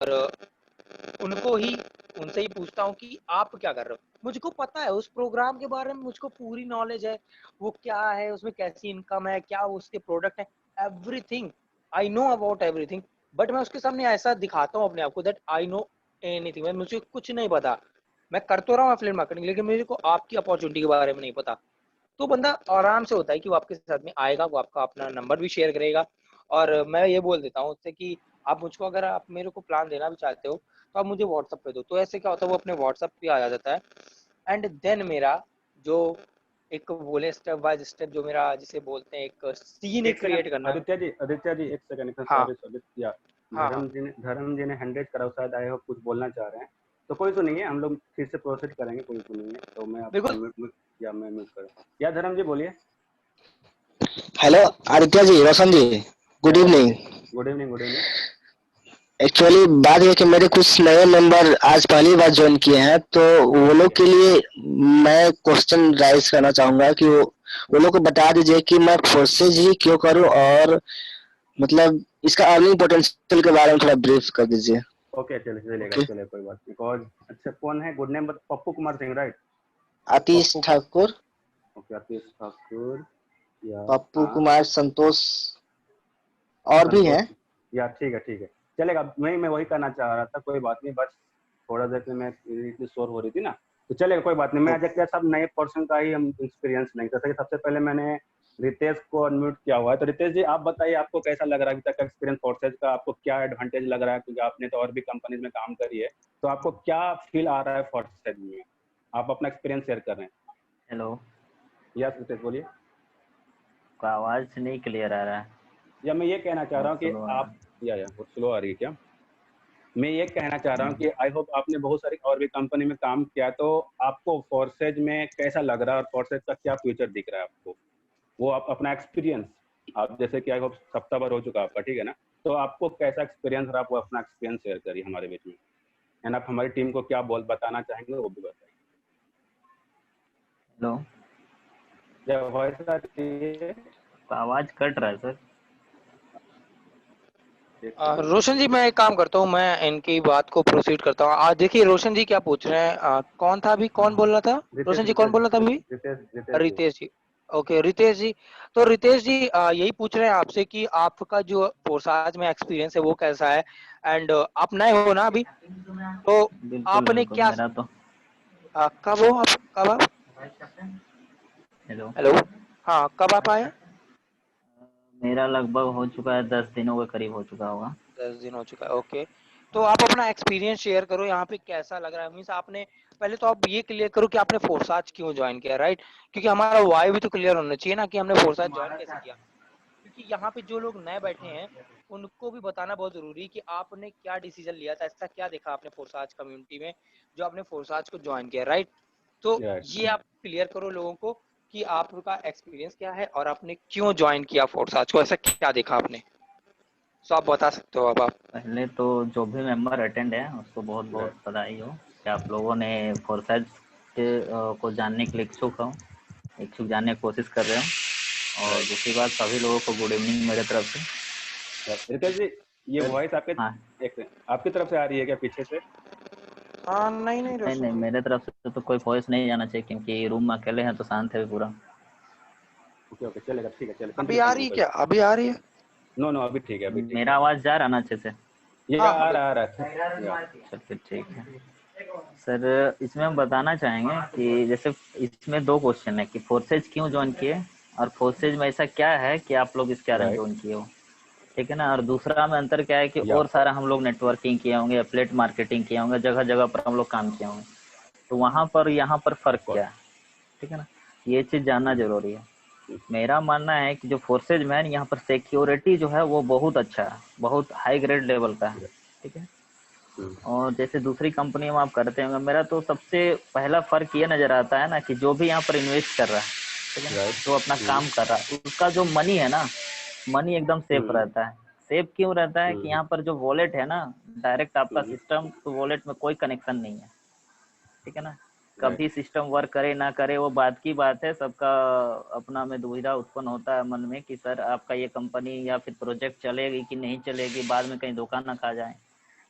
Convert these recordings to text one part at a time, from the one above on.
और उनको ही उनसे ही पूछता हूँ कि आप क्या कर रहे हो? मुझको पता है उस प्रोग्राम के बारे में, मुझको पूरी नॉलेज है, वो क्या है, उसमें कैसी इनकम है, क्या उसके प्रोडक्ट है, everything I know about everything. But मैं उसके सामने ऐसा दिखाता हूँ अपने आप को दैट आई नो एनीथिंग, मुझे कुछ नहीं पता। मैं कर तो रहा हूँ एफिलिएट मार्केटिंग, लेकिन मुझे को आपकी अपॉर्चुनिटी के बारे में नहीं पता। तो बंदा आराम से होता है कि वो आपके साथ में आएगा, वो आपका अपना नंबर भी शेयर करेगा। और मैं ये बोल देता हूँ उससे कि आप मुझको, अगर आप मेरे को प्लान देना भी चाहते हो तो आप मुझे व्हाट्सएप पे दो। तो ऐसे क्या होता है, वो अपने व्हाट्सएप पे आ जाता है। एंड देन मेरा जो एक बोले स्टेप बाय स्टेप, जो मेरा जिसे बोलते हैं एक सीन एक क्रिएट सेकंड करना। आदित्य जी एक सेकंड, हाँ सॉरी या हाँ हाँ धर्म जी ने हैंड करा, शायद आए हो कुछ बोलना चाह रहे हैं। तो कोई तो नहीं है, हम लोग फिर से प्रोसेस करेंगे, कोई तो नहीं है। तो मैं आपका बिल्कुल। मैं म्यूट करूँ या धर्म जी बोलिए। Hello Aditya ji, Roshan ji, good evening. Good evening, good evening. Actually बात है कि मेरे कुछ नए मेंबर आज पहली बार ज्वाइन किए हैं, तो वो लोग के लिए मैं क्वेश्चन राइज करना चाहूंगा कि वो लोग को बता दीजिए कि मैं फोर्सेज ही क्यों करूं, और मतलब इसका अर्निंग पोटेंशियल के बारे में थोड़ा ब्रीफ कर दीजिए। ओके चलिए, चलेगा, ओके। चलिए कोई बात नहीं। और अच्छा, कौन है? Good name Pappu Kumar Singh, right? Atish Pappu, Thakur, okay, Atish Thakur या पप्पू हाँ कुमार, संतोष और भी संतोष, हैं। या ठीक है, ठीक है, चलेगा। मैं वही करना चाह रहा था, कोई बात नहीं। बस थोड़ा देर से मैं इतनी शोर हो रही थी ना, तो चलेगा, कोई बात नहीं। मैं आज क्या, सब नए पर्सन का ही हम एक्सपीरियंस नहीं कर सके। सबसे पहले मैंने रितेश को अनम्यूट किया हुआ है। तो रितेश जी, आप बताइए, आपको कैसा लग रहा है अभी तक का एक्सपीरियंस फोर्सेज का? आपको क्या एडवांटेज लग रहा है? क्योंकि आपने तो और भी कंपनीज में काम करी है, तो आपको क्या फील आ रहा है फोर्सेज में? आप अपना एक्सपीरियंस शेयर कर रहे हैं। हेलो, यस रितेश बोलिए। का आवाज नहीं क्लियर आ रहा है, या मैं ये कहना चाह रहा बहुत हूँ कि स्लो आ रहा आप, है। या बहुत स्लो आ रही है क्या? मैं ये कहना चाह रहा हूँ कि आई होप आपने बहुत सारी और भी कंपनी में काम किया, तो आपको फोर्सेज में कैसा लग रहा है और फोर्सेज का क्या फ्यूचर दिख रहा है आपको? वो आप अपना एक्सपीरियंस, आप जैसे कि आई होप सप्ताह भर हो चुका आपका, ठीक है ना? तो आपको कैसा एक्सपीरियंस रहा, आप वो अपना एक्सपीरियंस शेयर करिए हमारे बीच में। एंड आप हमारी टीम को क्या बताना चाहेंगे, वो भी बताइए। हेलो, या वॉइस आ रही है? का आवाज कट रहा है सर। एक सेकंड। रोशन जी, मैं एक काम करता हूँ, मैं इनकी बात को प्रोसीड करता हूँ। आज देखिए रोशन जी क्या पूछ रहे हैं, कौन था अभी, कौन बोल रहा था? रितेश, रोशन जी कौन रितेश, बोल रहा था अभी? रितेश, रितेश जी। रितेश जी। ओके रितेश जी। तो रितेश जी यही पूछ रहे हैं आपसे कि आपका जो पोसाज में एक्सपीरियंस है वो कैसा है। एंड आप नए हो ना अभी, तो बिल्कुल आपने बिल्कुल, क्या मेरा तो। कब हो आप, कब आप? Hello, hello. हाँ, कब आप आए? मेरा लगभग हो चुका है, 10 दिनों के करीब हो चुका होगा। 10 दिन हो चुका है। ओके। तो आप अपना एक्सपीरियंस शेयर करो यहाँ पे, कैसा लग रहा है। मीन्स आपने पहले तो आप ये क्लियर करो कि आपने फोर्साज क्यों ज्वाइन किया, राइट? क्योंकि हमारा वाई भी तो क्लियर होना चाहिए ना कि हमने फोर्साज ज्वाइन कैसे किया। क्योंकि यहाँ पे जो लोग नए बैठे हैं उनको भी बताना बहुत जरूरी है कि आपने क्या डिसीजन लिया था, ऐसा क्या देखा आपने फोर्साज कम्युनिटी में जो आपने फोर्साज को ज्वाइन किया, राइट? तो ये आप क्लियर करो लोगों को कि आपका एक्सपीरियंस क्या है और आपने क्यों ज्वाइन किया फोर्साज को, ऐसा क्या देखा आपने। तो आप बता सकते हो अब आप। पहले तो जो भी मेंबर अटेंड है उसको बहुत बहुत बधाई हो कि आप लोगों ने फोर्सेज के को जानने के लिए इच्छुक जानने की कोशिश कर रहे हो। और दूसरी बात, सभी लोगों को गुड इवनिंग मेरे तरफ से। रितेश जी, ये वॉइस आपके, हाँ, एक सेकंड, आपकी तरफ से आ रही है क्या पीछे से? हाँ नहीं नहीं नहीं रोशन नहीं, जी। मेरे तरफ से तो कोई वॉइस नहीं जाना चाहिए, क्योंकि रूम में अकेले हैं तो शांत है पूरा। ओके ओके, चलेगा, ठीक है, चलिए अभी कंटिन्यू आ कीजिए, रही है कोई क्या, बात। अभी आ रही है? नो नो, अभी ठीक है, अभी ठीक है। मेरा आवाज़ जा रहा ना अच्छे से? ये हाँ हाँ आ रहा, बिल्कुल। आ रहा है या। चलिए ठीक है सर। इसमें हम बताना चाहेंगे कि जैसे इसमें दो क्वेश्चन है कि फोर्सेज क्यों ज्वाइन किए, और फोर्सेज में ऐसा क्या है कि आप लोग इस कारण राइट। ज्वाइन किए हो, ठीक है ना। और दूसरा में अंतर क्या है कि या और सारा हम लोग नेटवर्किंग किए होंगे, एफिलिएट मार्केटिंग किए होंगे, जगह जगह पर हम लोग काम किए होंगे, तो वहाँ पर यहाँ पर फ़र्क ऑफ क्या है, ठीक है ना। ये चीज़ जानना जरूरी है। मेरा मानना है कि जो फोर्सेज मैन यहाँ पर सिक्योरिटी जो है वो बहुत अच्छा है, बहुत हाई ग्रेड लेवल का है, ठीक है। कोर्स। और जैसे दूसरी कंपनी में आप करते होंगे, मेरा तो सबसे पहला फ़र्क ये नज़र आता है ना कि जो भी यहाँ पर इन्वेस्ट कर रहा है, ठीक है ना, राइट। जो अपना काम कर रहा है, उसका जो मनी है ना, मनी एकदम सेफ रहता है। सेफ क्यों रहता है कि यहाँ पर जो वॉलेट है ना, डायरेक्ट आपका सिस्टम तो वॉलेट में कोई कनेक्शन नहीं है, ठीक है ना। राइट। कभी सिस्टम वर्क करे ना करे वो बात की बात है, सबका अपना में दुविधा उत्पन्न होता है मन में कि सर आपका ये कंपनी या फिर प्रोजेक्ट चलेगी कि नहीं चलेगी, बाद में कहीं धोखा ना खा जाए।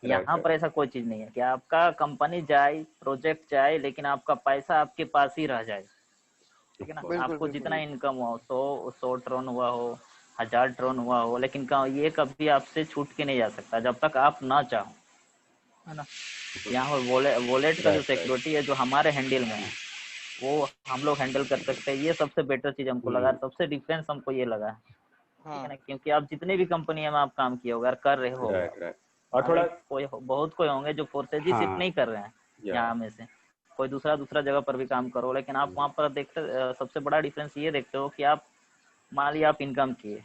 यहाँ पर ऐसा कोई चीज नहीं है कि आपका कंपनी जाए, प्रोजेक्ट जाए, लेकिन आपका पैसा आपके पास ही रह जाए, ठीक है ना। बिल्कुल आपको बिल्कुल। जितना इनकम हो, 100 टर्न हुआ हो, 1000 टर्न हुआ हो, लेकिन ये कभी आपसे छूट के नहीं जा सकता जब तक आप ना चाहो, है ना। यहाँ वॉलेट का जो सिक्योरिटी है जो हमारे हैंडल में है वो हम लोग हैंडल कर सकते हैं। ये सबसे बेटर चीज हमको लगा, सबसे डिफरेंस हमको ये लगा, ठीक है ना। क्योंकि आप जितने भी कंपनी में आप काम किए होगा, कर रहे हो, और थोड़ा कोई बहुत कोई होंगे जो फोर्सेजी सिर्फ नहीं कर रहे हैं यहाँ में से, कोई दूसरा जगह पर भी काम करो, लेकिन आप वहाँ पर देखते सबसे बड़ा डिफरेंस ये देखते हो कि आप मान लिया आप इनकम किए,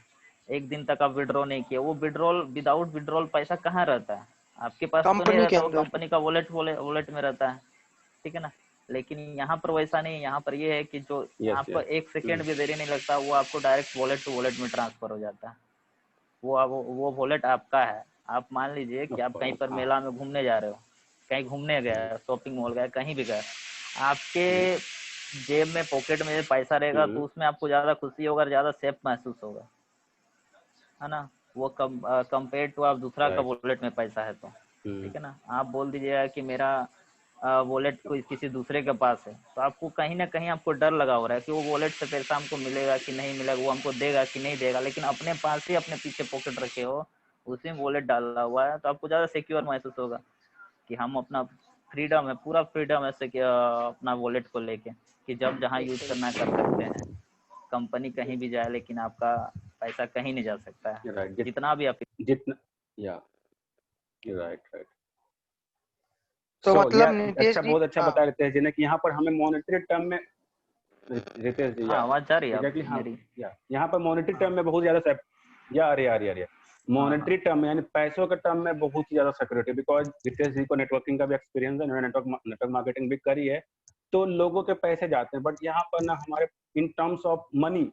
एक दिन तक आप विड्रॉ नहीं किए, वो विड्रॉल विदाउट विड्रॉल पैसा कहाँ रहता है, आपके पास तो नहीं कंपनी के रहता, वो अंदर। कंपनी का वॉलेट में रहता है, ठीक है ना। लेकिन यहाँ पर वैसा नहीं है, यहाँ पर ये है कि जो आपको 1 सेकेंड भी देरी नहीं लगता, वो आपको डायरेक्ट वॉलेट टू वॉलेट में ट्रांसफर हो जाता है। वो वॉलेट आपका है। आप मान लीजिए कि आप कहीं पर मेला में घूमने जा रहे हो, कहीं घूमने गए, शॉपिंग मॉल गए, कहीं भी गए, आपके जेब में पॉकेट में पैसा रहेगा तो उसमें आपको ज्यादा खुशी होगा, ज्यादा सेफ महसूस होगा, है ना। वो कंपेयर टू आप दूसरा का वॉलेट में पैसा है तो, ठीक है ना। आप बोल दीजिएगा कि मेरा वॉलेट कोई किसी दूसरे के पास है, तो आपको कहीं ना कहीं आपको डर लगा हो रहा है कि वो वॉलेट से पैसा हमको मिलेगा कि नहीं मिलेगा, वो हमको देगा कि नहीं देगा। लेकिन अपने पास ही अपने पीछे पॉकेट रखे हो, उसी में वॉलेट डाला हुआ है, तो आपको ज़्यादा सिक्योर महसूस होगा कि हम अपना फ्रीडम है, पूरा फ्रीडम है अपना वॉलेट को लेके, कि जब जहाँ यूज करना कर सकते हैं। कंपनी कहीं भी जाए लेकिन आपका पैसा कहीं नहीं जा सकता है, जितना भी आप जितना राइट। तो मतलब नितेश अच्छा, जी, बहुत अच्छा बता रहे थे जिन्हें कि यहाँ पर हमें मॉनेटरी टर्म में रितेश जी, आवाज जा रही है एग्जैक्टली, हाँ, मेरी? यहाँ पर मॉनेटरी टर्म में बहुत ज्यादा आ रही है मॉनेटरी टर्म में, यानी पैसों के टर्म में बहुत ही ज्यादा सिक्योरिटी, बिकॉज रितेश जी को नेटवर्किंग का भी एक्सपीरियंस है, उन्होंने नेटवर्क मार्केटिंग भी करी है, तो लोगों के पैसे जाते हैं, बट यहाँ पर ना हमारे इन टर्म्स ऑफ मनी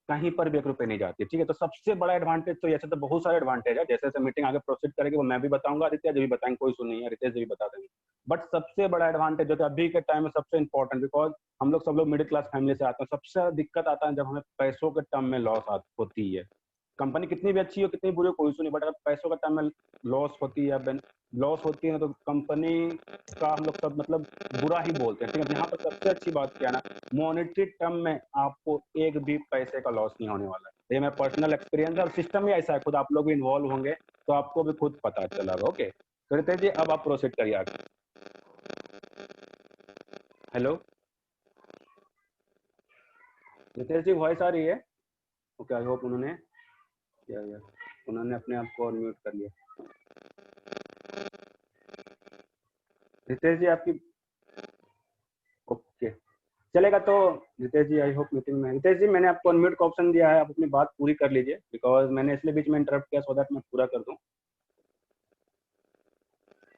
कहीं पर भी 1 रुपए नहीं जाती है, ठीक है। तो सबसे बड़ा एडवांटेज तो ऐसे तो बहुत सारे एडवांटेज है, जैसे जैसे मीटिंग आगे प्रोसीड करेगी वो मैं भी बताऊंगा, आदित्य जी भी बताएंगे, कोई सुन नहीं है, रितेश जी भी बता देंगे। बट सबसे बड़ा एडवांटेज जो कि अभी के टाइम में सबसे इंपॉर्टेंट, बिकॉज हम लोग सब लोग मिडिल क्लास फैमिली से आते हैं, सबसे दिक्कत आता है जब हमें पैसों के टर्म में लॉस होती है। कंपनी कितनी भी अच्छी हो, कितनी बुरी हो, कोई सुनी, बट अगर पैसों का टर्म में लॉस होती है, लॉस होती है तो कंपनी का हम लोग सब मतलब बुरा ही बोलते हैं, ठीक है। यहाँ पर सबसे अच्छी बात क्या है ना, मॉनेटरी टर्म में आपको एक भी पैसे का लॉस नहीं होने वाला है, ये मेरा पर्सनल एक्सपीरियंस है, और सिस्टम भी ऐसा है, खुद आप लोग भी इन्वॉल्व होंगे तो आपको भी खुद पता चला। ओके, तो रितेश जी अब आप प्रोसीड करिए आगे। हेलो रितेश जी, वॉइस आ रही है? ओके, आई होप उन्होंने अपने आप को म्यूट कर लिया। रितेश जी आपकी, ओके चलेगा। तो रितेश जी आई होप मीटिंग में, रितेश जी मैंने आपको अनम्यूट का ऑप्शन दिया है, आप अपनी बात पूरी कर लीजिए, बिकॉज मैंने इसलिए बीच में इंटरप्ट किया सो दैट मैं पूरा कर दूं।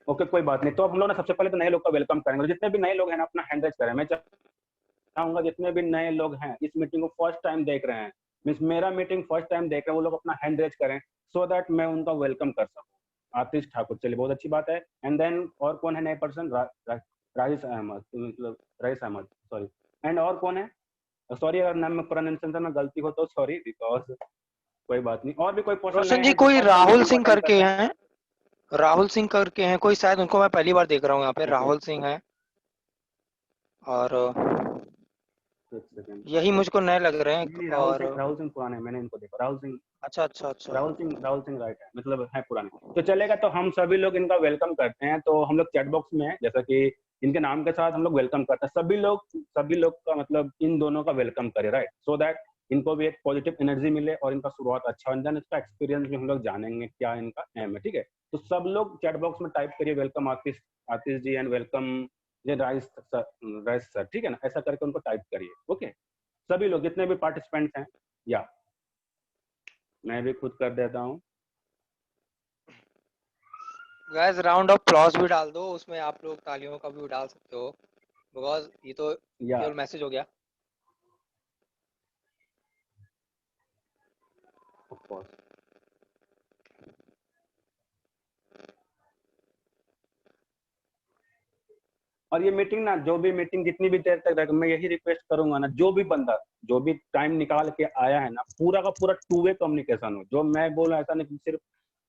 ओके, कोई बात नहीं। तो अब हम लोग ना सबसे पहले तो नए लोग का वेलकम करेंगे, जितने भी नए लोग हैं ना अपना हैंड रेज करें। मैं चाहूंगा जितने भी नए लोग हैं इस मीटिंग को फर्स्ट टाइम देख रहे हैं, मीन्स मेरा मीटिंग फर्स्ट टाइम देख रहे हैं, वो लोग अपना हैंड रेज करें सो दैट मैं उनका वेलकम कर सकूं। आतिश ठाकुर, चलिए बहुत अच्छी बात है। एंड देन और कौन है नए पर्सन? राजेश अहमद, मतलब रईस अहमद, सॉरी। एंड और कौन है? सॉरी अगर नाम में प्रोनाउंसिएशन में गलती हो तो सॉरी, बिकॉज कोई बात नहीं। और भी कोई पर्सन रोशन नए जी, हैं जो कोई फर्स्ट टाइम राहुल मीटिंग को सिंह अटेंड कर करके रहे हैं? हैं, राहुल सिंह करके हैं कोई, शायद उनको मैं पहली बार देख रहा हूँ यहाँ पे। Okay. राहुल सिंह है, और एक सेकंड, यही मुझको नए लग रहे हैं। नहीं और राहुल सिंह पुराने, मैंने इनको देखा। राहुल सिंह अच्छा अच्छा अच्छा, राहुल सिंह राइट है, मतलब है पुराने। तो चलेगा, तो हम सभी लोग इनका वेलकम करते हैं। तो हम लोग चैट बॉक्स में हैं, जैसा कि इनके नाम के साथ हम लोग वेलकम करते हैं, सभी लोग का मतलब इन दोनों का वेलकम करें, राइट, सो दैट इनको भी एक पॉजिटिव एनर्जी मिले और इनका शुरुआत अच्छा हो जाए। इसका एक्सपीरियंस भी हम लोग जानेंगे क्या इनका एम है, ठीक है। तो सब लोग चैट बॉक्स में टाइप करिए welcome Atish ji and welcome Rais sir, ठीक है ना, ऐसा करके उनको टाइप करिए। ओके, सभी लोग जितने भी पार्टिसिपेंट्स हैं, या मैं भी खुद कर देता हूँ। गाइस राउंड ऑफ अप्लॉज भी डाल दो उसमें, आप लोग तालियों का भी डाल सकते हो, बिकॉज ये तो या केवल मैसेज हो गया। ऑफ कोर्स, और ये मीटिंग ना, जो भी मीटिंग जितनी भी देर तक रहेगा, मैं यही रिक्वेस्ट करूंगा ना, जो भी बंदा जो भी टाइम निकाल के आया है ना, पूरा का पूरा टू वे कम्युनिकेशन हो। जो मैं बोल रहा ऐसा नहीं सिर्फ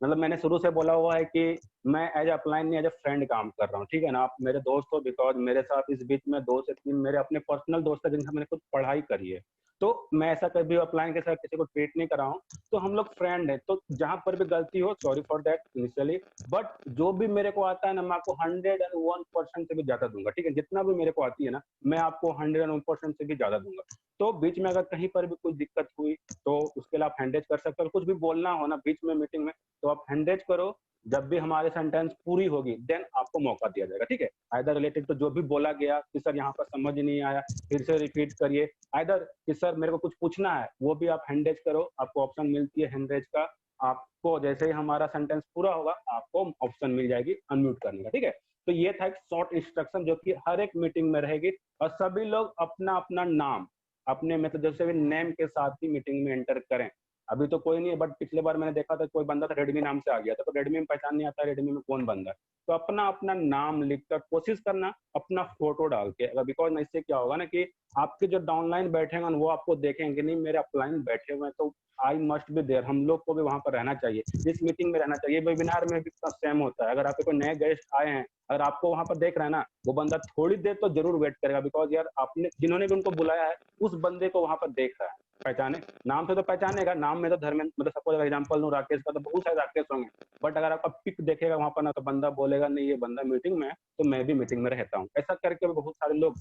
मतलब मैंने शुरू से बोला हुआ है कि मैं एज अपलाइन नहीं एज अ फ्रेंड काम कर रहा हूँ, ठीक है ना। आप मेरे दोस्त हो, बिकॉज मेरे साथ इस बीच में 2 से 3 मेरे अपने पर्सनल दोस्त हैं जिनसे मैंने खुद पढ़ाई करी है, तो मैं ऐसा कभी अपलाइन के साथ किसी को ट्रीट नहीं कर रहा हूँ। तो हम लोग फ्रेंड है, तो जहां पर भी गलती हो, sorry for that initially, but जो भी मेरे को आता है ना, मैं आपको 101% से भी ज्यादा दूंगा, ठीक है। जितना भी मेरे को आती है ना, मैं आपको 101% से भी ज्यादा दूंगा। तो बीच में अगर कहीं पर भी कोई दिक्कत हुई तो उसके लिए आप हैंडेज कर सकते हो। कुछ भी बोलना हो ना बीच में मीटिंग में, तो आप हैंडेज करो। जब भी हमारे सेंटेंस पूरी होगी देन आपको मौका दिया जाएगा, ठीक है। आइदर रिलेटेड तो जो भी बोला गया कि सर यहाँ पर समझ नहीं आया, फिर से रिपीट करिए। आइदर कि सर मेरे को कुछ पूछना है, वो भी आप हैंडेज करो, आपको ऑप्शन मिलती है हैंडेज का। आपको जैसे ही हमारा सेंटेंस पूरा होगा आपको ऑप्शन मिल जाएगी अनम्यूट करने का, ठीक है। तो ये था एक शॉर्ट इंस्ट्रक्शन जो कि हर एक मीटिंग में रहेगी, और सभी लोग अपना अपना नाम अपने मतलब जैसे भी नेम के साथ ही मीटिंग में एंटर करें। अभी तो कोई नहीं है, बट पिछले बार मैंने देखा था कोई बंदा था रेडमी नाम से आ गया था, तो रेडमी में पहचान नहीं आता रेडमी में कौन बंदा है। तो अपना अपना नाम लिखकर कोशिश करना, अपना फोटो डाल के, अगर बिकॉज इससे क्या होगा ना कि आपके जो डाउनलाइन बैठेंगे वो आपको देखेंगे नहीं मेरे अपलाइन बैठे हुए हैं, तो आई मस्ट बी देयर, हम लोग को भी वहां पर रहना चाहिए, इस मीटिंग में रहना चाहिए। वेबिनार में भी सेम होता है, अगर आपके कोई नए गेस्ट आए हैं, अगर आपको वहां पर देख रहा है ना, वो बंदा थोड़ी देर तो जरूर वेट करेगा, बिकॉज यार आपने जिन्होंने भी उनको बुलाया है उस बंदे को वहां पर देख रहा है, पहचाने नाम से तो पहचानेगा। नाम में तो धर्मेंद्र, मतलब सपोज एग्जांपल लूं राकेश का, तो बहुत सारे राकेश होंगे, बट अगर आपका पिक देखेगा वहां पर ना, तो बंदा बोलेगा नहीं ये बंदा मीटिंग में है, तो मैं भी मीटिंग में रहता हूँ। ऐसा करके भी बहुत सारे लोग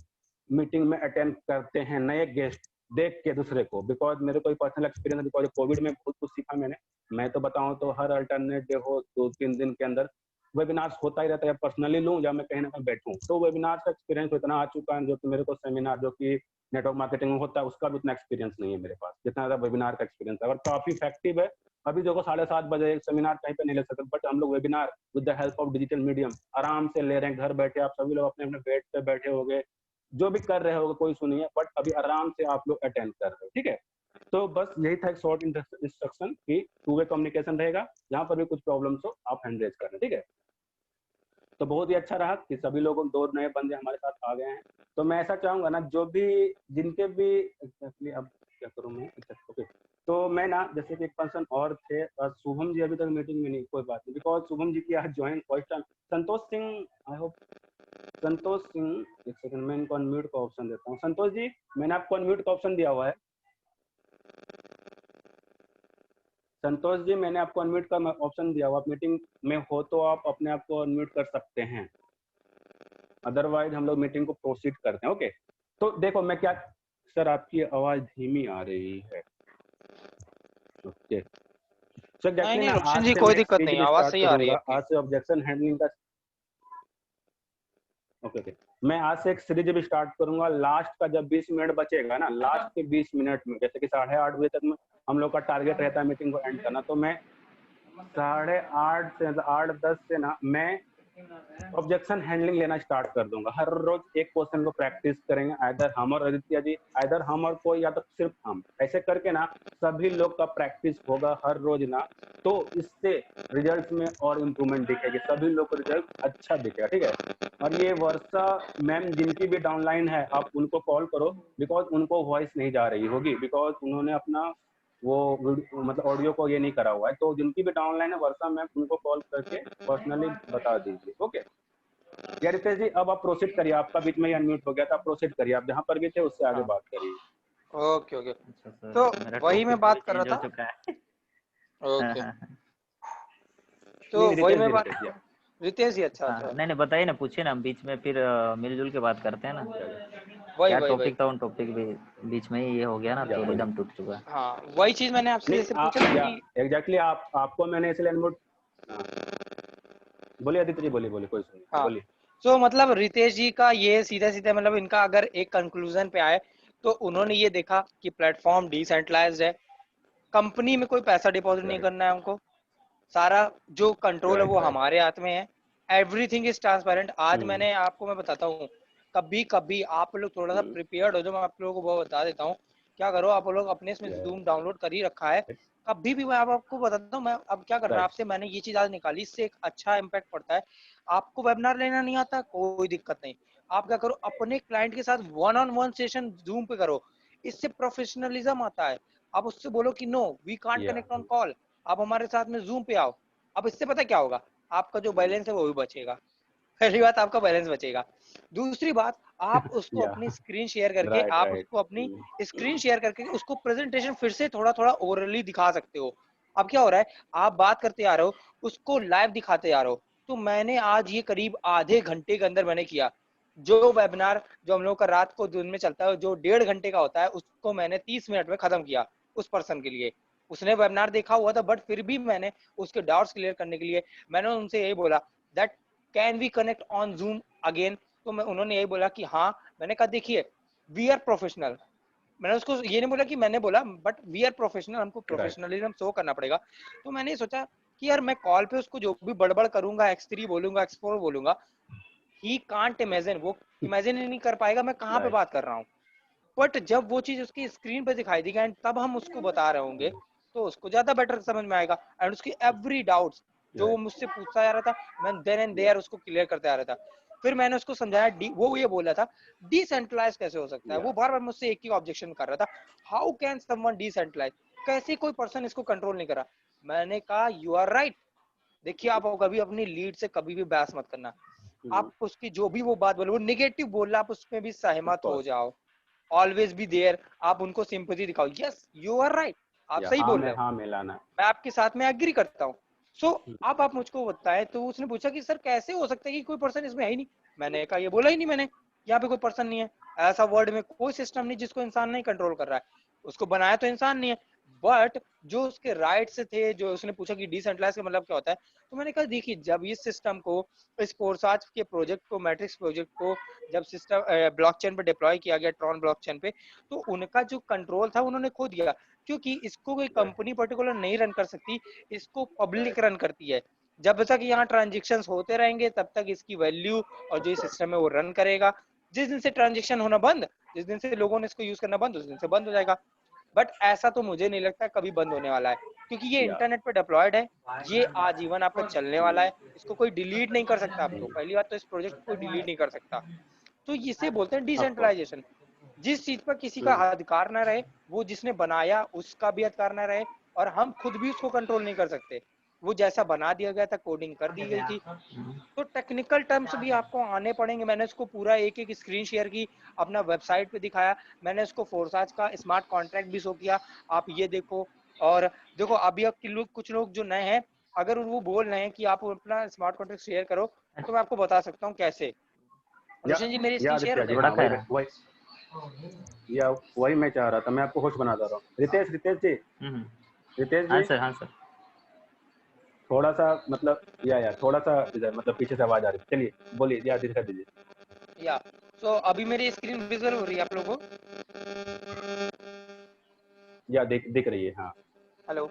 मीटिंग में अटेंड करते हैं, नए गेस्ट देख के दूसरे को। बिकॉज मेरे कोई पर्सनल एक्सपीरियंस, बिकॉज कोविड में बहुत कुछ सीखा मैंने। मैं तो बताऊं तो हर अल्टरनेट डे हो 2-3 दिन के अंदर वेबिनार्स होता ही रहता है, पर्सनली लूं या मैं कहीं ना कहीं बैठूं, तो वेबिनार्स का एक्सपीरियंस इतना आ चुका है, जो कि मेरे को सेमिनार जो कि नेटवर्क मार्केटिंग में होता है उसका भी उतना एक्सपीरियंस नहीं है मेरे पास जितना ज्यादा वेबिनार का एक्सपीरियंस है, और काफी इफेक्टिव है। अभी देखो 7:30 बजे सेमिनार कहीं पे नहीं ले सकते, बट हम लोग webinar with the help of digital medium आराम से ले रहे हैं। घर बैठे आप सभी लोग अपने अपने बेड पे बैठे होगे, जो भी कर रहे होगे कोई सुनिए, बट अभी आराम से आप लोग अटेंड कर रहे हो, ठीक है। तो बस यही था एक शॉर्ट इंस्ट्रक्शन कि 2 वे कम्युनिकेशन रहेगा, जहां पर भी कुछ प्रॉब्लम्स हो आप हैंड रेज करना, ठीक है। तो बहुत ही अच्छा रहा कि सभी लोगों 2 नए बंदे हमारे साथ आ गए हैं। तो मैं ऐसा चाहूंगा ना, जो भी जिनके भी एक्चुअली अब क्या करूं मैं, ओके। तो मैं ना जैसे कि एक पर्सन और थे, शुभम जी अभी तक मीटिंग में नहीं, कोई बात नहीं, बिकॉज शुभम जी की आज join first time. Santosh Singh, I hope Santosh Singh, एक सेकंड मैं इनको अनम्यूट का ऑप्शन देता हूँ। संतोष जी मैंने आपको अनम्यूट का ऑप्शन दिया हुआ है। संतोष जी मैंने आपको अनम्यूट का ऑप्शन दिया हुआ, आप मीटिंग में हो तो आप अपने आप को अनम्यूट कर सकते हैं, अदरवाइज हम लोग मीटिंग को प्रोसीड करते हैं, ओके। तो देखो मैं क्या, सर आपकी आवाज धीमी आ रही है, ओके। सर नहीं एक्चुअली नहीं ना रोशन आज जी से कोई मैं एक दिक्कत नहीं, सीरीज आवाज स्टार्ट सही आ रही है करूंगा, आपकी। आज से ऑब्जेक्शन हैंडलिंग का, ओके ओके। मैं आज से एक सीरीज भी स्टार्ट करूंगा, लास्ट का जब 20 मिनट बचेगा ना, लास्ट के 20 मिनट में, जैसे कि 8:30 बजे तक में हम लोग का टारगेट रहता है मीटिंग को एंड करना, तो मैं 8:30 से 8:10 से ना मैं ऑब्जेक्शन हैंडलिंग लेना स्टार्ट कर दूंगा। हर रोज एक क्वेश्चन को प्रैक्टिस करेंगे, आइदर हम और आदित्य जी, आइदर हम और कोई, या तो सिर्फ हम, ऐसे करके ना सभी लोग का प्रैक्टिस होगा हर रोज ना। तो इससे रिजल्ट में और इम्प्रूवमेंट दिखेगी, सभी लोग को रिजल्ट अच्छा दिखेगा, ठीक है। और ये वर्षा मैम जिनकी भी डाउनलाइन है आप उनको कॉल करो, बिकॉज उनको वॉइस नहीं जा रही होगी, बिकॉज उन्होंने अपना वो मतलब ऑडियो को ये नहीं करा हुआ है। तो जिनकी भी डाउनलाइन है वर्षा मैम, उनको कॉल करके पर्सनली बता दीजिए, ओके। या रितेश जी अब आप प्रोसीड करिए, आपका बीच में ही अनम्यूट हो गया था, आप प्रोसीड करिए, आप जहां पर भी थे उससे आगे हाँ बात करिए। Okay okay. अच्छा सर, तो मेरा वही मैं टॉपिक भी बात कर चेंज रहा हो था। चुका है। हाँ ओके हाँ हाँ तो नहीं वही रितेश मैं जी, बात, रितेश जी रितेश जी, अच्छा हाँ, अच्छा, नहीं नहीं बताइए ना, पूछिए ना, बीच में फिर मिलजुल के बात करते हैं ना। वही क्या वही वही। टॉपिक था, उन टॉपिक भी बीच में ही ये हो गया ना, तो रिदम टूट चुका है। हाँ वही चीज मैंने आपसे नहीं जैसे पूछा था या कि एग्जैक्टली आपको मैंने इसलिए अनम्यूट, हाँ बोलिए आदित्य जी, बोलिए बोलिए, कोई सुनिए, हाँ, बोलिए। तो मतलब रितेश जी का ये सीधा सीधा मतलब इनका अगर एक कंक्लूजन पे आए, तो उन्होंने ये देखा कि प्लेटफॉर्म डिसेंट्रलाइज्ड है, कंपनी में कोई पैसा डिपॉजिट नहीं राइट करना है हमको, सारा जो कंट्रोल है राइट वो राइट। हमारे हाथ में है, एवरीथिंग इज ट्रांसपेरेंट। आज मैंने आपको मैं बताता हूँ, कभी कभी आप लोग थोड़ा सा प्रिपेयर्ड हो जाओ, मैं आप लोगों को वो बता देता हूँ। क्या करो, आप लोग अपने इसमें जूम डाउनलोड कर ही रखा है, कभी भी मैं आपको बताता हूँ। मैं अब क्या करना है राइट आपसे, मैंने ये चीज आज निकाली, इससे एक अच्छा इम्पैक्ट पड़ता है। आपको वेबिनार लेना नहीं आता, कोई दिक्कत नहीं, आप क्या करो, अपने क्लाइंट के साथ 1-on-1 सेशन जूम पे करो, इससे प्रोफेशनलिज्म आता है। आप उससे बोलो कि नो वी कांट या कनेक्ट ऑन कॉल, आप हमारे साथ में जूम पे आओ। अब इससे पता क्या होगा, आपका जो बैलेंस है वो भी बचेगा। पहली बात आपका बैलेंस बचेगा। दूसरी बात, आप उसको या अपनी स्क्रीन शेयर करके राइट आप राइट उसको अपनी स्क्रीन शेयर करके उसको प्रेजेंटेशन फिर से थोड़ा थोड़ा ओरली दिखा सकते हो। अब क्या हो रहा है, आप बात करते आ रहे हो, उसको लाइव दिखाते आ रहे हो। तो मैंने आज ये करीब आधे घंटे के अंदर मैंने किया। जो वेबिनार जो हम लोग का रात को दिन में चलता है, जो 1.5 घंटे का होता है, उसको मैंने 30 मिनट में खत्म किया उस पर्सन के लिए। उसने वेबिनार देखा हुआ था, बट फिर भी मैंने उसके डाउट्स क्लियर करने के लिए मैंने उनसे यही बोला that can we connect on Zoom again. तो मैं उन्होंने यही बोला कि हाँ। मैंने कहा देखिए, वी आर प्रोफेशनल। मैंने उसको ये नहीं बोला कि मैंने बोला, बट वी आर प्रोफेशनल, हमको राइट प्रोफेशनलिज्म शो करना पड़ेगा। तो मैंने सोचा कि यार मैं कॉल पे उसको जो भी बड़बड़ करूंगा, x3 बोलूंगा, x4 बोलूंगा, ही कांट इमेजिन, वो इमेजिन ही नहीं कर पाएगा मैं कहाँ पे राइट बात कर रहा हूँ। बट जब वो चीज उसकी स्क्रीन पे दिखाई देगी एंड तब हम उसको बता रहे होंगे, तो उसको ज्यादा बेटर समझ में आएगा। एंड उसकी एवरी डाउट्स जो वो राइट मुझसे पूछता जा रहा था, मैं देन एंड देयर उसको क्लियर करते आ रहा था। फिर मैंने उसको समझाया, वो ये बोला था डिसेंट्रलाइज कैसे हो सकता है। या वो बार बार मुझसे एक ही ऑब्जेक्शन कर रहा था, हाउ कैन समवन डिसेंट्रलाइज, कैसे कोई पर्सन इसको कंट्रोल नहीं करा। मैंने कहा यू आर राइट। देखिए, आप कभी अपनी लीड से कभी भी बहस मत करना। आप उसकी जो भी वो बात बोले, वो निगेटिव बोल रहा, आप उसमें भी ऑफ सहमत हो कोर्स जाओ। ऑलवेज बी देयर, आप उनको सिंपैथी दिखाओ। यस यू आर राइट, आप या सही हाँ बोल में रहे हो, हाँ मिलाना मैं आपके साथ में एग्री करता हूँ। सो है। अब आप मुझको बताएं। तो उसने पूछा कि सर कैसे हो सकता है कि कोई पर्सन इसमें है ही नहीं। मैंने कहा ये बोला ही नहीं मैंने, यहाँ पे कोई पर्सन नहीं है। ऐसा वर्ल्ड में कोई सिस्टम नहीं जिसको इंसान नहीं कंट्रोल कर रहा है। उसको बनाया तो इंसान नहीं है, बट जो उसके राइट्स थे, जो उसने पूछा कि डिसेंट्रलाइज का मतलब क्या होता है, तो मैंने कहा देखिए, जब इस सिस्टम को, इस फोरसाज के प्रोजेक्ट को, मैट्रिक्स प्रोजेक्ट को जब सिस्टम ब्लॉकचेन पे डिप्लॉय किया गया, ट्रॉन ब्लॉकचेन पे, तो उनका जो कंट्रोल था उन्होंने खो दिया। क्योंकि इसको कोई कंपनी पर्टिकुलर नहीं रन कर सकती, इसको पब्लिक रन करती है। जब तक यहाँ ट्रांजेक्शन्स होते रहेंगे तब तक इसकी वैल्यू और जो सिस्टम है वो रन करेगा। जिस दिन से ट्रांजेक्शन होना बंद, जिस दिन से लोगों ने इसको यूज करना बंद, उस दिन से बंद हो जाएगा। बट ऐसा तो मुझे नहीं लगता कभी बंद होने वाला है, क्योंकि ये या इंटरनेट पे डिप्लॉयड है, ये आजीवन आपका चलने वाला है। इसको कोई डिलीट नहीं कर सकता। अब तो पहली बात तो इस प्रोजेक्ट को कोई डिलीट नहीं कर सकता। तो इसे बोलते हैं ऑफ कोर्स डिसेंट्रलाइजेशन। जिस चीज पर किसी का अधिकार ना रहे, वो जिसने बनाया उसका भी अधिकार ना रहे, और हम खुद भी उसको कंट्रोल नहीं कर सकते। वो जैसा बना दिया गया था, कोडिंग कर दी गई थी, तो टेक्निकल टर्म्स भी आपको आने पड़ेंगे। मैंने उसको पूरा एक एक स्क्रीन शेयर की, अपना वेबसाइट पे दिखाया। मैंने उसको फोरसाज का स्मार्ट कॉन्ट्रैक्ट भी शो किया, आप ये देखो। और देखो अभी अब कुछ लोग जो नए हैं, अगर वो बोल रहे हैं कि आप अपना स्मार्ट कॉन्ट्रैक्ट शेयर करो, तो मैं आपको बता सकता हूँ कैसे। या रोशन जी, मेरी या स्क्रीन शेयर हो आदित्य जी जाएगी? थोड़ा हाँ कह वही रहा वही या वही मैं चाह रहा था, मैं आपको होस्ट बना दे रहा हूँ। रितेश रितेश जी है। रितेश हाँ जी सर, हाँ सर। थोड़ा सा मतलब या थोड़ा सा इधर मतलब पीछे से आवाज आ रही है। चलिए बोलिए या दिखा दीजिए। या सो अभी मेरी स्क्रीन विजुअल हो रही है आप लोगों को? या दिख रही है हाँ। Hello,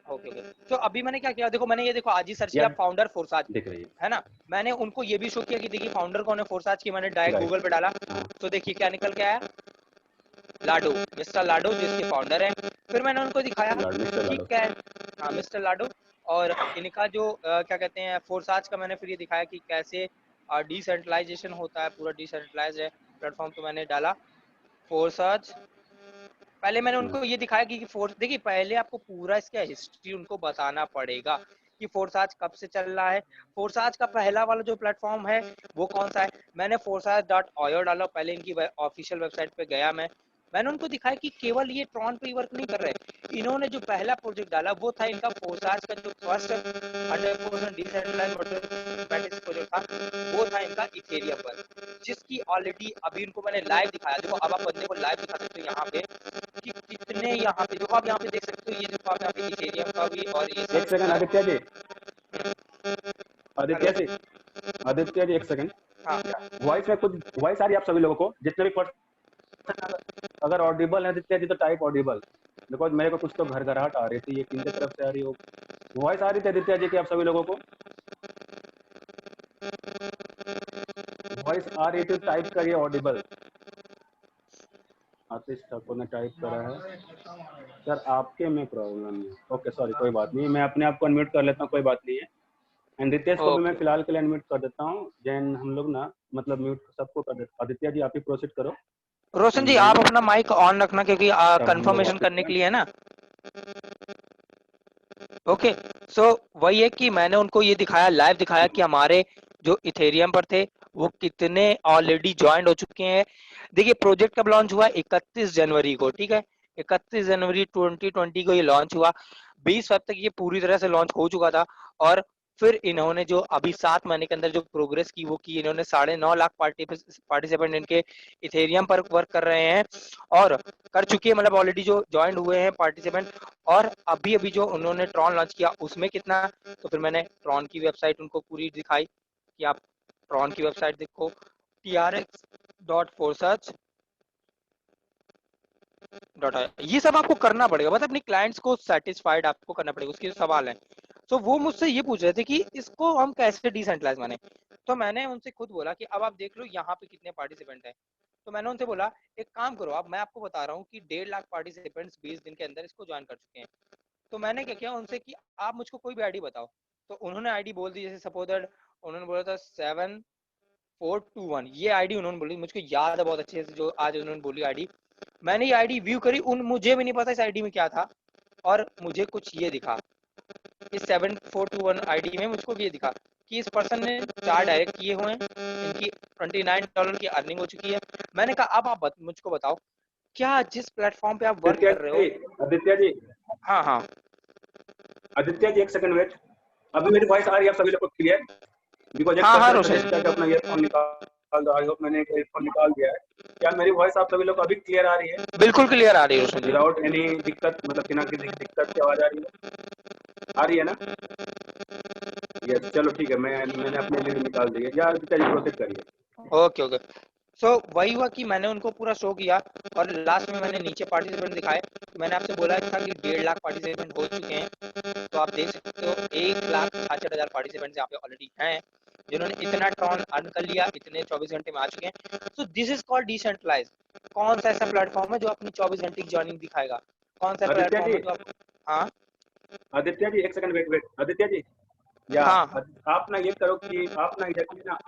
okay okay. तो अभी मैंने क्या किया, देखो मैंने ये देखो आज ही सर्च या किया फाउंडर फोरसाज, दिख रही है ना। मैंने उनको ये भी शो किया कि देखिए फाउंडर कौन है फोरसाज की। मैंने डायरेक्ट राइट गूगल पे डाला, हाँ तो देखिए क्या निकल के आया, लाडो, मिस्टर लाडो जो इसके फाउंडर हैं। फिर मैंने उनको दिखाया मिस्टर कि लाडो हाँ मिस्टर लाडो। और इनका जो क्या कहते हैं फोरसाज का, मैंने फिर ये दिखाया कि कैसे डिसेंट्रलाइजेशन होता है, पूरा डिसेंट्रलाइज है प्लेटफॉर्म। तो मैंने डाला फोरसाज। पहले मैंने उनको ये दिखाया कि फोर्स, देखिए पहले आपको पूरा इसका हिस्ट्री उनको बताना पड़ेगा कि फोरसाज कब से चल रहा है। फोरसाज का पहला वाला जो प्लेटफॉर्म है वो कौन सा है। मैंने forsage.io डाला, पहले इनकी ऑफिशियल वेबसाइट पे गया। मैंने उनको दिखाया कि केवल ये ट्रॉन पे ही वर्क नहीं कर रहे। इन्होंने जो पहला प्रोजेक्ट डाला वो था इनका फोरसाज का जो फर्स्ट 100% डिसेंट्रलाइज्ड मैथमेटिक्स प्रोजेक्ट था, वो था इनका इथेरियम पर, जिसकी ऑलरेडी अभी इनको मैंने लाइव दिखाया। देखो अब आप बंदे को लाइव दिखा सकते हो यहाँ पे कि कितने, यहाँ पे देखो, आप यहाँ पे देख सकते हो, ये देखो आप यहाँ पे इथेरियम का भी और ये एक सेकंड आदित्य जी हेलो, आदित्य जी एक सेकंड। हाँ वॉइस में कुछ वॉइस आ रही है आप सभी लोगों को जितने भी पर्सन अगर ऑडिबल है आदित्य जी तो टाइप ऑडिबल। बिकॉज मेरे को कुछ तो घरघराहट आ रही थी, ये किनके तरफ से आ रही हो। वॉइस आ रही थी आदित्य जी की आप सभी लोगों को वॉइस आ रही थी, टाइप करिए ऑडिबल। आतिश ठाकुर ने टाइप करा है सर आपके में प्रॉब्लम है। ओके सॉरी कोई बात नहीं, मैं अपने आप को अनम्यूट कर लेता हूँ, कोई बात नहीं है। एंड रितेश को भी मैं ओके। फिलहाल के लिए अनम्यूट कर देता हूँ। देन हम लोग ना मतलब म्यूट सबको कर देते। आदित्य जी आप ही प्रोसीड करो रोशन एंड जी आप देन अपना माइक ऑन रखना, क्योंकि तब हम लोग कंफर्मेशन वापस करने के लिए है ना। ओके, वही है कि मैंने उनको ये दिखाया, लाइव दिखाया कि हमारे जो इथेरियम पर थे वो कितने ऑलरेडी ज्वाइंट हो चुके हैं। देखिए प्रोजेक्ट कब लॉन्च हुआ, 31 जनवरी को, ठीक है, 31 जनवरी 2020 को ये लॉन्च हुआ। 20 फरवरी तक ये पूरी तरह से लॉन्च हो चुका था। और फिर इन्होंने जो अभी 7 महीने के अंदर जो प्रोग्रेस की वो की, इन्होंने 9.5 लाख पार्टिसिपेंट इनके इथेरियम पर वर्क कर रहे हैं और कर चुके हैं, मतलब ऑलरेडी जो ज्वाइन हुए हैं पार्टिसिपेंट। और अभी अभी जो उन्होंने ट्रॉन लॉन्च किया उसमें कितना, तो फिर मैंने ट्रॉन की वेबसाइट उनको पूरी दिखाई कि आप ट्रॉन की वेबसाइट देखो, trx.4search ये सब आपको करना पड़ेगा, मतलब अपने क्लाइंट्स को सेटिस्फाइड आपको करना पड़ेगा, उसके सवाल हैं। तो वो मुझसे ये पूछ रहे थे कि इसको हम कैसे डिसेंट्रलाइज माने। तो मैंने उनसे खुद बोला कि अब आप देख लो यहाँ पे कितने पार्टिसिपेंट हैं। तो मैंने उनसे बोला एक काम करो, अब मैं आपको बता रहा हूँ कि 1.5 लाख पार्टिसिपेंट्स 20 दिन के अंदर इसको ज्वाइन कर चुके हैं। तो मैंने क्या किया उनसे कि आप मुझको कोई भी आईडी बताओ। तो उन्होंने आईडी बोल दी, जैसे सपोज दैट उन्होंने बोला था 7421, ये आईडी उन्होंने बोली, मुझको याद है बहुत अच्छे से जो आज उन्होंने बोली आईडी। मैंने ये आईडी व्यू करी, मुझे भी नहीं पता इस आईडी में क्या था, और मुझे कुछ ये दिखा इस 7421 आईडी में, मुझको भी ये दिखा कि इस पर्सन ने 4 डायरेक्ट किए हुए हैं, इनकी $29 की अर्निंग हो चुकी है। मैंने कहा अब आप मुझको बताओ क्या जिस प्लेटफॉर्म पे आप वर्क कर रहे हो। आदित्य जी, हाँ हाँ आदित्य जी एक सेकंड वेट, अभी मेरी वॉइस आ रही है आप सभी लोग को क्लियर? बिकॉज एक हाँ हाँ पर्सन रोशन, सजेस्ट अपना ईयरफोन निकाल दो, आई होप मैंने एक ईयरफोन निकाल दिया है। क्या मेरी वॉइस आप सभी लोग को अभी क्लियर आ रही है? बिल्कुल क्लियर आ रही है रोशन जी। विदाउट एनी दिक्कत, मतलब बिना किसी दिक्कत की आवाज आ रही है ना? यस, चलो ठीक है, मैंने अपने लिए निकाल दी है। या आदित्य जी प्रोसेस करिए। Okay okay. वही हुआ कि मैंने उनको पूरा शो किया और लास्ट में मैंने नीचे पार्टिसिपेंट दिखाए। मैंने आपसे बोला था कि 1.5 लाख पार्टिसिपेंट हो चुके हैं, तो आप देख सकते हो 1,66,000 पार्टिसिपेंट यहाँ पे ऑलरेडी हैं जिन्होंने इतना ट्रॉन अर्न कर लिया, इतने 24 घंटे में आ चुके हैं। So this is called decentralize. कौन सा ऐसा प्लेटफॉर्म है जो अपनी 24 घंटे की जॉइनिंग दिखाएगा? कौन सा आदित्य प्लेटफॉर्म जी, है जो आप, हाँ आदित्य जी एक सेकंड वेट, आदित्य जी, या हाँ आप ना ये करो कि आप ना एग्जैक्टली ना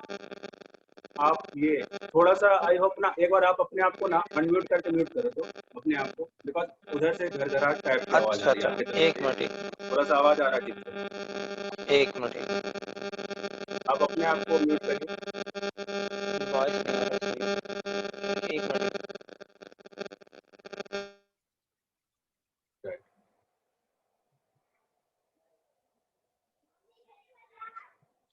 आप ये थोड़ा सा, आई होप ना एक बार आप अपने आप को ना अनम्यूट करके म्यूट करो तो अपने आप को, बिकॉज उधर से घरघराहट टाइप की आवाज आ अच्छा रही है अच्छा, आपकी तरफ एक से, मिनट थोड़ा सा आवाज आ रहा है ठीक से। एक मिनट, आप अपने आप को म्यूट करिए। वॉइस नहीं आ रहा सही, एक मिनट।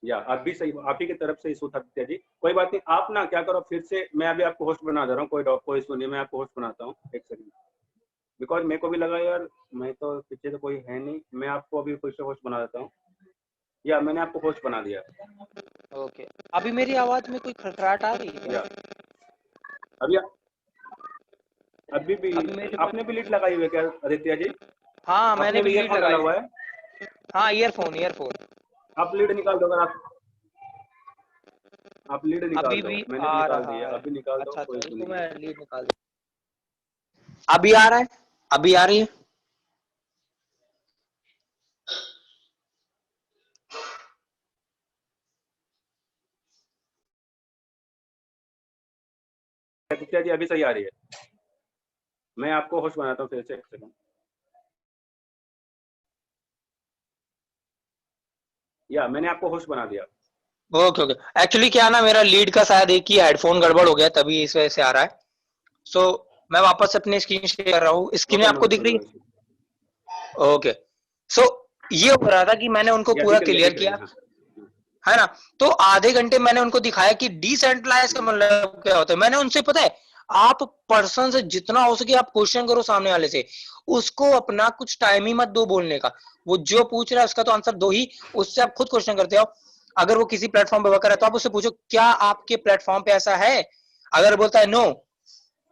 या आप भी सही, आप ही की तरफ से इशू था आदित्य जी, कोई बात नहीं। आप ना क्या करो, फिर से मैं अभी आपको होस्ट बना दे रहा हूँ, कोई इशू नहीं, मैं आपको होस्ट बनाता हूँ, एक सेकंड। बिकॉज मेरे को भी लगा यार मैं तो पीछे तो कोई है नहीं, मैं आपको अभी फिर से होस्ट बना देता हूँ। या मैंने आपको होस्ट बना दिया। ओके, अभी मेरी आवाज में कोई खटखटाहट आ रही है? या अभी अभी भी अभी मेरे आपने भी लीड लगाई हुई है क्या आदित्य जी? हाँ मैंने आपने भी भी लीड ईयरफोन डाला लगाई हुआ है। है? हाँ ईयरफोन। आप लीड निकाल दो, अगर आप लीड निकाल अभी दो, भी मैंने भी आ निकाल रहा दी है, है। अभी निकाल दो, अच्छा कोई अच्छा, इशू इसको नहीं मैं है। लीड निकाल दूँ। अभी आ रहा है, अभी आ रही है। आदित्य जी अभी सही आ रही है, मैं आपको होस्ट बनाता हूँ फिर से, एक सेकंड। या मैंने आपको होस्ट बना दिया। ओके ओके, एक्चुअली क्या ना मेरा लीड का शायद एक ही हेडफोन गड़बड़ हो गया तभी इस वजह से आ रहा है। सो मैं वापस अपनी स्क्रीन शेयर कर रहा हूँ, स्क्रीन ओके, नो आपको दिख इशू, रही नो इशू। है? ओके। सो ये हो रहा था कि मैंने उनको या पूरा दिख रही है, क्लियर दिख रही किया, है, हाँ। है ना। तो आधे घंटे मैंने उनको दिखाया कि डिसेंट्रलाइज का मतलब क्या होता है। मैंने उनसे, पता है, आप पर्सन से जितना हो सके आप क्वेश्चन करो सामने वाले से, उसको अपना कुछ टाइम ही मत दो बोलने का। वो जो पूछ रहा है उसका तो आंसर दो ही, उससे आप खुद क्वेश्चन करते हो। अगर वो किसी प्लेटफॉर्म पे वर्क कर रहा है तो आप उससे पूछो क्या आपके प्लेटफॉर्म पे ऐसा है। अगर बोलता है नो,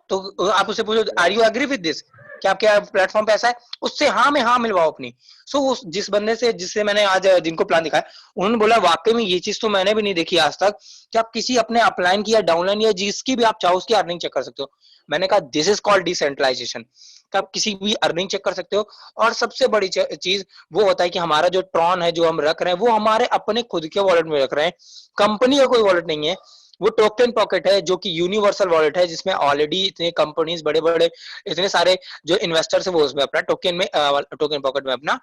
तो आप उससे पूछो are you agree with this, क्या आपके प्लेटफॉर्म पे ऐसा है, उससे हाँ में हाँ मिलवाओ अपनी। उस जिस बंदे से जिससे मैंने आज जिनको प्लान दिखाया, उन्होंने बोला वाकई में ये चीज तो मैंने भी नहीं देखी आज तक कि आप किसी अपने अपलाइन की या डाउनलाइन या जिसकी भी आप चाहो उसकी अर्निंग चेक कर सकते हो। मैंने कहा दिस इज कॉल्ड डिसेंट्रलाइजेशन, कि आप किसी भी अर्निंग चेक कर सकते हो। और सबसे बड़ी चीज वो होता है कि हमारा जो ट्रॉन है जो हम रख रहे हैं वो हमारे अपने खुद के वॉलेट में रख रहे हैं, कंपनी का कोई वॉलेट नहीं है। वो टोकन पॉकेट है जो कि यूनिवर्सल वॉलेट है, जिसमें ऑलरेडी इतने कंपनीज बड़े बड़े इतने सारे जो इन्वेस्टर्स है वो उसमें अपना टोकन पॉकेट में अपना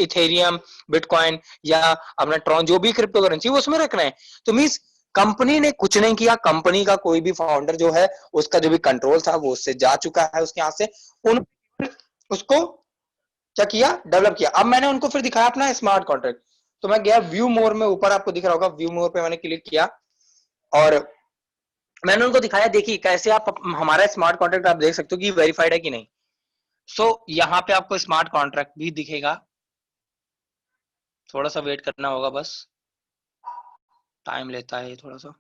इथेरियम, बिटकॉइन या अपना ट्रॉन, जो भी क्रिप्टो करेंसी वो उसमें रखना है। तो मींस कंपनी ने कुछ नहीं किया, कंपनी का कोई भी फाउंडर जो है उसका जो भी कंट्रोल था वो उससे जा चुका है उसके हाथ से, उन उसको क्या किया, डेवलप किया। अब मैंने उनको फिर दिखाया अपना स्मार्ट कॉन्ट्रैक्ट। तो मैं गया व्यू मोर में, ऊपर आपको दिख रहा होगा, व्यू मोर पे मैंने क्लिक किया और मैंने उनको दिखाया, देखिए कैसे आप हमारा स्मार्ट कॉन्ट्रैक्ट आप देख सकते हो कि वेरीफाइड है कि नहीं। सो यहाँ पे आपको स्मार्ट कॉन्ट्रैक्ट भी दिखेगा, थोड़ा सा वेट करना होगा, बस टाइम लेता है थोड़ा सा।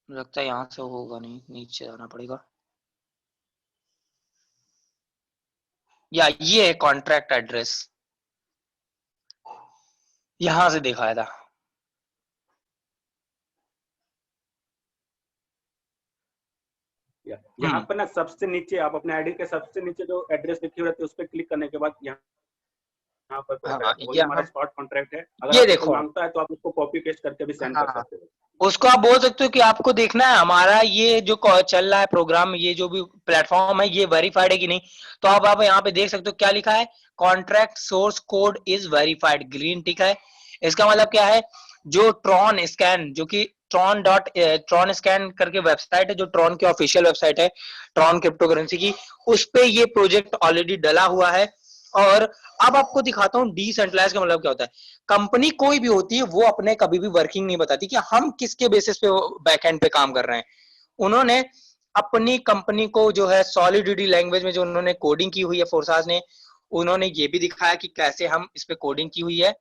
लगता है यहाँ से होगा नहीं, नीचे जाना पड़ेगा। या ये है कॉन्ट्रैक्ट एड्रेस, यहां से दिखाया था। यहाँ पर ना सबसे नीचे आप अपने आईडी के सबसे नीचे जो एड्रेस लिखी हुई रहती है उस पर क्लिक करने के बाद यहाँ पर हाँ, वही हमारा स्मार्ट कॉन्ट्रैक्ट है। अगर ये आपको देखो, मांगता है तो आप उसको कॉपी पेस्ट करके भी सेंड कर हाँ, सकते हो। उसको आप बोल सकते हो कि आपको देखना है हमारा ये जो चल रहा है प्रोग्राम, ये जो भी प्लेटफॉर्म है ये वेरीफाइड है कि नहीं। तो अब आप यहाँ पे देख सकते हो क्या लिखा है, contract source code is verified, green टिक है। इसका मतलब क्या है, जो ट्रॉन स्कैन, जो कि ट्रॉन स्कैन करके वेबसाइट है, जो ट्रॉन की ऑफिशियल वेबसाइट है ट्रॉन क्रिप्टो करेंसी की, उस पे ये प्रोजेक्ट ऑलरेडी डला हुआ है। और अब आपको दिखाता हूँ डिसेंट्रलाइज का मतलब क्या होता है। कंपनी कोई भी होती है वो अपने कभी भी वर्किंग नहीं बताती कि हम किसके बेसिस पे बैकएंड पे काम कर रहे हैं। उन्होंने अपनी कंपनी को जो है सॉलिडिटी लैंग्वेज में जो उन्होंने कोडिंग की हुई है फोर्साज ने, उन्होंने ये भी दिखाया कि कैसे हम इस पे कोडिंग की हुई है।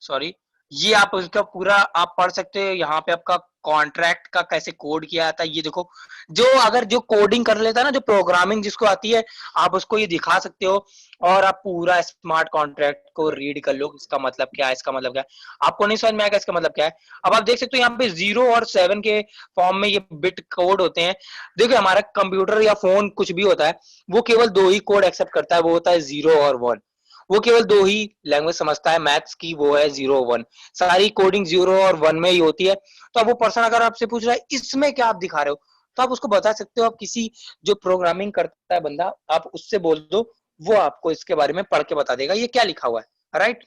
सॉरी, ये आप उसका पूरा आप पढ़ सकते हो, यहाँ पे आपका कॉन्ट्रैक्ट का कैसे कोड किया जाता है ये देखो। जो अगर जो कोडिंग कर लेता है ना, जो प्रोग्रामिंग जिसको आती है, आप उसको ये दिखा सकते हो और आप पूरा स्मार्ट कॉन्ट्रैक्ट को रीड कर लो, इसका मतलब क्या है, इसका मतलब क्या है। आपको नहीं समझ में आएगा इसका मतलब क्या है। अब आप देख सकते हो यहाँ पे 0 और 7 के फॉर्म में ये बिट कोड होते हैं। देखिए हमारा कंप्यूटर या फोन कुछ भी होता है, वो केवल 2 ही कोड एक्सेप्ट करता है, वो होता है 0 और 1। वो केवल 2 ही लैंग्वेज समझता है मैथ्स की, वो है 0 1। सारी कोडिंग 0 और 1 में ही होती है। तो अब वो पर्सन अगर आपसे पूछ रहा है इसमें क्या आप दिखा रहे हो, तो आप उसको बता सकते हो। आप किसी जो प्रोग्रामिंग करता है बंदा, आप उससे बोल दो, वो आपको इसके बारे में पढ़ के बता देगा ये क्या लिखा हुआ है, राइट।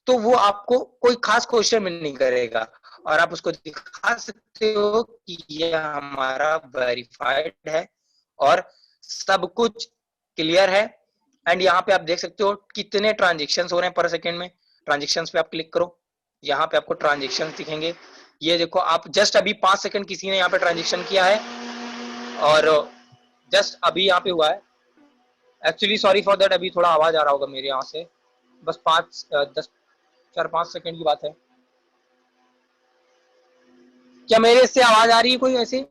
तो वो आपको कोई खास क्वेश्चन में नहीं करेगा और आप उसको दिखा सकते हो कि ये हमारा वेरीफाइड है और सब कुछ क्लियर है। एंड यहाँ पे आप देख सकते हो कितने ट्रांजेक्शन हो रहे हैं पर सेकेंड में। ट्रांजेक्शन पे आप क्लिक करो, यहाँ पे आपको ट्रांजेक्शन दिखेंगे। ये देखो, आप जस्ट अभी 5 सेकंड किसी ने यहाँ पे ट्रांजेक्शन किया है और जस्ट अभी यहाँ पे हुआ है। एक्चुअली सॉरी फॉर दैट, अभी थोड़ा आवाज आ रहा होगा मेरे यहाँ से, बस 4-5 सेकंड की बात है। क्या मेरे इससे आवाज आ रही है कोई ऐसे?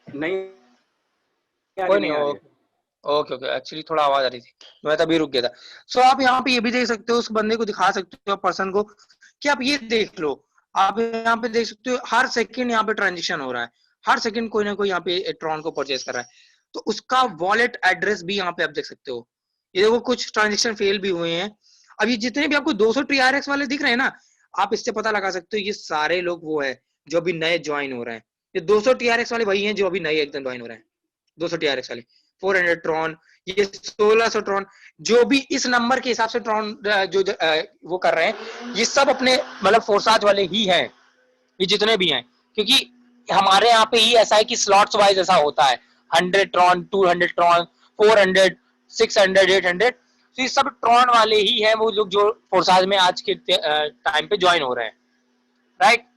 नहीं कोई नहीं, ओके ओके, एक्चुअली थोड़ा आवाज आ रही थी, मैं तभी रुक गया था। सो आप यहाँ पे ये भी देख सकते हो, उस बंदे को दिखा सकते हो पर्सन को कि आप ये देख लो। आप यहाँ पे देख सकते हो हर सेकंड यहाँ पे ट्रांजेक्शन हो रहा है, हर सेकंड कोई ना कोई यहाँ पे ट्रॉन को परचेज कर रहा है। तो उसका वॉलेट एड्रेस भी यहाँ पे आप देख सकते हो। ये देखो कुछ ट्रांजेक्शन फेल भी हुए हैं। अब ये जितने भी आपको 200 TRX वाले दिख रहे हैं ना, आप इससे पता लगा सकते हो ये सारे लोग वो है जो अभी नए ज्वाइन हो रहे हैं। ये 200 TRX वाले वही हैं जो अभी नए एकदम ज्वाइन हो रहे हैं, 200 TRX वाले। 400 ट्रॉन, ये 1600 ट्रॉन, जो भी इस नंबर के हिसाब से ट्रॉन जो वो कर रहे हैं, ये सब अपने मतलब फोर्साज वाले ही हैं, ये जितने भी हैं। क्योंकि हमारे यहाँ पे ही ऐसा है कि स्लॉट्स वाइज ऐसा होता है, 100 ट्रॉन, 200 ट्रॉन, 400, 600, 800। तो ये सब ट्रॉन वाले ही हैं, वो लोग जो फोर्साज में आज के टाइम पे ज्वाइन हो रहे हैं, राइट।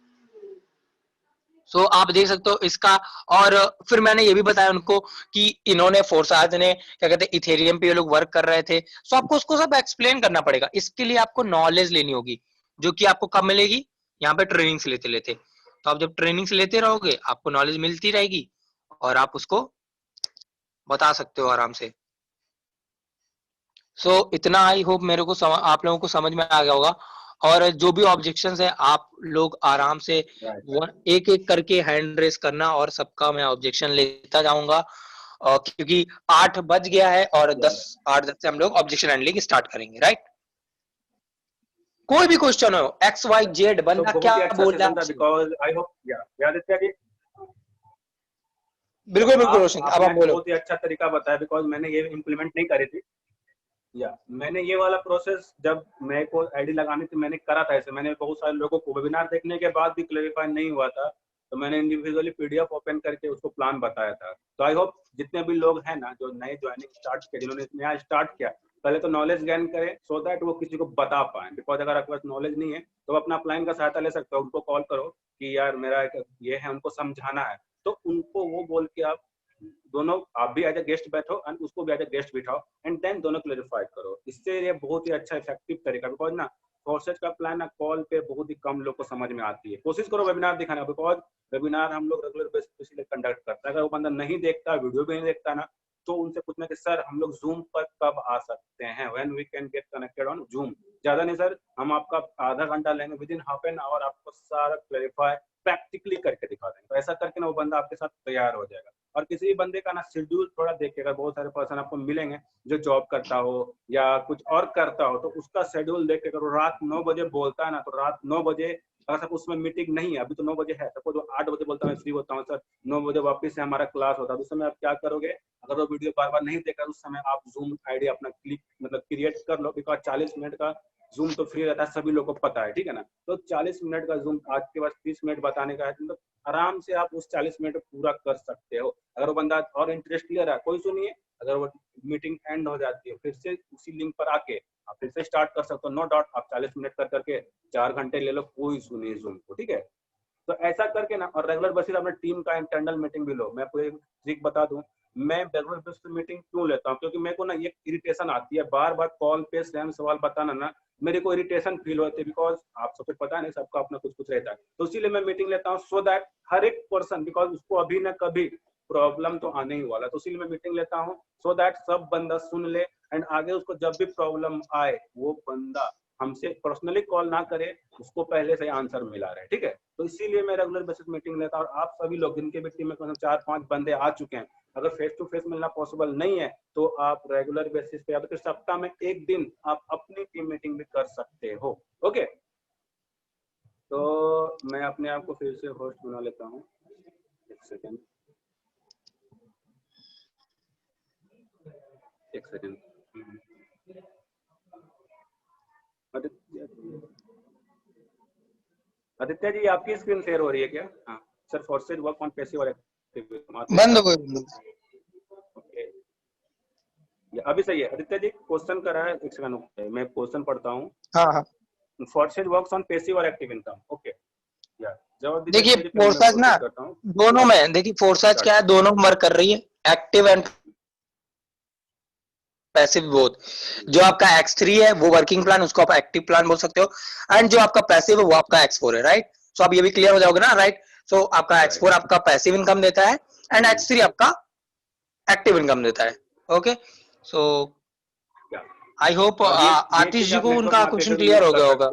सो आप देख सकते हो इसका। और फिर मैंने ये भी बताया उनको कि इन्होंने फोर्साज ने क्या कहते हैं इथेरियम पे ये लोग वर्क कर रहे थे। सो आपको उसको सब एक्सप्लेन करना पड़ेगा, इसके लिए आपको नॉलेज लेनी होगी, जो कि आपको कब मिलेगी, यहाँ पे ट्रेनिंग से लेते लेते। तो आप जब ट्रेनिंग से लेते रहोगे आपको नॉलेज मिलती रहेगी और आप उसको बता सकते हो आराम से। सो इतना आई होप मेरे को आप लोगों को समझ में आ गया होगा। और जो भी ऑब्जेक्शंस है आप लोग आराम से एक एक करके हैंड रेस करना और सबका मैं ऑब्जेक्शन लेता जाऊंगा, क्योंकि 8 बज गया है और 8-10 से हम लोग ऑब्जेक्शन हैंडलिंग स्टार्ट करेंगे, राइट। कोई भी क्वेश्चन हो, XYZ बंदा तो क्या बहुत ही अच्छा बोल रहा सेशन था है। बिकॉज आई होप या आदित्य जी बिल्कुल बिल्कुल रोशन, अब आपने आप बोलो। बहुत ही अच्छा तरीका बताया बिकॉज मैंने ये इम्प्लीमेंट नहीं करी थी। या मैंने ये वाला प्रोसेस जब मेरे को आईडी लगानी थी मैंने करा था ऐसे। मैंने बहुत सारे लोगों को वेबिनार देखने के बाद भी क्लेरिफाई नहीं हुआ था तो मैंने इंडिविजुअली पीडीएफ ओपन करके उसको प्लान बताया था। तो आई होप जितने भी लोग हैं ना जो नए ज्वाइनिंग स्टार्ट किया, जिन्होंने नया स्टार्ट किया, पहले तो नॉलेज गेन करें सो दैट वो किसी को बता पाए। बिकॉज अगर आपके पास नॉलेज नहीं है तो अपना अपलाइन का सहायता ले सकते हो। उनको कॉल करो कि यार मेरा ये है, उनको समझाना है तो उनको वो बोल के आप दोनों, आप भी एज ए गेस्ट बैठो एंड उसको भी एज ए गेस्ट बिठाओ एंड देन दोनों क्लेरिफाई करो। इससे ये बहुत ही अच्छा इफेक्टिव तरीका। बिकॉज ना कोर्सेज का प्लान ना कॉल पे बहुत ही कम लोग को समझ में आती है। कोशिश करो वेबिनार दिखाना, बिकॉज वेबिनार हम लोग रेगुलर बेसिस पे इसलिए कंडक्ट करते हैं। अगर वो बंदा नहीं देखता, वीडियो भी नहीं देखता ना, तो उनसे पूछना कि सर हम लोग जूम पर कब आ सकते हैं, when we can get connected on Zoom. ज्यादा नहीं सर, हम आपका आधा घंटा लेंगे, within half an hour आपको सारा क्लेरिफाई प्रैक्टिकली करके दिखा देंगे। तो ऐसा करके ना वो बंदा आपके साथ तैयार हो जाएगा। और किसी भी बंदे का ना शेड्यूल थोड़ा देखिएगा, बहुत सारे पर्सन आपको मिलेंगे जो जॉब करता हो या कुछ और करता हो, तो उसका शेड्यूल देख के अगर वो रात 9 बजे बोलता है ना, तो रात 9 बजे अगर सब उसमें मीटिंग नहीं है, अभी तो 9 बजे है, सपोज 8 बजे बोलता मैं फ्री होता हूँ सर, 9 बजे वापस से हमारा क्लास होता है, तो उस समय आप क्या करोगे? अगर वो वीडियो बार बार नहीं देखा उस समय आप जूम आईडी अपना क्लिक मतलब क्रिएट कर लो। बिकॉज 40 मिनट का जूम तो फ्री रहता है, सभी लोग को पता है, ठीक है ना। तो 40 मिनट का जूम आज के बाद 30 मिनट बताने का है, मतलब आराम से आप उस 40 मिनट पूरा कर सकते हो। अगर वो बंदा और इंटरेस्ट क्लियर है, कोई सुनिए, अगर वो मीटिंग एंड हो जाती है फिर से उसी लिंक पर आके आप फिर से स्टार्ट कर सकते हो। नो डाउट आप 40 मिनट कर करके 4 घंटे ले लो, कोई सुनिए जूम को, ठीक है। तो ऐसा करके ना, और रेगुलर बेसिस अपने टीम का इंटरनल मीटिंग भी लो। मैं आपको एक ट्रिक बता दूं, मैं रेगुलर बेसिस पे मीटिंग क्यों लेता हूँ, क्योंकि मेरे को ना ये इरिटेशन आती है बार बार कॉल पे सेम सवाल बताना ना, मेरे को इरिटेशन फील होती है। बिकॉज आप सबको पता नहीं, सबका अपना कुछ कुछ रहता है, तो इसीलिए मैं मीटिंग लेता हूँ सो दैट हर एक पर्सन, बिकॉज उसको अभी ना कभी प्रॉब्लम तो आने ही वाला, तो इसीलिए मैं मीटिंग लेता हूँ सो दैट सब बंदा सुन ले एंड आगे उसको जब भी प्रॉब्लम आए वो बंदा हमसे पर्सनली कॉल ना करे, उसको पहले से आंसर मिला रहे, ठीक है। तो इसीलिए मैं रेगुलर बेसिस मीटिंग लेता हूँ। और आप सभी लोग जिनके भी टीम में 4-5 बंदे आ चुके हैं, अगर फेस टू फेस मिलना पॉसिबल नहीं है तो आप रेगुलर बेसिस पे या फिर सप्ताह में एक दिन आप अपनी टीम मीटिंग भी कर सकते हो। ओके, तो मैं अपने आप को फिर से होस्ट बना लेता हूँ, एक सेकेंड। आदित्य जी आपकी स्क्रीन शेयर हो रही है क्या? हाँ sir, forces work on passive और एक्टिव बंद हो गई। ओके, अभी सही है। आदित्य जी क्वेश्चन कर रहा है, एक सेकंड मैं क्वेश्चन पढ़ता हूँ। हाँ हाँ, फोर्सेज वर्क्स ऑन पैसिव और एक्टिव इनकम। ओके, या जवाब दीजिए देखिए आदित्य जी, फिर मैं फोर्सेज ना प्रोसीड करता हूँ। दोनों में, देखिए फोर्सेज क्या है, दोनों वर्क कर रही है, एक्टिव एंड पैसिव बोथ। जो आपका X3 है वो वर्किंग प्लान, उसको आप एक्टिव प्लान बोल सकते हो, एंड जो आपका पैसिव है वो आपका X4 है, राइट। सो आप ये भी क्लियर हो जाओगे ना, राइट। सो आपका X4 आपका पैसिव इनकम देता है एंड X3 आपका एक्टिव इनकम देता है। ओके, सो आई होप आतिश जी को उनका क्वेश्चन क्लियर हो गया होगा।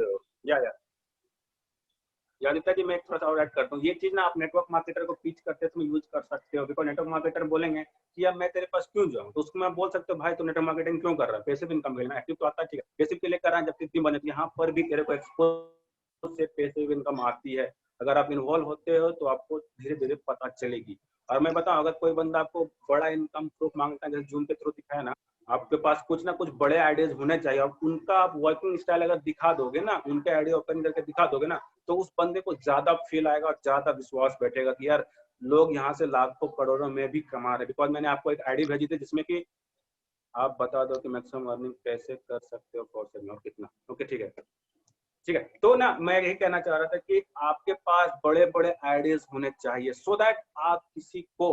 आदित्य जी मैं थोड़ा सा और ऐड करता हूँ, ये चीज ना आप नेटवर्क मार्केटर को पिच करते समय यूज कर सकते हो। बिकॉज नेटवर्क मार्केटर बोलेंगे कि अब मैं तेरे पास क्यों जाऊँ, तो उसको मैं बोल सकते हो भाई तो नेटवर्क मार्केटिंग क्यों कर रहा है, पैसिव इनकम के लिए। एक्टिव तो आता है, ठीक है, पैसिव के लिए कर रहा है, जब कितनी बने यहाँ पर भी तेरे को एक्सपोज से पैसिव इनकम आती है। अगर आप इन्वॉल्व होते हो तो आपको धीरे धीरे पता चलेगी। और मैं बताऊं, अगर कोई बंदा आपको बड़ा इनकम प्रूफ मांगता है, जैसे जूम के थ्रू दिखाया ना, आपके पास कुछ ना कुछ बड़े आइडियाज होने चाहिए। और उनका आप वर्किंग स्टाइल अगर दिखा दोगे ना, उनके आइडिया ओपन करके दिखा दोगे ना, तो उस बंदे को ज्यादा फील आएगा और ज्यादा विश्वास बैठेगा कि यार लोग यहाँ से लाखों करोड़ों में भी कमा रहे। बिकॉज मैंने आपको एक आईडी भेजी थी जिसमें कि आप बता दो कि मैक्सिमम अर्निंग कैसे कर सकते हो फॉर और कितना। ओके ठीक है, ठीक है। तो ना मैं यही कहना चाह रहा था कि आपके पास बड़े बड़े आइडियाज होने चाहिए सो दैट आप किसी को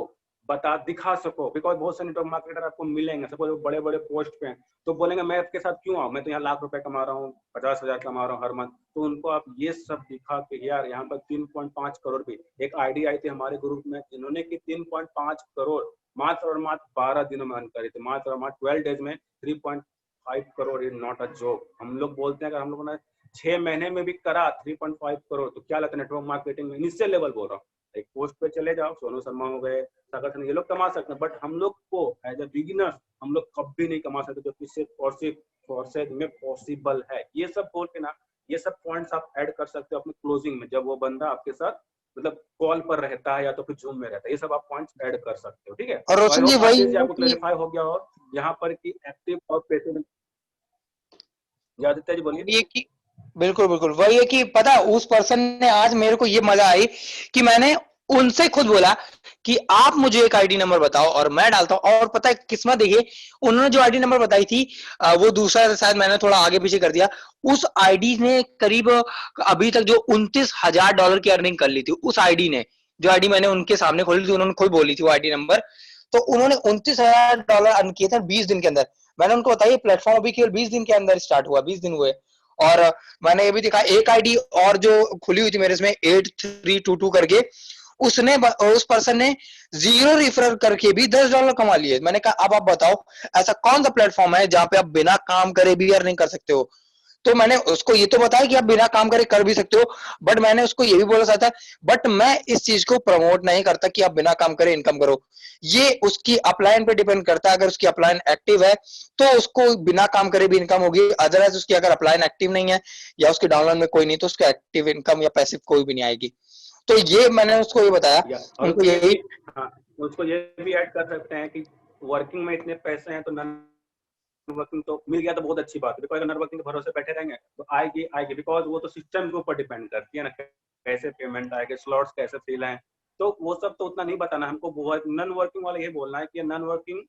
बता दिखा सको। बिकॉज बहुत से नेटवर्क मार्केटर आपको मिलेंगे, सपोज बड़े बड़े पोस्ट पे हैं, तो बोलेंगे मैं आपके साथ क्यों आऊँ, मैं तो यहाँ लाख रुपए कमा रहा हूँ, 50,000 कमा रहा हूँ हर मंथ। तो उनको आप ये सब दिखा के यार यहाँ पर 3.5 करोड़ भी, एक आईडी आई थी हमारे ग्रुप में जिन्होंने की 3.5 करोड़ मात्र और मात्र 12 दिनों में अर्न करी थी। मात्र और मात्र 12 डेज में 3.5 crore is not a job. हम लोग बोलते हैं अगर हम लोगों ने 6 महीने में भी करा 3.5 करोड़, तो क्या लगता है नेटवर्क मार्केटिंग में इनिशियल लेवल बोल रहा हूँ, एक पोस्ट पे चले जाओ, सोनू शर्मा हो गए, सागर सिंह, ये लोग कमा सकते हैं। बट हम लोग को एज ए बिगिनर हम लोग कभी नहीं कमा सकते, जो कि सिर्फ और सिर्फ फॉरसेज में पॉसिबल है। ये सब बोल के ना ये सब पॉइंट्स आप ऐड कर सकते हो अपने क्लोजिंग में, जब वो बंदा आपके साथ मतलब कॉल पर रहता है या तो फिर जूम में रहता है, ये सब आप पॉइंट्स ऐड कर सकते हो। ठीक है, और तो आई रोशन जी होप वही आशीष जी है आपको कि क्लैरिफाई हो गया हो यहाँ पर कि एक्टिव और पैसिव। आदित्य जी बोलिए। ये कि बिल्कुल बिल्कुल वही है कि पता है, उस पर्सन ने आज मेरे को ये मजा आई कि मैंने उनसे खुद बोला कि आप मुझे एक आईडी नंबर बताओ और मैं डालता हूं। और पता है किस्मत देखिए, उन्होंने जो आईडी नंबर बताई थी वो दूसरा शायद मैंने थोड़ा आगे पीछे कर दिया। उस आईडी ने करीब अभी तक जो $29,000 की अर्निंग कर ली थी उस आईडी ने। जो आईडी मैंने उनके सामने खोली थी, उन्होंने खुद बोली थी वो आईडी नंबर। तो उन्होंने $29,000 अर्न किए थे 20 दिन के अंदर। मैंने उनको बताया प्लेटफॉर्म अभी केवल 20 दिन के अंदर स्टार्ट हुआ, 20 दिन हुए। और मैंने ये भी देखा एक आईडी और जो खुली हुई थी मेरे इसमें 8322 करके, उसने उस पर्सन ने 0 रेफरल करके भी $10 कमा लिए। मैंने कहा अब आप बताओ ऐसा कौन सा प्लेटफॉर्म है जहां पे आप बिना काम करे भी अर्निंग कर सकते हो। तो मैंने उसको ये तो बताया कि आप बिना काम करे कर भी सकते हो, बट मैंने उसको ये भी बोला था बट मैं इस चीज को प्रमोट नहीं करता कि आप बिना काम करे इनकम करो। ये उसकी अपलाइन पे डिपेंड करता है। अगर उसकी अपलाइन एक्टिव है तो उसको बिना काम करे भी इनकम होगी, अदरवाइज उसकी अगर अपलाइन एक्टिव नहीं है या उसके डाउनलाइन में कोई नहीं तो उसकी एक्टिव इनकम या पैसिव कोई भी नहीं आएगी। तो ये मैंने उसको ये बताया, और उनको उसको ये यही। भी, हाँ, उसको ये भी ऐड कर सकते हैं कि वर्किंग में इतने पैसे हैं तो नॉन वर्किंग तो मिल गया तो बहुत अच्छी बात है। बिकॉज नॉन वर्किंग के भरोसे बैठे रहेंगे तो आएगी आएगी, बिकॉज वो तो सिस्टम के ऊपर डिपेंड करती है ना, कैसे पेमेंट आएगा, स्लॉट्स कैसे फिल हैं, तो वो सब तो उतना नहीं बताना हमको। नॉन वर्किंग वाला ये बोलना है कि नॉन वर्किंग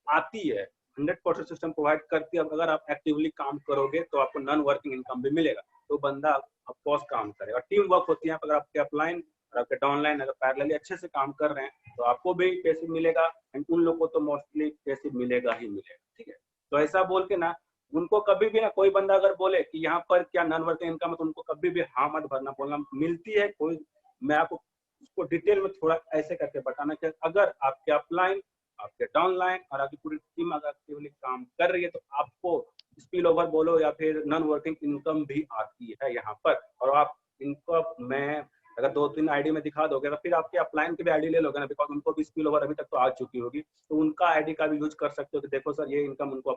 आती है, 100% सिस्टम प्रोवाइड करती है। अगर आप एक्टिवली काम करोगे तो आपको नॉन वर्किंग इनकम भी मिलेगा, तो बंदा ऑफकोर्स काम करे। और टीम वर्क होती है, अगर आपके अपलाइन और आपके डाउनलाइन अगर पैरेलली अच्छे से काम कर रहे हैं तो आपको भी पैसे मिलेगा, एंड उन लोगों को तो मोस्टली पैसे मिलेगा ही मिलेगा। ठीक है, तो ऐसा बोल के ना उनको कभी भी ना, कोई बंदा अगर बोले कि यहाँ पर क्या नॉन वर्किंग इनकम है तो उनको कभी भी हाँ मत भरना, बोलना मिलती है कोई। मैं आपको उसको डिटेल में थोड़ा ऐसे करके बताना कि अगर आपके अपलाइन, आपके डाउनलाइन और आपकी पूरी टीम अगर एक्टिवली काम कर रही है तो आपको स्पिल ओवर बोलो या फिर नॉन वर्किंग इनकम भी आती है यहाँ पर। और आप इनको मैं अगर 2-3 आईडी में दिखा दोगे तो फिर आपके अपलाइन के भी आईडी ले लोगे ना, बिकॉज उनको भी स्पिल ओवर अभी तक तो आ चुकी होगी, तो उनका आईडी का भी यूज कर सकते हो कि देखो सर ये इनकम उनको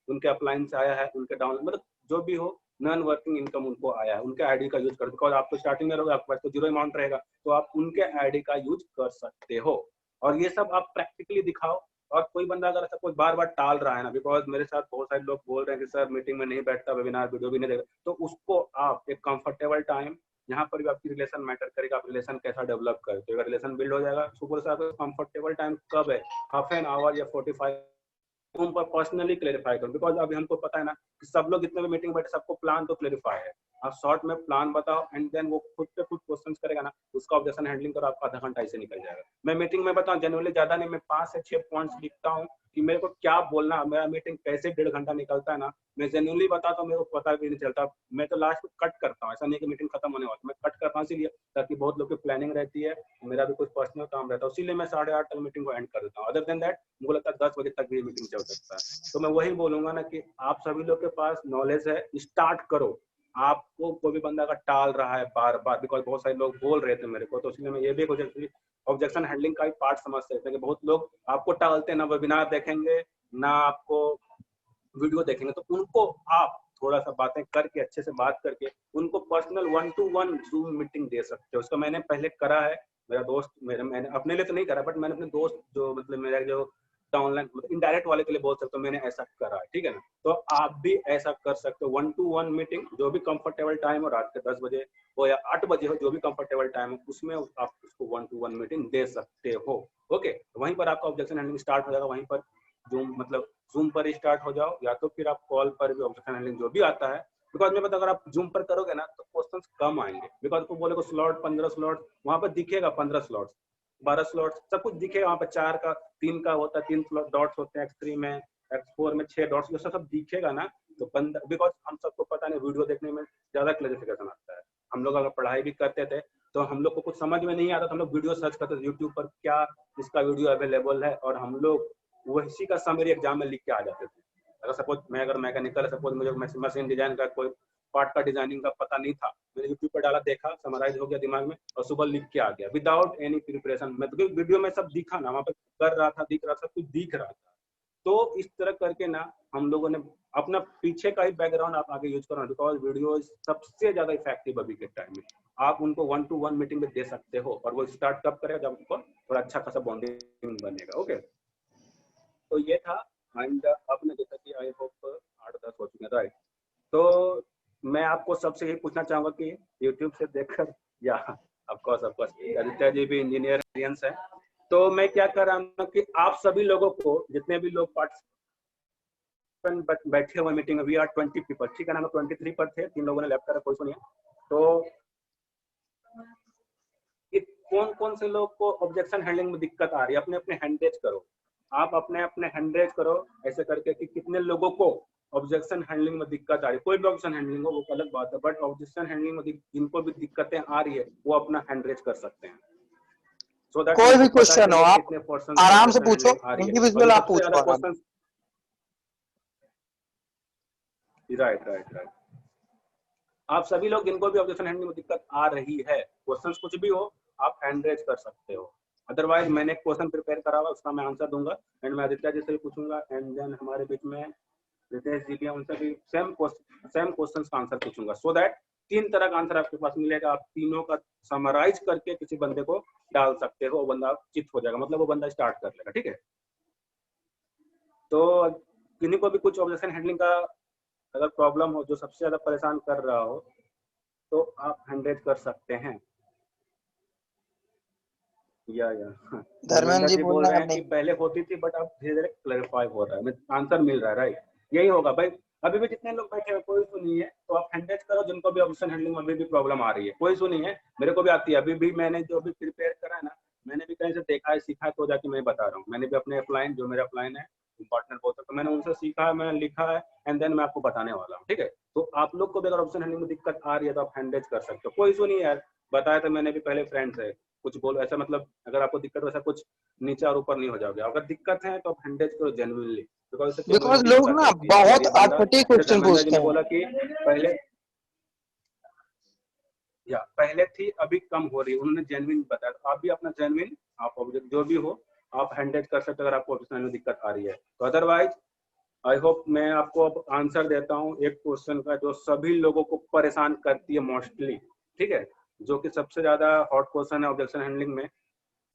उनके अपलाइन से आया है, उनके डाउन मतलब जो भी हो नॉन वर्किंग इनकम उनको आया है, उनके आईडी का यूज करो। बिकॉज आप तो स्टार्टिंग में रहोगे, आपके पास तो 0 अमाउंट रहेगा, तो आप उनके आईडी का यूज कर सकते हो। और ये सब आप प्रैक्टिकली दिखाओ। और कोई बंदा अगर सपोज बार बार टाल रहा है ना, बिकॉज मेरे साथ बहुत सारे लोग बोल रहे हैं कि सर मीटिंग में नहीं बैठता, वेबिनार वीडियो भी नहीं देखता, तो उसको आप एक कंफर्टेबल टाइम, यहाँ पर भी आपकी रिलेशन मैटर करेगा, आप रिलेशन कैसा डेवलप करते हो। अगर रिलेशन बिल्ड हो जाएगा, सुपर से आपका कंफर्टेबल टाइम कब है, हाफ एन आवर या 45 उन पर पर्सनली क्लेरिफाई करो। बिकॉज अभी हमको पता है ना कि सब लोग जितने भी मीटिंग बैठे सबको प्लान तो क्लेरिफाई है, आप शॉर्ट में प्लान बताओ एंड देन वो खुद पे खुद क्वेश्चंस करेगा ना, उसका ऑब्जेक्शन हैंडलिंग करो, आपका आधा घंटा ऐसे निकल जाएगा। मैं मीटिंग में बताऊं जनरली ज्यादा नहीं, मैं 5 से 6 पॉइंट्स लिखता हूँ कि मेरे को क्या बोलना। मेरा मीटिंग कैसे 1.5 घंटा निकलता है ना, मैं जेन्युइनली बताता हूँ, मेरे को पता भी नहीं चलता। मैं तो लास्ट में कट करता हूँ, ऐसा नहीं कि मीटिंग खत्म होने वाली, मैं कट करता हूँ इसीलिए ताकि बहुत लोग की प्लानिंग रहती है, मेरा भी कुछ पर्सनल काम रहता है, इसीलिए मैं 8:30 तक मीटिंग को एंड कर देता हूँ। अदर देन दैट मुझे लगता है 10 बजे तक भी मीटिंग चल सकता है। तो मैं वही बोलूंगा ना कि आप सभी लोग के पास नॉलेज है, स्टार्ट करो। आपको कोई भी बंदा अगर टाल रहा है बार बार, बिकॉज बहुत सारे लोग बोल रहे थे मेरे को, तो इसलिए मैं ये भी ऑब्जेक्शन हैंडलिंग का एक पार्ट समझ सकते हैं कि बहुत लोग आपको टालते हैं, ना वेबिनार देखेंगे ना आपको वीडियो देखेंगे, तो उनको आप थोड़ा सा बातें करके अच्छे से बात करके उनको पर्सनल 1-to-1 जूम मीटिंग दे सकते हो। उसका मैंने पहले करा है, मेरा दोस्त मैंने अपने लिए तो नहीं करा, बट मैंने अपने दोस्त जो मतलब मेरा जो ऑनलाइन मतलब इनडायरेक्ट वाले के लिए बोल सकते हो, मैंने ऐसा करा है। ठीक है ना, तो आप भी ऐसा कर सकते हो 1-to-1 मीटिंग, जो भी कंफर्टेबल टाइम हो, रात के 10 बजे हो या 8 बजे हो, जो भी कंफर्टेबल टाइम हो उसमें आप उसको 1-to-1 मीटिंग दे सकते हो। ओके, वहीं पर आपका ऑब्जेक्शन हैंडलिंग स्टार्ट हो जाएगा, वहीं पर जूम पर स्टार्ट हो जाओ, या तो फिर आप कॉल पर भी ऑब्जेक्शन हैंडलिंग जो भी आता है। बिकॉज मैं पता अगर आप जूम पर करोगे ना तो क्वेश्चंस कम आएंगे, बिकॉज आपको बोले स्लॉट 15 स्लॉट वहां पर दिखेगा, 15 स्लॉट 12 स्लॉट सब कुछ दिखेगा वहां पर, 4 का 3 का होता है, 3 डॉट्स होते हैं, X3 में X4 में 6 डॉट्स, ये सब दिखेगा ना। तो बंदा, बिकॉज हम सबको पता नहीं वीडियो देखने में ज्यादा क्लैरिफिकेशन आता है। हम लोग अगर पढ़ाई भी करते थे तो हम लोग को कुछ समझ में नहीं आता तो हम लोग वीडियो सर्च करते थे यूट्यूब पर क्या इसका वीडियो अवेलेबल है, और हम लोग वही का समरी एग्जाम में लिख के आ जाते थे। अगर सपोज मैं अगर मैकेनिकल, सपोज मुझे मशीन डिजाइन का कोई पार्ट का डिजाइनिंग का पता नहीं था, मैंने यूट्यूब पर डाला, देखा, समराइज हो गया दिमाग में और सुबह लिख के आ गया विदाउट एनी प्रिपरेशन। मैं तो वीडियो में सब दिखा ना, वहाँ पर कर रहा था, दिख रहा था, सब कुछ दिख रहा था। तो इस तरह करके ना हम लोगों ने अपना पीछे का ही बैकग्राउंड आप आगे यूज करना, बिकॉज वीडियो सबसे ज्यादा इफेक्टिव अभी के टाइम में। आप उनको 1-to-1 मीटिंग में दे सकते हो, और वो स्टार्ट कब करेगा जब उनको थोड़ा अच्छा खासा बॉन्डिंग बनेगा। ओके, तो ये था। एंड अपने जैसा कि आई होप 8-10 हो चुके हैं, राइट। तो मैं आपको सबसे यही पूछना चाहूंगा कि यूट्यूब से देखकर, या ऑफकोर्स आदित्य जी भी इंजीनियर एक्सपीरियंस है, तो मैं क्या कर रहा हूँ कि आप सभी लोगों को, जितने भी लोग पार्टिसिपेंट बैठे हुए मीटिंग में, वी आर 20 पीपल, ठीक है ना, हम 23 पर थे, 3 लोगों ने लेफ्ट करा, कोई सुनिए। तो कौन कौन से लोग को ऑब्जेक्शन हैंडलिंग में दिक्कत आ रही है, अपने अपने हैंड रेज करो। आप अपने अपने हैंड रेज करो ऐसे करके कि कितने लोगों को ऑब्जेक्शन हैंडलिंग में दिक्कत आ रही है। कोई भी ऑब्जेक्शन हैंडलिंग हो वो अलग बात है, बट ऑब्जेक्शन हैंडलिंग में जिनको भी दिक्कतें आ रही है वो अपना हैंड रेज कर सकते हैं। So that कोई भी पता क्वेश्चन हो चले आप कितने पर्सन आराम से पूछो, इंडिविजुअल आप सबसे पूछो ज्यादा आराम। क्वेश्चन। राइट। आप सभी लोग जिनको भी ऑब्जेक्शन हैंडलिंग में दिक्कत आ रही है, क्वेश्चंस कुछ भी हो आप हैंड रेज कर सकते हो। अदरवाइज मैंने एक क्वेश्चन प्रिपेयर करा हुआ, उसका मैं आंसर दूंगा, एंड मैं आदित्य जी से भी पूछूंगा, एंड देन हमारे बीच में रितेश जी भी, उनसे भी सेम क्वेश्चन का आंसर पूछूंगा, सो दैट 3 तरह का आंसर आपके पास मिलेगा। आप तीनों का समराइज करके किसी बंदे को डाल सकते हो, वो बंदा चित हो जाएगा, मतलब वो बंदा स्टार्ट कर लेगा। ठीक है, तो किन्हीं को भी कुछ ऑब्जेक्शन हैंडलिंग का अगर प्रॉब्लम हो, जो सबसे ज्यादा परेशान कर रहा हो, तो आप हैंड रेज कर सकते हैं। या धर्मेंद्र जी जी बोल बोलना रहे है हैं कि नहीं। पहले होती थी बट अब धीरे धीरे क्लैरिफाई हो रहा है, आंसर मिल रहा है, राइट। यही होगा भाई, अभी भी जितने लोग बैठे हैं कोई सुनिए है, तो आप हैंड रेज करो जिनको भी ऑब्जेक्शन हैंडलिंग में अभी भी प्रॉब्लम आ रही है। कोई सुनिए है, मेरे को भी आती है, अभी भी मैंने जो भी प्रिपेयर करा है ना, मैंने भी कहीं से देखा है, सीखा है, तो जाके मैं बता रहा हूँ। मैंने भी अपने अपलाइन, जो मेरा अपलाइन है पार्टनर बोलते, तो मैंने उनसे सीखा है, मैंने लिखा है, एंड देन मैं आपको बताने वाला हूँ। ठीक है, तो आप लोग को भी अगर ऑप्शन हैंडलिंग में दिक्कत आ रही है तो आप हैंड रेज कर सकते हो। कोई सुनिए यार, बताया तो मैंने भी पहले फ्रेंड्स है, कुछ बोलो ऐसा, मतलब अगर आपको दिक्कत वैसा कुछ नीचे और ऊपर नहीं हो जाओगे। अगर दिक्कत है तो आप हैंड रेज करो जेन्युइनली, बिकॉज बड़ी लोग दिक्कत ना होती है कि यार बहुत ये बंदा, अटपटी जैसे क्वेश्चन धर्मेंद्र जी पूछते ने हैं। बोला कि पहले थी अभी कम हो रही है, उन्होंने जेन्युइन बताया, तो आप भी अपना जेन्युइन, आप ऑब्जेक्ट जो भी हो आप हैंड रेज कर सकते हो अगर आपको ऑब्जेक्शन में दिक्कत आ रही है। तो अदरवाइज आई होप मैं आपको अब आंसर देता हूँ एक क्वेश्चन का जो सभी लोगों को परेशान करती है मोस्टली, ठीक है, जो कि सबसे ज्यादा हॉट क्वेश्चन है ऑब्जेक्शन हैंडलिंग में।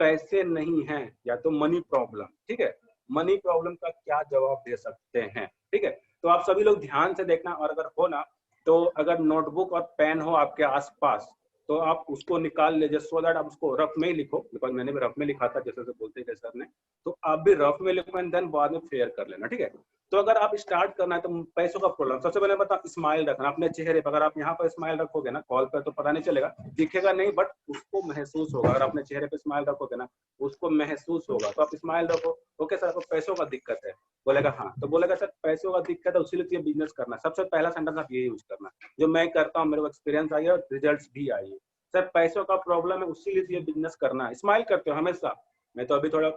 पैसे नहीं है या तो मनी प्रॉब्लम। ठीक है, मनी प्रॉब्लम का क्या जवाब दे सकते हैं? ठीक है, तो आप सभी लोग ध्यान से देखना, और अगर हो ना तो अगर नोटबुक और पेन हो आपके आसपास तो आप उसको निकाल लीजिए, सो दैट आप उसको रफ में ही लिखो, बिकॉज मैंने भी रफ में लिखा था जैसे बोलते थे सर ने, तो आप भी रफ में लिखो एंड देन बाद में फेयर कर लेना। ठीक है, तो अगर आप स्टार्ट करना है तो पैसों का प्रॉब्लम, सबसे पहले बता स्माइल रखना अपने चेहरे पर। अगर आप यहाँ पर स्माइल रखोगे ना, कॉल पर तो पता नहीं चलेगा, दिखेगा नहीं, बट उसको महसूस होगा। अगर अपने चेहरे पे स्माइल रखोगे ना, उसको महसूस होगा, तो आप स्माइल रखो। ओके सर, आपको पैसों का दिक्कत है, बोलेगा हाँ, तो बोलेगा सर पैसों का दिक्कत है उसीलिए तो बिजनेस करना। सबसे पहला सेंटेंस आप ये यूज करना, जो मैं करता हूँ, मेरे को एक्सपीरियंस आई है और रिजल्ट्स भी आई है। सर पैसों का प्रॉब्लम है उसीलिए तो ये बिजनेस करना है। स्माइल करते हो हमेशा, मैं तो अभी थोड़ा,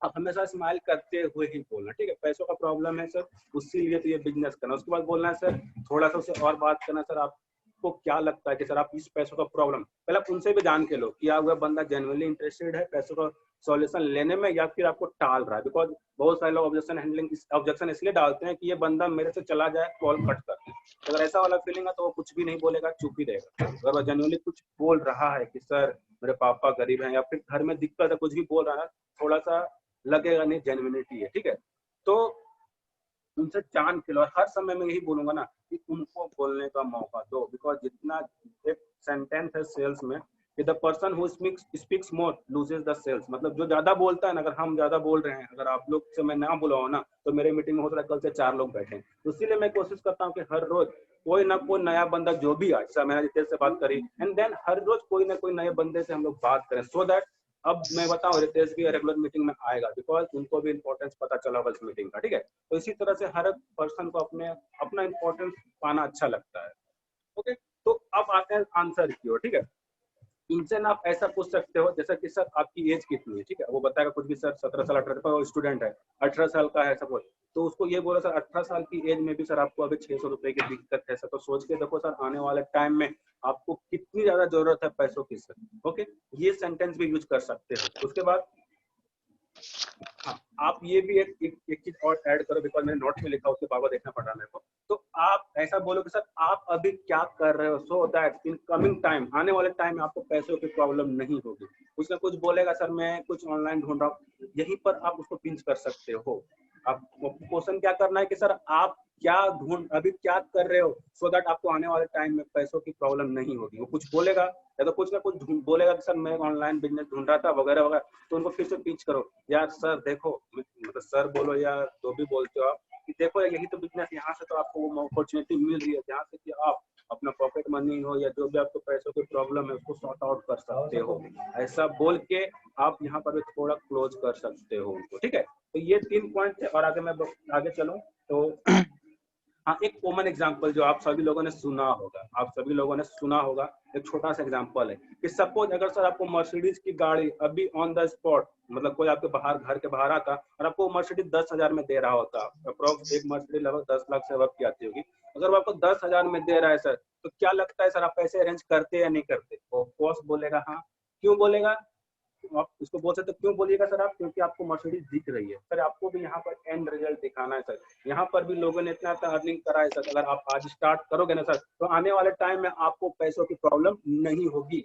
आप हमेशा स्माइल करते हुए ही बोलना। ठीक है, पैसों का प्रॉब्लम है सर उसीलिए तो ये बिजनेस करना। उसके बाद बोलना है सर, थोड़ा सा उससे और बात करना, सर आपको क्या लगता है कि सर आप इस पैसों का प्रॉब्लम, पहले आप उनसे भी जान के लो क्या हुआ बंदा जेन्युइनली इंटरेस्टेड है पैसों का सॉल्यूशन लेने में या फिर आपको टाल रहा है। बिकॉज बहुत सारे लोग ऑब्जेक्शन इसलिए डालते हैं कि ये बंदा मेरे से चला जाए, कॉल कट कर दे। अगर ऐसा वाला फीलिंग है तो वो कुछ भी नहीं बोलेगा, चुप ही रहेगा। अगर वो जेन्युइनली कुछ बोल रहा है कि सर मेरे पापा गरीब हैं या फिर घर में दिक्कत है, कुछ भी बोल रहा है, थोड़ा सा लगेगा नहीं जेन्युइनिटी है। ठीक है, तो उनसे जान के लो। हर समय में यही बोलूंगा ना कि उनको बोलने का मौका दो, बिकॉज जितना एक सेंटेंस है सेल्स में कि the person who speaks more loses the sales, मतलब जो ज्यादा बोलता है ना, अगर हम ज्यादा बोल रहे हैं, अगर आप लोग से मैं ना बुलाऊं ना तो मेरे मीटिंग में हो सकता है कल से 4 लोग बैठे। तो इसीलिए मैं कोशिश करता हूँ कि हर रोज कोई ना कोई नया बंदा जो भी आए, जैसा मैंने रितेश से बात करी, एंड देन हर रोज कोई ना कोई नए बंदे से हम लोग बात करें, सो दैट अब मैं बताऊं रितेश भी रेगुलर मीटिंग में आएगा, बिकॉज उनको भी इंपॉर्टेंस पता चला होगा इस मीटिंग का। ठीक है, तो इसी तरह से हर एक पर्सन को अपना इंपॉर्टेंस पाना अच्छा लगता है। ओके, तो अब आते हैं आंसर की ओर। ठीक है, इनसे ना आप ऐसा पूछ सकते हो जैसा कि सर आपकी एज कितनी है। ठीक है, वो बताएगा कुछ भी, सर 17 साल 18 साल, स्टूडेंट है 18 साल का है सपोज, तो उसको ये बोला सर 18 साल की एज में भी सर आपको अभी 600 रुपए की दिक्कत है सर, तो सोच के देखो सर आने वाले टाइम में आपको कितनी ज्यादा जरूरत है पैसों की सर। ओके, ये सेंटेंस भी यूज कर सकते हो। उसके बाद हाँ, आप ये भी एक चीज और ऐड करो, बिकॉज मैंने नोट में लिखा, उसके बाबा देखना पड़ रहा है मेरे को। तो आप ऐसा बोलो कि सर आप अभी क्या कर रहे हो, so that in coming time, आने वाले टाइम में आपको पैसों की प्रॉब्लम नहीं होगी। कुछ ना कुछ बोलेगा सर मैं कुछ ऑनलाइन ढूंढ रहा हूँ, यहीं पर आप उसको पिंच कर सकते हो। आप क्वेश्चन क्या करना है कि सर आप क्या अभी क्या कर रहे हो, सो दैट आपको आने वाले टाइम में पैसों की प्रॉब्लम नहीं होगी। वो कुछ बोलेगा या तो कुछ ना कुछ बोलेगा कि सर मैं ऑनलाइन बिजनेस ढूंढ रहा था वगैरह वगैरह, तो उनको फिर से पिच करो, यार सर देखो, मतलब सर बोलो या जो भी बोलते हो आप, कि देखो यही तो बिजनेस, यहाँ से तो आपको वो अपॉर्चुनिटी मिल रही है जहाँ से कि आप अपना पॉकेट मनी हो या जो भी आपको पैसों की प्रॉब्लम है उसको सॉर्ट आउट कर सकते हो। ऐसा बोल के आप यहाँ पर भी थोड़ा क्लोज कर सकते हो उनको, ठीक है। तो ये 3 पॉइंट है। और आगे मैं आगे चलूं तो हाँ, एक कॉमन एग्जांपल जो आप सभी लोगों ने सुना होगा, एक छोटा सा एग्जांपल है कि सपोज अगर सर आपको मर्सिडीज की गाड़ी अभी ऑन द स्पॉट, मतलब कोई आपके बाहर घर के बाहर आता और आपको मर्सिडीज 10,000 में दे रहा होता, अप्रोक्स एक मर्सिडीज लगभग 10 लाख से वर्क की आती होगी, अगर वो आपको 10,000 में दे रहा है सर, तो क्या लगता है सर आप पैसे अरेंज करते या नहीं करते? ऑफ कोर्स बोलेगा हाँ। क्यों बोलेगा? आप इसको बोल सकते, क्यों बोलिएगा सर आप? क्योंकि आपको मर्सिडीज दिख रही है सर, आपको भी यहाँ पर एंड रिजल्ट दिखाना है सर। यहाँ पर भी लोगों ने इतना अर्निंग करा है सर, अगर आप आज स्टार्ट करोगे ना सर, तो आने वाले टाइम में आपको पैसों की प्रॉब्लम नहीं होगी।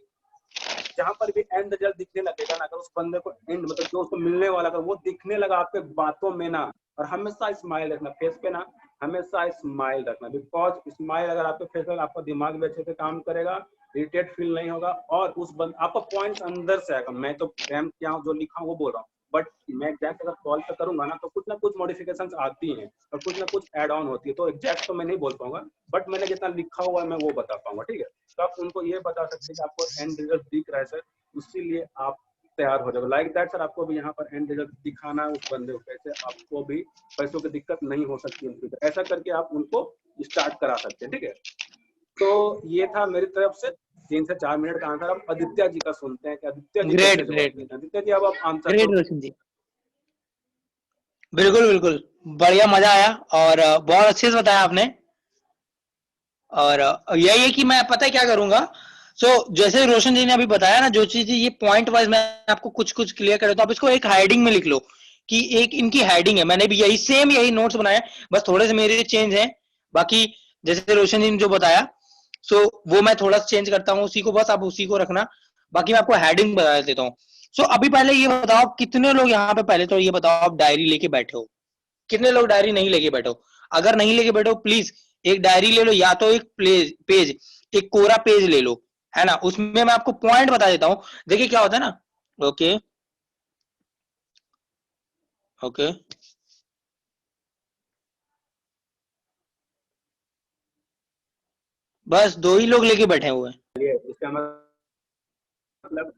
जहाँ पर भी एंड रिजल्ट दिखने लगेगा ना, अगर उस बंदे को एंड मतलब जो उसको मिलने वाला अगर वो दिखने लगा आपके बातों में ना, और हमेशा स्माइल रखना फेस पे ना, हमेशा स्माइल रखना, बिकॉज स्माइल अगर आपके फेस पे, आपका दिमाग भी अच्छे से काम करेगा, इरिटेट फील नहीं होगा, और उस आपका पॉइंट्स अंदर से आएगा। मैं तो क्या जो लिखा हूँ वो बोल रहा हूँ, बट मैं एग्जैक्ट अगर कॉल पे करूंगा ना तो कुछ ना कुछ मॉडिफिकेशंस आती हैं और कुछ ना कुछ ऐड ऑन होती है, तो एग्जैक्ट तो मैं नहीं बोल पाऊंगा, बट मैंने जितना लिखा हुआ है मैं वो बता पाऊंगा, ठीक है। तो आप उनको ये बता सकते हैं कि आपको एंड रिजल्ट दिख रहा है सर, इसीलिए आप तैयार हो जाओगे। लाइक दैट सर, आपको भी यहाँ पर एंड रिजल्ट दिखाना है उस बंदे को, कैसे आपको भी पैसों की दिक्कत नहीं हो सकती है, ऐसा करके आप उनको स्टार्ट करा सकते हैं, ठीक है। तो ये था मेरी तरफ से 3 से 4 मिनट का आंसर। अब आदित्य जी का सुनते हैं कि आदित्य जी कैसे जवाब देते हैं। आदित्य जी अब आप आंसर ग्रेट रोशन जी, बिल्कुल बिल्कुल बढ़िया, मजा आया और बहुत अच्छे से बताया आपने। और यही है कि मैं पता है क्या करूंगा, जैसे रोशन जी ने अभी बताया ना, जो चीज ये पॉइंट वाइज मैं आपको कुछ कुछ क्लियर कर देता हूं, आप इसको एक हेडिंग में लिख लो कि एक इनकी हेडिंग है। मैंने भी यही सेम यही नोट्स बनाया, बस थोड़े से मेरे चेंज हैं, बाकी जैसे रोशन जी ने जो बताया वो मैं थोड़ा सा चेंज करता हूँ, उसी को बस आप उसी को रखना। बाकी मैं आपको हेडिंग बता देता हूँ। अभी पहले ये बताओ कितने लोग यहाँ पे, पहले तो ये बताओ आप डायरी लेके बैठे हो, कितने लोग डायरी नहीं लेके बैठो? अगर नहीं लेके बैठो प्लीज एक डायरी ले लो, या तो एक पेज, एक कोरा पेज ले लो, है ना। उसमें मैं आपको पॉइंट बता देता हूं। देखिए क्या होता है ना, ओके ओके, बस 2 ही लोग लेके बैठे हुए हैं। इसका मतलब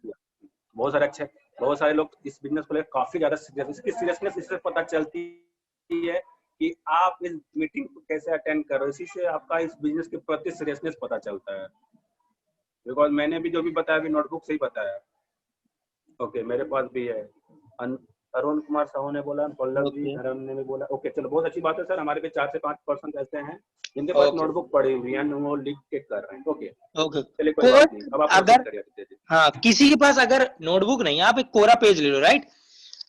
बहुत सारे लोग इस बिजनेस को लेकर काफी ज्यादा सीरियस, इसकी सीरियसनेस इससे पता चलती है कि आप इस मीटिंग को कैसे अटेंड कर रहे हो, इसी से आपका इस बिजनेस के प्रति सीरियसनेस पता चलता है। बिकॉज मैंने भी जो भी बताया अभी नोटबुक से ही बताया। ओके, मेरे पास भी है, अरुण कुमार साहू ने बोला, पल्लव जी धर्म ने भी बोला। ओके चलो, बहुत अच्छी बात है सर, हमारे भी 4 से 5% ऐसे हैं जिनके पास नोटबुक पड़ी हुई है, वो लिख के कर रहे हैं। ओके चलिए कोई बात नहीं, अब आप अगर हाँ किसी के पास अगर नोटबुक नहीं है, आप एक कोरा पेज ले लो, राइट।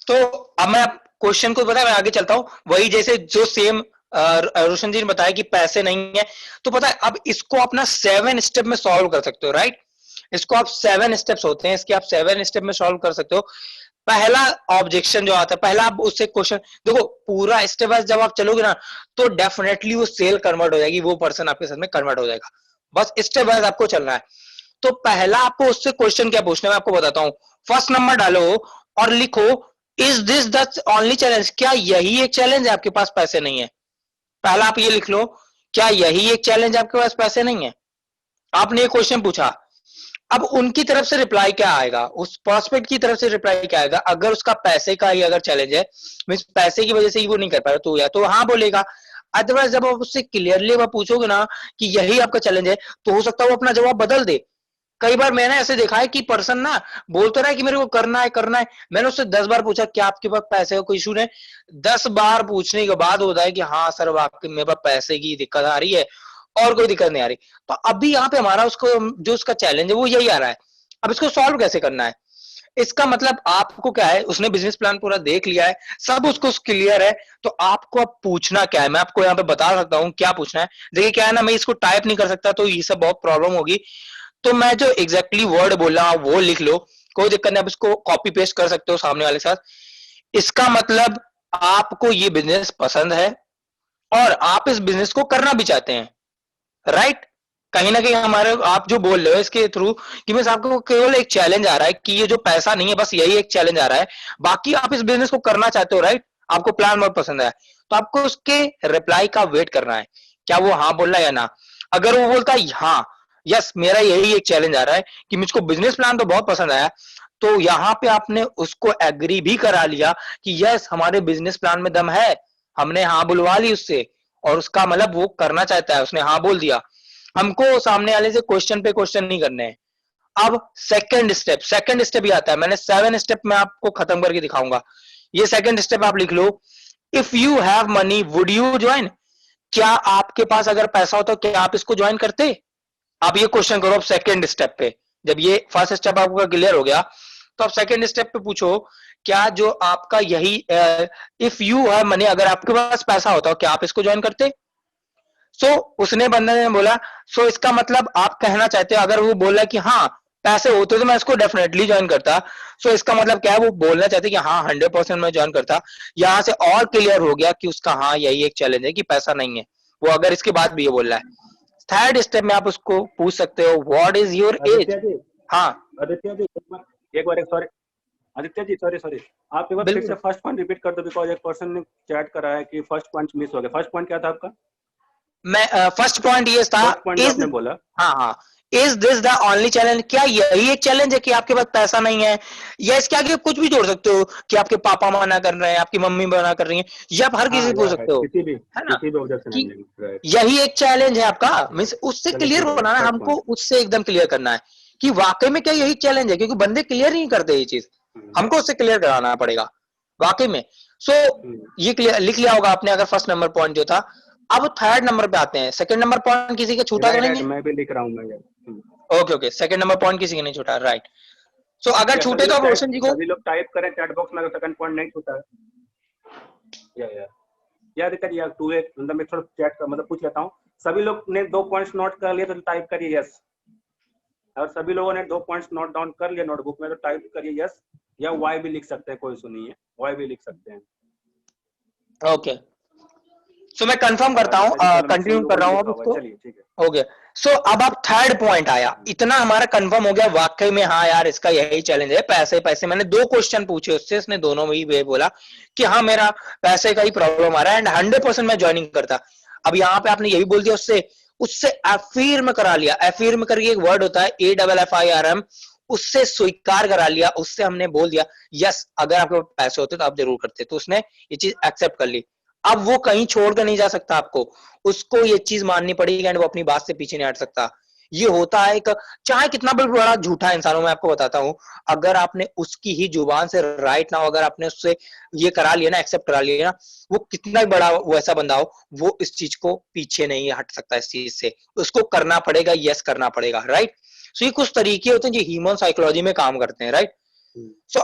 तो अब मैं क्वेश्चन को पता है मैं आगे चलता हूँ, वही जैसे जो सेम रोशन जी ने बताया कि पैसे नहीं है, तो पता है अब इसको अपना 7 स्टेप में सॉल्व कर सकते हो, राइट। इसको आप 7 स्टेप्स होते हैं, इसके आप 7 स्टेप में सॉल्व कर सकते हो। पहला ऑब्जेक्शन जो आता है, पहला आप उससे क्वेश्चन देखो, पूरा स्टेप वाइज जब आप चलोगे ना तो डेफिनेटली वो सेल कन्वर्ट हो जाएगी, वो पर्सन आपके साथ में कन्वर्ट हो जाएगा। बस स्टेप वाइज आपको चलना है। तो पहला आपको उससे क्वेश्चन क्या पूछना है मैं आपको बताता हूं। फर्स्ट नंबर डालो और लिखो, is this the only challenge? क्या यही एक चैलेंज है आपके पास पैसे नहीं है? पहला आप ये लिख लो, क्या यही एक चैलेंज आपके पास पैसे नहीं है? आपने ये क्वेश्चन पूछा, अब उनकी तरफ से रिप्लाई क्या आएगा, उस प्रोस्पेक्ट की तरफ से रिप्लाई क्या आएगा? अगर उसका पैसे का ही अगर चैलेंज है, मींस पैसे की वजह से ही वो नहीं कर पा रहा, तो या तो हाँ बोलेगा। अदरवाइज जब आप उससे क्लियरली आप पूछोगे ना कि यही आपका चैलेंज है, तो हो सकता है वो अपना जवाब बदल दे। कई बार मैंने ऐसे देखा है कि पर्सन ना बोलता रहा है कि मेरे को करना है, मैंने उससे 10 बार पूछा क्या आपके पास पैसे का कोई इशू नहीं? 10 बार पूछने के बाद होता है कि हाँ सर वाकई मेरे पास पैसे की दिक्कत आ रही है, और कोई दिक्कत नहीं आ रही। तो अभी यहाँ पे हमारा उसको जो उसका चैलेंज है वो यही आ रहा है। अब इसको सॉल्व कैसे करना है? इसका मतलब आपको क्या है, उसने बिजनेस प्लान पूरा देख लिया है, सब उसको क्लियर है, तो आपको अब पूछना क्या है, मैं आपको यहाँ पे बता सकता हूँ क्या पूछना है। देखिए क्या है ना, मैं इसको टाइप नहीं कर सकता तो ये सब बहुत प्रॉब्लम होगी, तो मैं जो एग्जैक्टली वर्ड बोल रहा हूँ वो लिख लो, कोई दिक्कत नहीं, आप इसको कॉपी पेस्ट कर सकते हो सामने वाले के साथ। इसका मतलब आपको ये बिजनेस पसंद है और आप इस बिजनेस को करना भी चाहते हैं, राइट। कहीं ना कहीं हमारे आप जो बोल रहे हो इसके थ्रू कि बस आपको केवल एक चैलेंज आ रहा है कि ये जो पैसा नहीं है, बस यही एक चैलेंज आ रहा है, बाकी आप इस बिजनेस को करना चाहते हो, राइट। आपको प्लान बहुत पसंद है, तो आपको उसके रिप्लाई का वेट करना है, क्या वो हाँ बोल रहा है या ना। अगर वो बोलता है हाँ, यस मेरा यही एक चैलेंज आ रहा है कि मुझको बिजनेस प्लान तो बहुत पसंद आया, तो यहाँ पे आपने उसको एग्री भी करा लिया कि यस हमारे बिजनेस प्लान में दम है, हमने हाँ बुलवा ली उससे, और उसका मतलब वो करना चाहता है, उसने हाँ बोल दिया। हमको सामने वाले से क्वेश्चन पे क्वेश्चन नहीं करने हैं। अब सेकंड स्टेप ये आता है, मैंने 7 स्टेप में आपको खत्म करके दिखाऊंगा। ये सेकंड स्टेप आप लिख लो, if you have money would you join, क्या आपके पास अगर पैसा होता तो क्या आप इसको ज्वाइन करते। आप ये क्वेश्चन करो अब सेकंड स्टेप पे। जब ये फर्स्ट स्टेप आपका क्लियर हो गया, तो आप सेकंड स्टेप पे पूछो, क्या जो आपका यही इफ यू हैव मनी, अगर आपके पास पैसा होता तो क्या आप इसको ज्वाइन करते। उसने बंदे ने बोला, इसका मतलब आप कहना चाहते हो, अगर वो बोला कि हाँ पैसे होते तो मैं इसको डेफिनेटली ज्वाइन करता, इसका मतलब क्या है, वो बोलना चाहते कि हाँ 100% मैं ज्वाइन करता। यहां से और क्लियर हो गया कि उसका हाँ यही एक चैलेंज है कि पैसा नहीं है, वो अगर इसके बाद भी ये बोल रहा है। थर्ड स्टेप में आप उसको पूछ सकते हो, what is your age. Aditya ji, हाँ आदित्य जी एक बार सॉरी, आदित्य जी सॉरी, आप एक बार फिर से फर्स्ट पॉइंट रिपीट कर दो, बिकॉज एक पर्सन ने चैट करा है कि फर्स्ट पॉइंट मिस हो गया। फर्स्ट पॉइंट क्या था आपका? मैं फर्स्ट पॉइंट ये था, फर्स्ट पॉइंट आपने बोला, हाँ is this the only challenge, क्या यही एक चैलेंज है कि आपके पास पैसा नहीं है, या इसके आगे कुछ भी जोड़ सकते हो कि आपके पापा मना कर रहे हैं, आपकी मम्मी मना कर रही हैं, या आप हर किसी से पूछ सकते हो, है ना, किसी भी ऑब्जेक्शन कि नहीं, यही एक चैलेंज है आपका। मीन्स उससे चलो क्लियर ठीक है, बनाना है थर्ड हमको, पॉइंट। उससे एकदम क्लियर करना है कि वाकई में क्या यही चैलेंज है, क्योंकि बंदे क्लियर नहीं करते ये चीज, हमको उससे क्लियर कराना पड़ेगा वाकई में। ये क्लियर लिख लिया होगा आपने अगर फर्स्ट नंबर पॉइंट जो था। अब थर्ड नंबर पे आते हैं, सेकंड नंबर पॉइंट किसी का छूटा तो नहीं है। मैं भी लिख रहा हूँ मैं। ओके सेकंड नंबर पॉइंट किसी का नहीं छूटा, राइट। अगर छूटे तो आप रोशन जी को, सभी लोग टाइप करें चैट बॉक्स में, सेकंड पॉइंट नहीं छूटा है। या दिक्कत या टू एक मतलब मैं थोड़ा चैट का मतलब पूछ लेता हूँ, सभी लोग ने 2 पॉइंट्स नोट कर लिए तो टाइप करिए यस, और सभी लोगों ने 2 पॉइंट्स नोट डाउन कर लिया नोटबुक में तो टाइप करिए यस, या वाई भी लिख सकते हैं, कोई इशू नहीं है, वाई भी लिख सकते हैं। ओके मैं कंफर्म करता हूँ, कंटिन्यू कर रहा हूँ अब इसको। चलिए ठीक है। ओके अब आप थर्ड पॉइंट आया, इतना हमारा कंफर्म हो गया वाकई में हाँ यार इसका यही चैलेंज है, पैसे पैसे। मैंने 2 क्वेश्चन पूछे उससे, उसने दोनों में ही बोला कि हाँ मेरा पैसे का ही प्रॉब्लम आ रहा है एंड 100% मैं ज्वाइनिंग करता। अब यहाँ पे आपने यही बोल दिया उससे, उससे एफिर्म करा लिया। एफिर्म करके एक वर्ड होता है AFFIRM, उससे स्वीकार करा लिया, उससे हमने बोल दिया यस अगर आपके पैसे होते तो आप जरूर करते, तो उसने ये चीज एक्सेप्ट कर ली। अब वो कहीं छोड़ कर नहीं जा सकता आपको, उसको ये चीज माननी पड़ेगी एंड वो अपनी बात से पीछे नहीं हट सकता। ये होता है एक, चाहे कितना भी बड़ा झूठा इंसान हो, मैं आपको बताता हूं, अगर आपने उसकी ही जुबान से राइट ना हो, अगर आपने उससे ये करा लिया ना, एक्सेप्ट करा लिया ना, वो कितना भी बड़ा वो ऐसा बंदा हो, वो इस चीज को पीछे नहीं हट सकता इस चीज से, उसको करना पड़ेगा, यस करना पड़ेगा, राइट। ये कुछ तरीके होते हैं जो ह्यूमन साइकोलॉजी में काम करते हैं, राइट।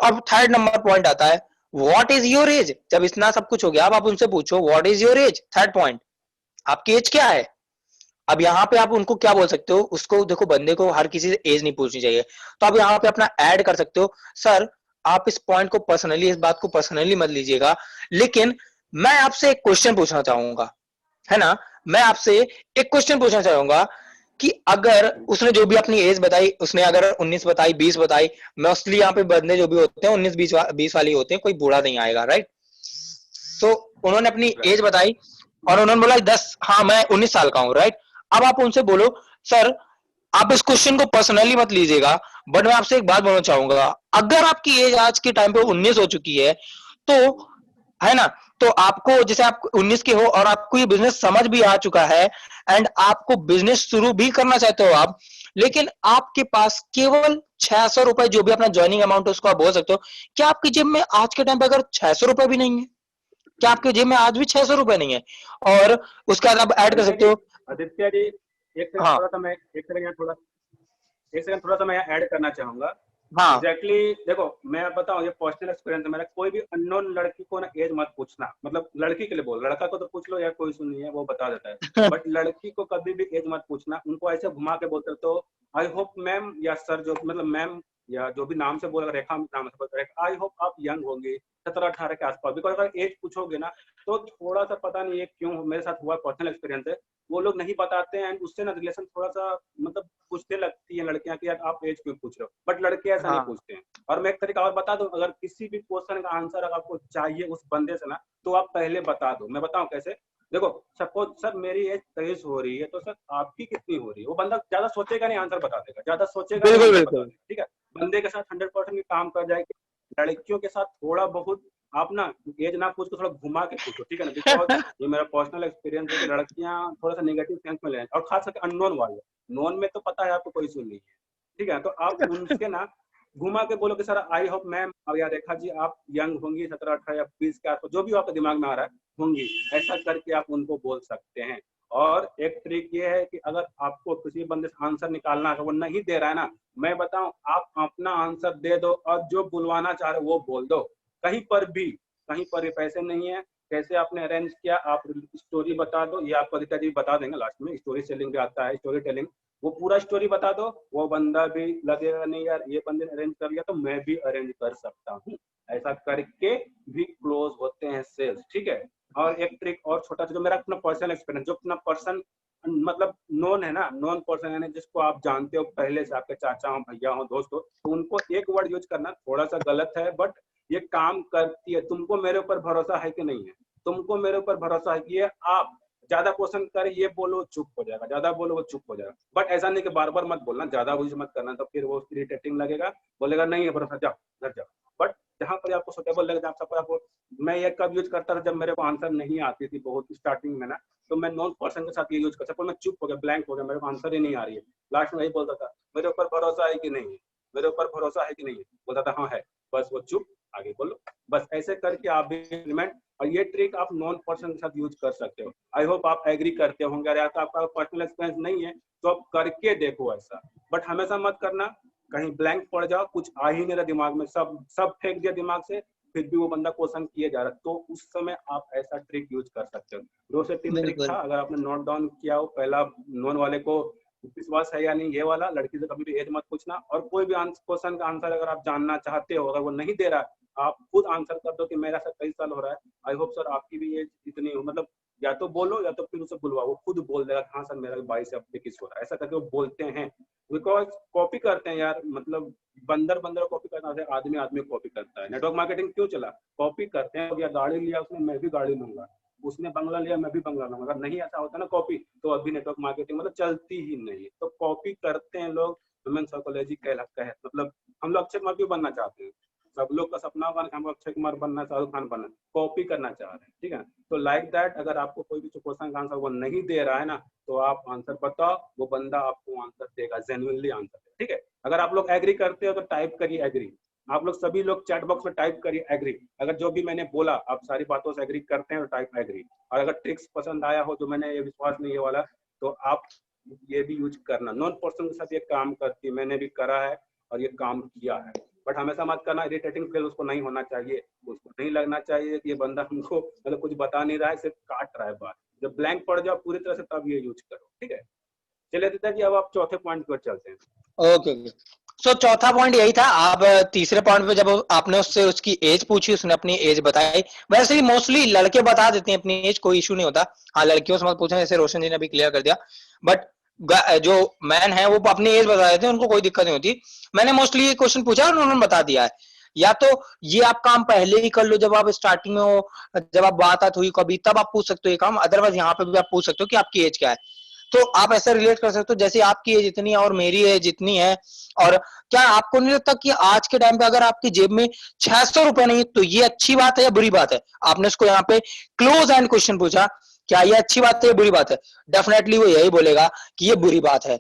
अब थर्ड नंबर पॉइंट आता है, व्हाट इज योर एज। जब इतना सब कुछ हो गया, अब आप उनसे पूछो what is your as, third point, आपकी एज क्या है। अब यहाँ पे आप उनको क्या बोल सकते हो, उसको देखो बंदे को हर किसी से एज नहीं पूछनी चाहिए, तो आप यहाँ पे अपना ऐड कर सकते हो, सर आप इस पॉइंट को पर्सनली, इस बात को पर्सनली मत लीजिएगा, लेकिन मैं आपसे एक क्वेश्चन पूछना चाहूंगा, है ना, मैं आपसे एक क्वेश्चन पूछना चाहूंगा कि अगर उसने जो भी अपनी एज बताई, उसने अगर 19 बताई, 20 बताई, मोस्टली यहाँ पे बंदे जो भी होते हैं 19-20 वाले होते हैं, कोई बूढ़ा नहीं आएगा, राइट। उन्होंने अपनी एज बताई और उन्होंने बोला 10, हाँ मैं 19 साल का हूँ, राइट। अब आप उनसे बोलो सर आप इस क्वेश्चन को पर्सनली मत लीजिएगा, बट मैं आपसे एक बात बोलना चाहूंगा, अगर आपकी एज आज के टाइम पे 19 हो चुकी है, तो है ना, तो आपको जैसे आप 19 के हो और आपको ये बिजनेस समझ भी आ चुका है एंड आपको बिजनेस शुरू भी करना चाहते हो आप, लेकिन आपके पास केवल 600 रुपए, जो भी अपना ज्वाइनिंग अमाउंट है उसको आप बोल सकते हो, क्या आपकी जेब में आज के टाइम पे अगर 600 रुपए भी नहीं है, क्या आपके जेब में आज भी 600 रुपए नहीं है, और उसके बाद आप ऐड कर सकते हो। आदित्य जी एक सेकंड, हाँ थोड़ा सा मैं एक सेकंड थोड़ा सा मैं ऐड करना चाहूंगा हाँ एग्जैक्टली देखो मैं बताऊं, ये पर्सनल एक्सपीरियंस है मेरा। कोई भी अननोन लड़की को ना एज मत पूछना, मतलब लड़की के लिए बोल, लड़का को तो पूछ लो या कोई सुन नहीं है वो बता देता है, बट लड़की को कभी भी एज मत पूछना। उनको ऐसे घुमा के बोलते तो आई होप मैम या सर, जो मतलब मैम या जो भी नाम से बोल, रेखा नाम से बोल, आई होप आप यंग होंगे 17-18 के आसपास। बिकॉज अगर एज पूछोगे ना तो थोड़ा सा पता नहीं है क्यों, मेरे साथ हुआ, पर्सनल एक्सपीरियंस है, वो लोग नहीं बताते हैं एंड उससे ना रिलेशन थोड़ा सा मतलब पूछने लगती है लड़कियां कि यार आप एज क्यों पूछ रहे हो, बट लड़के ऐसा नहीं हाँ पूछते हैं। और मैं एक तरीका और बता दूं, अगर किसी भी क्वेश्चन का आंसर अगर आपको चाहिए उस बंदे से ना, तो आप पहले बता दो। मैं बताऊं कैसे? देखो सपोज सर मेरी एज 23 हो रही है, तो सर आपकी कितनी हो रही है? वो बंदा ज्यादा सोचेगा नहीं, आंसर बता देगा, ज्यादा सोचेगा नहीं, बिल्कुल आंसर बता बिल्कुल। देगा। ठीक है, बंदे के साथ 100% काम कर जाएगी। लड़कियों के साथ थोड़ा बहुत आप ना एज ना पूछ के थोड़ा घुमा के पूछो, ठीक है ना, बिकॉज ये मेरा पर्सनल एक्सपीरियंस है कि लड़कियां थोड़ा सा नेगेटिव सेंस में ले, और खास करके अननोन वाले, नॉन में तो पता है आपको कोई सुन नहीं है, ठीक है, तो आप उनसे ना घुमा के बोलो कि सर आई होप मैम या रेखा जी आप यंग होंगी, 17-18 या 20 के आसपास, जो भी आपके दिमाग में आ रहा है होंगी, ऐसा करके आप उनको बोल सकते हैं। और एक ट्रिक ये है कि अगर आपको किसी बंदे से आंसर निकालना है, वो नहीं दे रहा है ना, मैं बताऊं आप अपना आंसर दे दो और जो बुलवाना चाह रहे वो बोल दो। कहीं पर भी पैसे नहीं है, कैसे आपने अरेंज किया, आप स्टोरी बता दो, ये आपको अधिका जी बता देंगे लास्ट में, स्टोरी सेलिंग भी आता है, स्टोरी टेलिंग, वो पूरा स्टोरी बता दो। वो बंदा भी लगेगा नहीं यार ये बंदे ने अरेंज कर लिया तो मैं भी अरेंज कर सकता हूँ, ऐसा करके भी क्लोज होते हैं सेल्स, ठीक है। और एक ट्रिक और छोटा सा, जो मेरा अपना पर्सनल एक्सपीरियंस, जो अपना पर्सन मतलब नोन है ना, नॉन पर्सन यानी जिसको आप जानते हो पहले से, आपके चाचा हो, भैया हो, दोस्त हो, तो उनको एक वर्ड यूज करना थोड़ा सा गलत है, बट ये काम करती है। तुमको मेरे ऊपर भरोसा है कि नहीं है? तुमको मेरे ऊपर भरोसा है कि ये आप ज्यादा क्वेश्चन करे, ये बोलो चुप हो जाएगा, ज्यादा बोलो वो चुप हो जाएगा, बट ऐसा नहीं कि बार बार मत बोलना, ज्यादा यूज मत करना, तो फिर वो इरिटेटिंग लगेगा, बोलेगा नहीं है भरोसा, जाओ घर जाओ। बट जहां पर आपको सुटेबल लगेगा, आप सब आपको, मैं ये कब यूज करता था जब मेरे को आंसर नहीं आती थी बहुत स्टार्टिंग में ना, तो मैं नॉन पर्सन के साथ ये यूज करता, मैं चुप हो गया, ब्लैंक हो गया, मेरे को आंसर ही नहीं आ रही है, लास्ट में यही बोलता था मेरे ऊपर भरोसा है कि नहीं है, मेरे ऊपर भरोसा है कि नहीं है, बोलता था हाँ है, बस वो चुप, आगे बोलो। बस ऐसे करके आप भी इम्प्लीमेंट, और ये ट्रिक आप नॉन पर्सन के साथ यूज कर सकते हो। आई होप आप एग्री करते होंगे, अगर आपका पर्सनल एक्सपीरियंस नहीं है तो आप करके देखो ऐसा, बट हमेशा मत करना कहीं ब्लैंक पड़ जाओ, कुछ आ ही नहीं रहा दिमाग में, सब फेंक दिया दिमाग से, फिर भी वो बंदा क्वेश्चन किए जा रहा है, तो उस समय आप ऐसा ट्रिक यूज कर सकते हो। 2 से 3 ट्रिक था, बिल्कुल अगर आपने नोट डाउन किया हो, पहला नॉन वाले को विश्वास है या नहीं ये वाला, लड़की से कभी भी एज मत पूछना, और कोई भी क्वेश्चन का आंसर अगर आप जानना चाहते हो, अगर वो नहीं दे रहा, आप खुद आंसर कर दो कि मेरा सर कई साल हो रहा है, आई होप सर आपकी भी एज इतनी हो, मतलब या तो बोलो या तो फिर उसे बुलवाओ, वो खुद बोल देगा हाँ सर मेरा 22 या 21 हो रहा है, ऐसा करके वो बोलते हैं। बिकॉज कॉपी करते हैं यार, मतलब बंदर कॉपी करता है, आदमी कॉपी करता है। नेटवर्क मार्केटिंग क्यों चला? कॉपी करते हैं, या गाड़ी लिया उसने मैं भी गाड़ी लूंगा, उसने बंगला लिया मैं भी बंगला लूंगा, अगर नहीं ऐसा होता ना कॉपी, तो अभी नेटवर्क मार्केटिंग मतलब चलती ही नहीं है। तो कॉपी करते हैं लोग, ह्यूमन साइकोलॉजी कहलाता है, मतलब हम लोग अक्षय कुमार क्यों बनना चाहते हैं? सब लोग का सपना होगा कि हम अक्षय कुमार बनना, शाहरुख खान बनना, कॉपी करना चाह रहे हैं, ठीक है। तो लाइक दैट, अगर आपको कोई भी क्वेश्चन का आंसर वो नहीं दे रहा है ना, तो आप आंसर बताओ, वो बंदा आपको आंसर देगा, जेन्युइनली आंसर देगा, ठीक है। अगर आप लोग एग्री करते हो तो टाइप करिए एग्री, आप लोग सभी लोग चैट बॉक्स में टाइप करिए एग्री, अगर जो भी मैंने बोला आप सारी बातों से एग्री करते हैं तो टाइप एग्री। और अगर ट्रिक्स पसंद आया हो जो मैंने ये विश्वास नहीं है वाला, तो आप ये भी यूज करना, नॉन पर्सन के साथ ये काम करती है, मैंने भी करा है और ये काम किया है। बट हमेशा मत करना इरिटेटिंग फील, उसको नहीं होना चाहिए, उसको नहीं लगना चाहिए कि ये बंदा हमको मतलब कुछ बता नहीं रहा है, सिर्फ काट रहा है बात। जब ब्लैंक पड़ जाओ पूरी तरह से तब ये यूज करो, ठीक है। चलिए दीदा जी, अब आप चौथे पॉइंट पर चलते हैं। Okay okay. सो चौथा पॉइंट यही था। आप तीसरे पॉइंट पे जब आपने उससे उसकी एज पूछी, उसने अपनी एज बताई। वैसे ही मोस्टली लड़के बता देते हैं अपनी एज, कोई इशू नहीं होता। हाँ, लड़कियों से मत पूछें, जैसे रोशन जी ने अभी क्लियर कर दिया। बट जो मैन है वो अपनी एज बता देते हैं, उनको कोई दिक्कत नहीं होती। मैंने मोस्टली ये क्वेश्चन पूछा और उन्होंने बता दिया है। या तो ये आप काम पहले ही कर लो, जब आप स्टार्टिंग में हो, जब आप बात हुई कभी, तब आप पूछ सकते हो ये काम। अदरवाइज यहाँ पे भी आप पूछ सकते हो कि आपकी एज क्या है। तो आप ऐसा रिलेट कर सकते हो जैसे आपकी एज इतनी है और मेरी एज इतनी है। और क्या आपको नहीं लगता कि आज के टाइम पे अगर आपकी जेब में 600 रुपए नहीं, तो ये अच्छी बात है या बुरी बात है? आपने उसको यहाँ पे क्लोज एंड क्वेश्चन पूछा, क्या ये अच्छी बात है या बुरी बात है? डेफिनेटली वो यही बोलेगा कि ये बुरी बात है।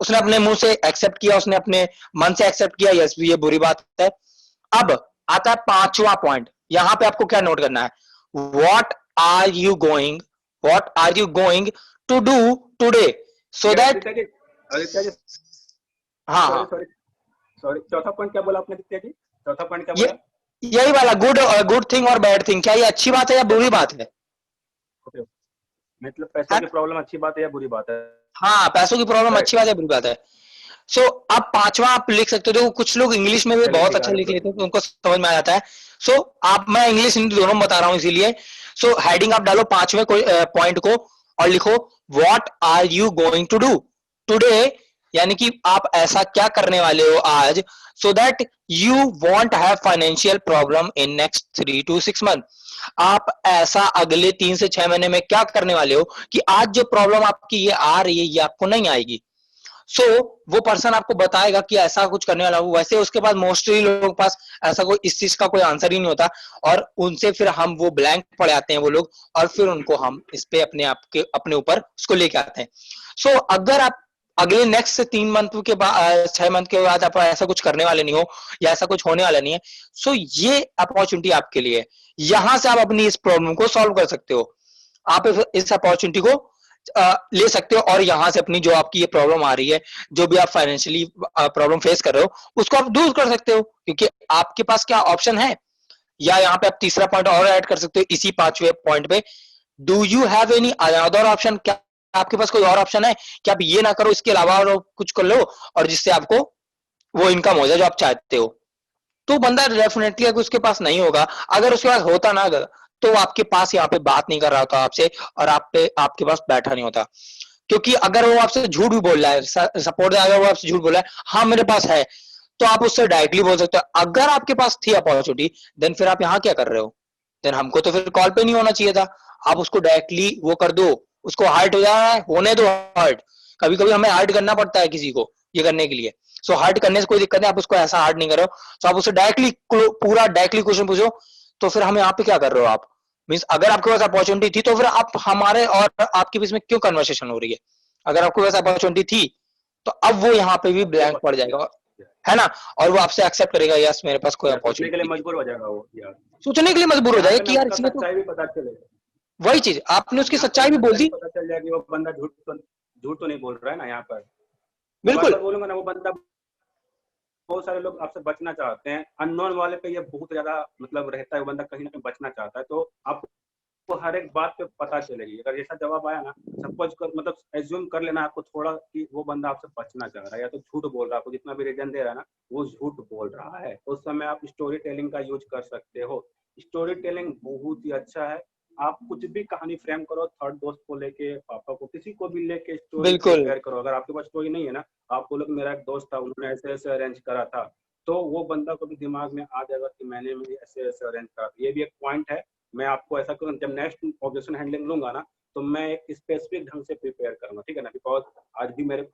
उसने अपने मुंह से एक्सेप्ट किया, उसने अपने मन से एक्सेप्ट किया, यस ये बुरी बात है। अब आता है पांचवा पॉइंट। यहां पे आपको क्या नोट करना है? What are you going to do today, so that. Aditya ji, हाँ सॉरी हाँ सॉरी सॉरी, चौथा पॉइंट क्या बोला आपने दित्या जी? चौथा पॉइंट क्या ये बोला? यही वाला गुड थिंग और बैड थिंग, क्या ये अच्छी बात है या बुरी बात है? ओके, मतलब पैसों की प्रॉब्लम अच्छी बात है या बुरी बात है? हाँ, पैसों की प्रॉब्लम राइट, अच्छी बात है बुरी बात है। सो अब पांचवा आप लिख सकते हो। देखो कुछ लोग इंग्लिश में भी चलिए बहुत ठीक है, अच्छा आगे लिख बढ़ो। लेते हैं तो उनको समझ में आ जाता है। सो आप, मैं इंग्लिश हिंदी दोनों में बता रहा हूं इसीलिए। सो हेडिंग आप डालो पांचवें पॉइंट को और लिखो what are you going to do today, यानी कि आप ऐसा क्या करने वाले हो आज, so that you won't have financial problem in next 3 to 6 month. आप ऐसा अगले 3 से 6 महीने में क्या करने वाले हो कि आज जो प्रॉब्लम आपकी ये आ रही है ये आपको नहीं आएगी। सो वो पर्सन आपको बताएगा कि ऐसा कुछ करने वाला हूं। वैसे उसके पास मोस्टली लोगों के पास ऐसा कोई इस चीज का कोई आंसर ही नहीं होता, और उनसे फिर हम वो ब्लैंक पड़ जाते हैं वो लोग, और फिर उनको हम इस पे अपने आप के अपने ऊपर उसको लेके आते हैं। सो अगर आप अगले नेक्स्ट से 3 मंथ के बाद 6 मंथ के बाद आप ऐसा कुछ करने वाले नहीं हो या ऐसा कुछ होने वाला नहीं है, सो ये अपॉर्चुनिटी आपके लिए है। यहां से आप अपनी इस प्रॉब्लम को सॉल्व कर सकते हो। आप इस अपॉर्चुनिटी को ले सकते हो और यहां से अपनी जो आपकी ये प्रॉब्लम आ रही है, जो भी आप फाइनेंशियली प्रॉब्लम फेस कर रहे हो, उसको आप दूर कर सकते हो, क्योंकि आपके पास क्या ऑप्शन है। या यहाँ पे आप तीसरा पॉइंट और ऐड कर सकते हो इसी पांचवे पॉइंट पे, do you have any other option, क्या आपके पास कोई और ऑप्शन है कि आप ये ना करो इसके अलावा और कुछ कर लो और जिससे आपको वो इनकम हो जाए जो आप चाहते हो। तो बंदा डेफिनेटली अगर उसके पास नहीं होगा, अगर उसके पास होता ना अगर, तो वो आपके पास यहाँ पे बात नहीं कर रहा होता आपसे और आप पे आपके पास बैठा नहीं होता। क्योंकि अगर वो आपसे झूठ भी बोल रहा है, सपोर्ट अगर वो आपसे झूठ बोल रहा है हाँ मेरे पास है, तो आप उससे डायरेक्टली बोल सकते हो अगर आपके पास थी अपॉर्चुनिटी, देन फिर आप यहाँ क्या कर रहे हो, देन हमको तो फिर कॉल पे नहीं होना चाहिए था। आप उसको डायरेक्टली वो कर दो, उसको हर्ट हो जा रहा है होने दो हर्ट। कभी कभी हमें हर्ट करना पड़ता है किसी को ये करने के लिए। सो हर्ट करने से कोई दिक्कत नहीं, आप उसको ऐसा हर्ट नहीं करो। तो आप उससे डायरेक्टली पूरा डायरेक्टली क्वेश्चन पूछो। तो फिर हम यहाँ पे क्या कर रहे हो आप, मीन्स अगर आपके पास अपॉर्चुनिटी थी तो फिर आप हमारे और आपके बीच में क्यों कन्वर्सेशन हो रही है। अगर आपके पास अपॉर्चुनिटी थी तो अब वो यहाँ पे भी ब्लैंक पड़ जाएगा, है ना, और वो आपसे एक्सेप्ट करेगा यस मेरे पास कोई या सोचने के लिए अपॉर्चुनिटी। मजबूर हो जाएगा वो यार, सोचने के लिए मजबूर हो यहाँ जाएगा पे ना कि यार उसका इसने तो, सच्चाई भी पता चलेगा। वही चीज आपने उसकी यहाँ पे सच्चाई ना भी बोल सच्चाई दी। पता चल जाएगी, वो बंदा झूठ तो नहीं बोल रहा है ना। यहाँ पर मैं बार बिल्कुल बार बोलूंगा ना, वो बंदा, बहुत सारे लोग आपसे बचना चाहते हैं, अननोन वाले पे ये बहुत ज्यादा मतलब रहता है, वो बंदा कहीं ना कहीं बचना चाहता है। तो आपको हर एक बात पे पता चलेगी। अगर ऐसा जवाब आया ना, सपोज कर मतलब एज्यूम कर लेना आपको थोड़ा कि वो बंदा आपसे बचना चाह रहा है या तो झूठ बोल रहा है, आपको जितना भी रीजन दे रहा है ना वो झूठ बोल रहा है, तो उस समय आप स्टोरी टेलिंग का यूज कर सकते हो। स्टोरी टेलिंग बहुत ही अच्छा है। आप कुछ भी कहानी फ्रेम करो, थर्ड दोस्त को लेके, पापा को, किसी को भी लेके स्टोरी बिल्कुल प्रिपेयर करो। अगर आपके पास स्टोरी नहीं है ना, आप बोलो कि मेरा एक दोस्त था उन्होंने ऐसे ऐसे अरेंज करा था, तो वो बंदा को भी दिमाग में आ जाएगा कि मैंने भी ऐसे ऐसे अरेंज करा था। ये भी एक पॉइंट है। मैं आपको ऐसा करूँ, जब नेक्स्ट ऑब्जेक्शन हैंडलिंग लूंगा ना, तो मैं एक स्पेसिफिक ढंग से प्रिपेयर करूंगा, ठीक है ना, बिकॉज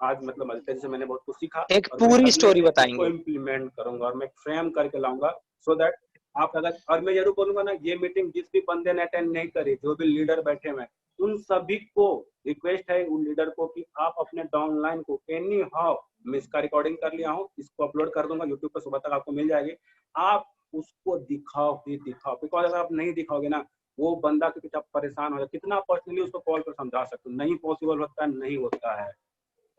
आज मतलब आदित्य से मैंने बहुत कुछ सीखा एक और मैं पूरी अगले स्टोरी से इसको बताएंगे। इम्प्लीमेंट करूंगा और मैं फ्रेम करके लाऊंगा, सो दैट आप अगर, और मैं जरूर बोलूंगा ना, ये मीटिंग जिस भी बंदे ने अटेंड नहीं करी, जो भी लीडर बैठे हुए, उन सभी को रिक्वेस्ट है, उन लीडर को, कि आप अपने डाउनलाइन को एनी हाउ, मैं इसका रिकॉर्डिंग कर लिया हूँ, इसको अपलोड कर दूंगा यूट्यूब पर, सुबह तक आपको मिल जाएगी, आप उसको दिखाओ ही दिखाओ। बिकॉज अगर आप नहीं दिखाओगे ना, वो बंदा के पीछे परेशान हो जाए। कितना पर्सनली उसको कॉल पर समझा सकते हो, नहीं पॉसिबल होता है, नहीं होता है।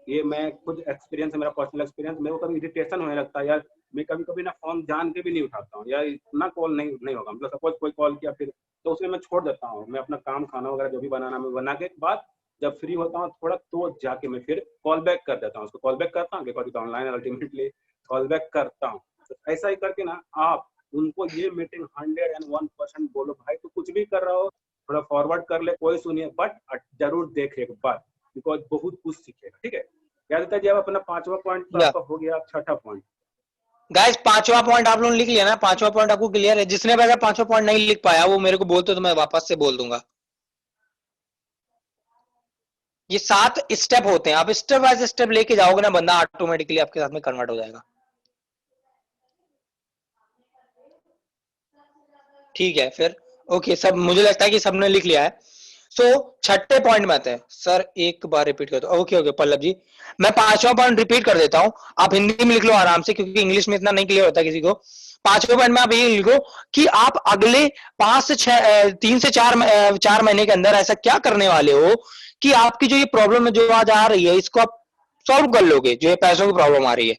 ये मैं खुद एक्सपीरियंस है, मेरा पर्सनल एक्सपीरियंस। मेरे को कभी इरिटेशन होने लगता है यार, मैं कभी कभी ना फोन जान के भी नहीं उठाता हूँ यार, इतना कॉल नहीं होगा, मतलब सपोज कोई कॉल किया फिर, तो उसमें मैं छोड़ देता हूँ। मैं अपना काम, खाना वगैरह जो भी बनाना, मैं बना के बाद जब फ्री होता हूँ थोड़ा, तो जाके मैं फिर कॉल बैक कर देता हूँ, उसको कॉल बैक करता हूँ, because online ultimately call back करता हूँ। तो ऐसा ही करके ना आप उनको ये मीटिंग 101% बोलो, भाई तो कुछ भी कर रहा हो थोड़ा फॉरवर्ड कर ले, कोई सुनिए, बट जरूर देखे एक बार, बिकॉज बहुत कुछ सीखेगा। ठीक है, याद रहता है। जब अपना पांचवा पॉइंट तो आपका हो गया, छठा पॉइंट। गाइस पांचवा पॉइंट आप लोगों ने लिख लिया ना, पांचवा पॉइंट आपको क्लियर है। जिसने भी अगर पांचवा पॉइंट नहीं लिख पाया वो मेरे को बोलते तो मैं वापस से बोल दूंगा। ये 7 स्टेप होते हैं, आप स्टेप बाय स्टेप लेके जाओगे ना, बंदा ऑटोमेटिकली आपके साथ में कन्वर्ट हो जाएगा। ठीक है फिर, ओके सब, मुझे लगता है कि सबने लिख लिया है। सो छठे पॉइंट में आते हैं। सर एक बार रिपीट कर दो। ओके पल्लव जी, मैं पांचवा पॉइंट रिपीट कर देता हूं, आप हिंदी में लिख लो आराम से, क्योंकि इंग्लिश में इतना नहीं क्लियर होता किसी को। पांचवें पॉइंट में आप ये लिखो कि आप अगले 5 से 6 3 से 4 महीने के अंदर ऐसा क्या करने वाले हो कि आपकी जो ये प्रॉब्लम है जो आज आ रही है इसको आप सॉल्व कर लोगे, जो ये पैसों की प्रॉब्लम आ रही है।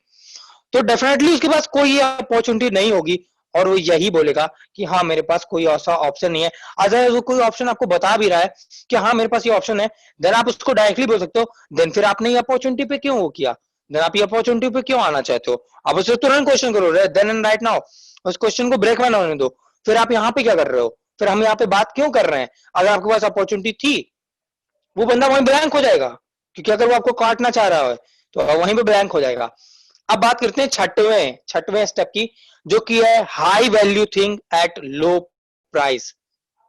तो डेफिनेटली उसके पास कोई अपॉर्चुनिटी नहीं होगी और वो यही बोलेगा कि हाँ मेरे पास कोई ऐसा ऑप्शन नहीं है। अगर वो कोई ऑप्शन आपको बता भी रहा है कि हाँ मेरे पास ये ऑप्शन है, देन आप उसको डायरेक्टली बोल सकते हो, देन फिर आपने ये अपॉर्चुनिटी पे क्यों वो किया, देन आप ये अपॉर्चुनिटी पे क्यों आना चाहते हो, आप उससे तुरंत क्वेश्चन करो देन एंड राइट नाउ, उस क्वेश्चन को ब्रेक में ना होने दो। फिर आप यहाँ पे क्या कर रहे हो, फिर हम यहाँ पे बात क्यों कर रहे हैं, अगर आपके पास अपॉर्चुनिटी थी, वो बंदा वहीं ब्लैंक हो जाएगा, क्योंकि अगर वो आपको काटना चाह रहा है तो वहीं पे ब्लैंक हो जाएगा। अब बात करते हैं छठवें स्टेप की, जो कि है high value thing at low price,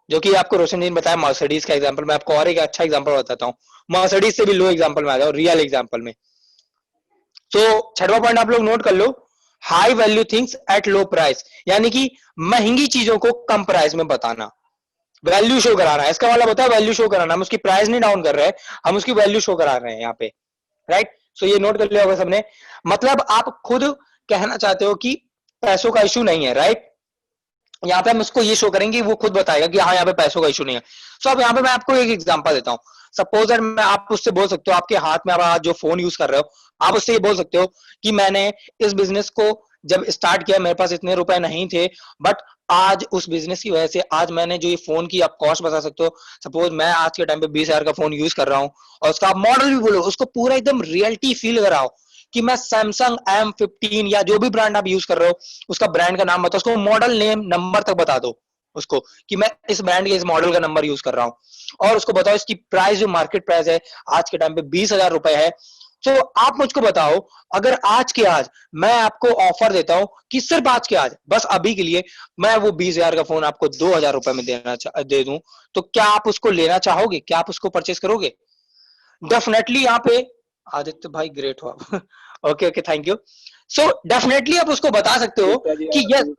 जो कि आपको रोशन जी ने बताया मर्सिडीज का एग्जांपल। मैं आपको और एक अच्छा एग्जांपल बताता हूँ, मर्सिडीज से भी लो एग्जांपल में आ जाओ, रियल एग्जांपल में। तो छठवां पॉइंट आप लोग नोट कर लो, high value things at low price, यानी कि महंगी चीजों को कम प्राइस में बताना, वैल्यू शो कराना है, इसका मतलब होता है वैल्यू शो कराना। हम उसकी प्राइस नहीं डाउन कर रहे हैं, हम उसकी वैल्यू शो करा रहे हैं यहाँ पे, राइट। सो ये नोट कर लिया होगा सबने। मतलब आप खुद कहना चाहते हो कि पैसों का इशू नहीं है, राइट। यहाँ पे हम उसको ये शो करेंगे, वो खुद बताएगा कि हाँ यहाँ पे पैसों का इशू नहीं है। सो अब यहाँ पे मैं आपको एक एग्जांपल देता हूँ। सपोज दैट मैं आप उससे बोल सकते हो, आपके हाथ में आप जो फोन यूज कर रहे हो, आप उससे ये बोल सकते हो कि मैंने इस बिजनेस को जब स्टार्ट किया मेरे पास इतने रुपए नहीं थे, बट आज उस बिजनेस की वजह से आज मैंने जो ये फोन की आप कॉस्ट बता सकते हो, सपोज मैं आज के टाइम पे 20,000 का फोन यूज कर रहा हूँ, और उसका आप मॉडल भी बोलो, उसको पूरा एकदम रियलिटी फील कराओ कि मैं सैमसंग M15 या जो भी ब्रांड आप यूज कर रहे हो उसका ब्रांड का नाम बताओ, उसको मॉडल नेम नंबर तक बता दो उसको कि मैं इस ब्रांड के इस मॉडल का नंबर यूज कर रहा हूँ, और उसको बताओ इसकी प्राइस जो मार्केट प्राइस है आज के टाइम पे 20,000 रुपए है। तो आप मुझको बताओ, अगर आज के आज मैं आपको ऑफर देता हूं कि सिर्फ आज के आज बस अभी के लिए मैं वो 20,000 का फोन आपको 2,000 रुपए में दे दूं, तो क्या आप उसको लेना चाहोगे, क्या आप उसको परचेस करोगे? डेफिनेटली यहाँ पे आदित्य भाई ग्रेट हो आप okay okay thank you. So definitely आप उसको बता सकते हो कि यस,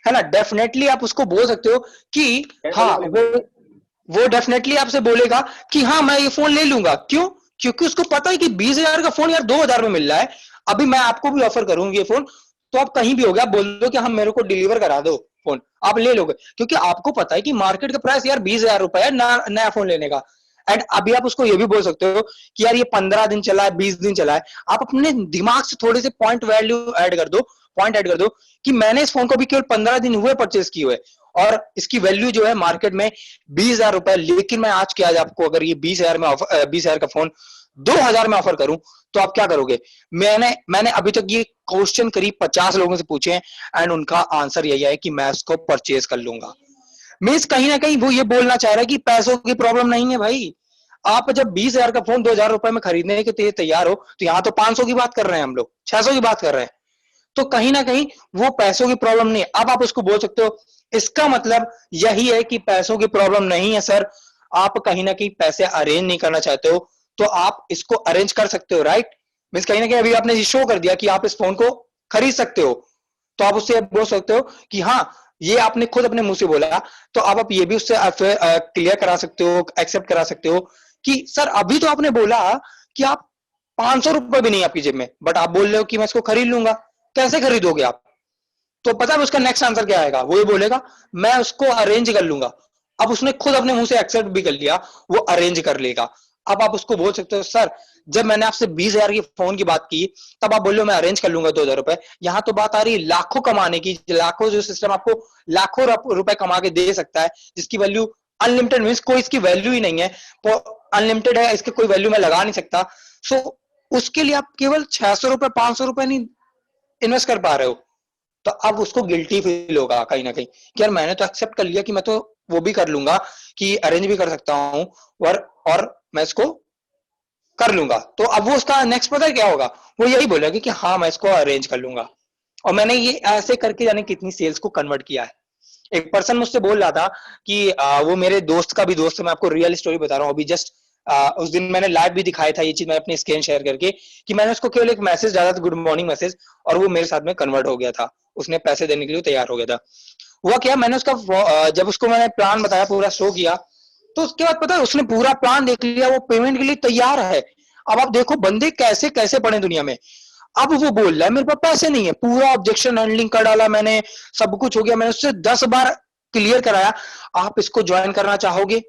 है ना, डेफिनेटली आप उसको बोल सकते हो कि हाँ वो डेफिनेटली आपसे बोलेगा कि हाँ मैं ये फोन ले लूंगा। क्यों? क्योंकि उसको पता है कि 20,000 का फोन यार 2,000 में मिल रहा है, अभी मैं आपको भी ऑफर करूंगी ये फोन, तो आप कहीं भी हो गया आप बोल दो कि हम मेरे को डिलीवर करा दो फोन, आप ले लोगे, क्योंकि आपको पता है कि मार्केट का प्राइस यार 20,000 रुपए है नया फोन लेने का। एंड अभी आप उसको ये भी बोल सकते हो कि यार ये 15 दिन चला है, 20 दिन चला है, आप अपने दिमाग से थोड़े से पॉइंट ऐड कर दो कि मैंने इस फोन को भी केवल 15 दिन हुए परचेस किए हुए, और इसकी वैल्यू जो है मार्केट में 20,000 रुपए, लेकिन मैं आज के आज आपको अगर ये 20,000 का फोन 2,000 में ऑफर करूं, तो आप क्या करोगे? मैंने अभी तक ये क्वेश्चन करीब 50 लोगों से पूछे हैं, एंड उनका आंसर यही है कि मैं इसको परचेज कर लूंगा। मीन्स कहीं ना कहीं वो ये बोलना चाह रहा है कि पैसों की प्रॉब्लम नहीं है भाई, आप जब 20,000 का फोन 2,000 रुपए में खरीदने के लिए तैयार हो, तो यहाँ तो 500 की बात कर रहे हैं हम लोग, 600 की बात कर रहे हैं, तो कहीं ना कहीं वो पैसों की प्रॉब्लम नहीं है। अब आप उसको बोल सकते हो, इसका मतलब यही है कि पैसों की प्रॉब्लम नहीं है सर, आप कहीं ना कहीं पैसे अरेंज नहीं करना चाहते हो, तो आप इसको अरेंज कर सकते हो, राइट। मीन्स कहीं ना कहीं अभी आपने शो कर दिया कि आप इस फोन को खरीद सकते हो, तो आप उससे बोल सकते हो कि हाँ ये आपने खुद अपने मुंह से बोला, तो अब आप ये भी उससे क्लियर करा सकते हो, एक्सेप्ट करा सकते हो कि सर अभी तो आपने बोला कि आप 500 रुपए भी नहीं आपकी जेब में, बट आप बोल रहे हो कि मैं इसको खरीद लूंगा, कैसे खरीदोगे आप? तो पता है उसका नेक्स्ट आंसर क्या आएगा? वो ये बोलेगा मैं उसको अरेंज कर लूंगा। अब उसने खुद अपने मुंह से एक्सेप्ट भी कर लिया, वो अरेंज कर लेगा। अब आप उसको बोल सकते हो सर जब मैंने आपसे 20,000 की फोन की बात की, तब आप बोल रहे हो मैं अरेंज कर लूंगा 2,000 रुपए। यहाँ तो बात आ रही है लाखों कमाने की, लाखों जो सिस्टम आपको लाखों रुपए कमा के दे सकता है, जिसकी वैल्यू अनलिमिटेड, मीन्स कोई इसकी वैल्यू ही नहीं है, अनलिमिटेड है, इसके कोई वैल्यू मैं लगा नहीं सकता। सो उसके लिए आप केवल 600 रुपए 500 रुपए नहीं इन्वेस्ट कर पा रहे हो, तो अब उसको गिल्टी फील होगा कहीं ना कहीं कि यार मैंने तो एक्सेप्ट कर लिया कि मैं तो वो भी कर लूंगा कि अरेंज भी कर सकता हूँ, और मैं इसको कर लूंगा। तो अब वो उसका नेक्स्ट पता है क्या होगा? वो यही बोलेगा कि हाँ मैं इसको अरेंज कर लूंगा। और मैंने ये ऐसे करके जाने कितनी सेल्स को कन्वर्ट किया है। एक पर्सन मुझसे बोल रहा था कि वो मेरे दोस्त का भी दोस्त है, मैं आपको रियल स्टोरी बता रहा हूँ। अभी जस्ट उस दिन मैंने लाइव भी दिखाया था ये चीज, मैं अपनी स्क्रीन शेयर करके, कि मैंने उसको केवल एक मैसेज डाला था, गुड मॉर्निंग मैसेज, और वो मेरे साथ में कन्वर्ट हो गया था, उसने पैसे देने के लिए तैयार हो गया था। हुआ क्या, मैंने उसका जब उसको मैंने प्लान बताया, पूरा शो किया, तो उसके बाद पता है उसने पूरा प्लान देख लिया, वो पेमेंट के लिए तैयार है। अब आप देखो बंदे कैसे कैसे पड़े दुनिया में। अब वो बोल रहा है मेरे पास पैसे नहीं है, पूरा ऑब्जेक्शन हैंडलिंग कर डाला मैंने, सब कुछ हो गया, मैंने उससे 10 बार क्लियर कराया, आप इसको ज्वाइन करना चाहोगे?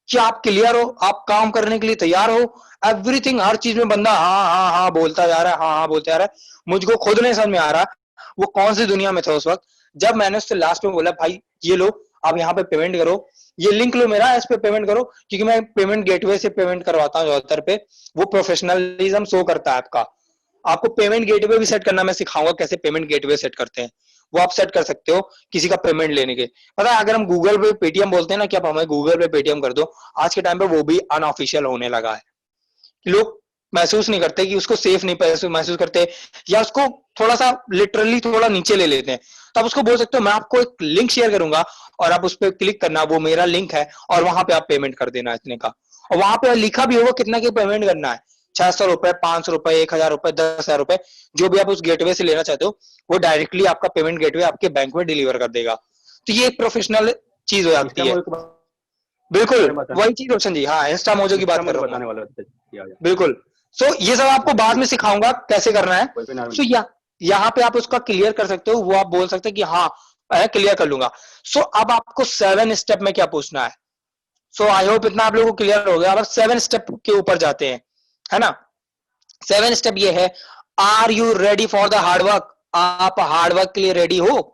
कि आप क्लियर हो, आप काम करने के लिए तैयार हो, एवरीथिंग, हर चीज में बंदा हाँ हाँ हाँ बोलता जा रहा है, हाँ हाँ बोलता जा रहा है। मुझको खुद नहीं समझ में आ रहा वो कौन सी दुनिया में था उस वक्त, जब मैंने उससे लास्ट में बोला भाई ये लो आप यहाँ पे पेमेंट करो, ये लिंक लो मेरा, इस पे पेमेंट करो, क्योंकि मैं पेमेंट गेटवे से पेमेंट करवाता हूँ ज्यादातर पे, वो प्रोफेशनलिज्म शो करता है आपका। आपको पेमेंट गेटवे भी सेट करना मैं सिखाऊंगा, कैसे पेमेंट गेटवे सेट करते हैं, वो आप सेट कर सकते हो किसी का पेमेंट लेने के। पता है अगर हम गूगल पे पेटीएम बोलते हैं ना कि आप हमें गूगल पे पेटीएम कर दो, आज के टाइम पे वो भी अनऑफिशियल होने लगा है। लोग महसूस नहीं करते कि उसको सेफ नहीं महसूस करते, या उसको थोड़ा सा लिटरली थोड़ा नीचे ले लेते हैं। तो आप उसको बोल सकते हो मैं आपको एक लिंक शेयर करूंगा और आप उस पर क्लिक करना, वो मेरा लिंक है और वहां पे आप पेमेंट कर देना इतने का, और वहां पे लिखा भी होगा कितना की पेमेंट करना है, 600 रुपए, 500 रुपए, 1000 रुपए, 10,000 रुपए, जो भी आप उस गेटवे से लेना चाहते हो, वो डायरेक्टली आपका पेमेंट गेटवे आपके बैंक में डिलीवर कर देगा। तो ये एक प्रोफेशनल चीज हो इंस्टा जाती है। मोजो के बिल्कुल बारे में बताना, वही चीज रोशन जी, हाँ इंस्टा मोजो की इंस्टा बात कर मोजो रहा हूँ मैं। बताने वाला था। बिल्कुल। सो ये सब आपको बाद में सिखाऊंगा कैसे करना है। वेबिनार में। सो यहाँ पे आप उसका क्लियर कर सकते हो, वो आप बोल सकते हैं कि हाँ मैं क्लियर कर लूंगा। सो अब आपको 7 स्टेप में क्या पूछना है। सो आई होप इतना आप लोगों को क्लियर हो गया। अब 7 स्टेप के ऊपर जाते हैं, है ना। 7 स्टेप ये है, are you ready for the hard work. आप हार्डवर्क के लिए रेडी हो।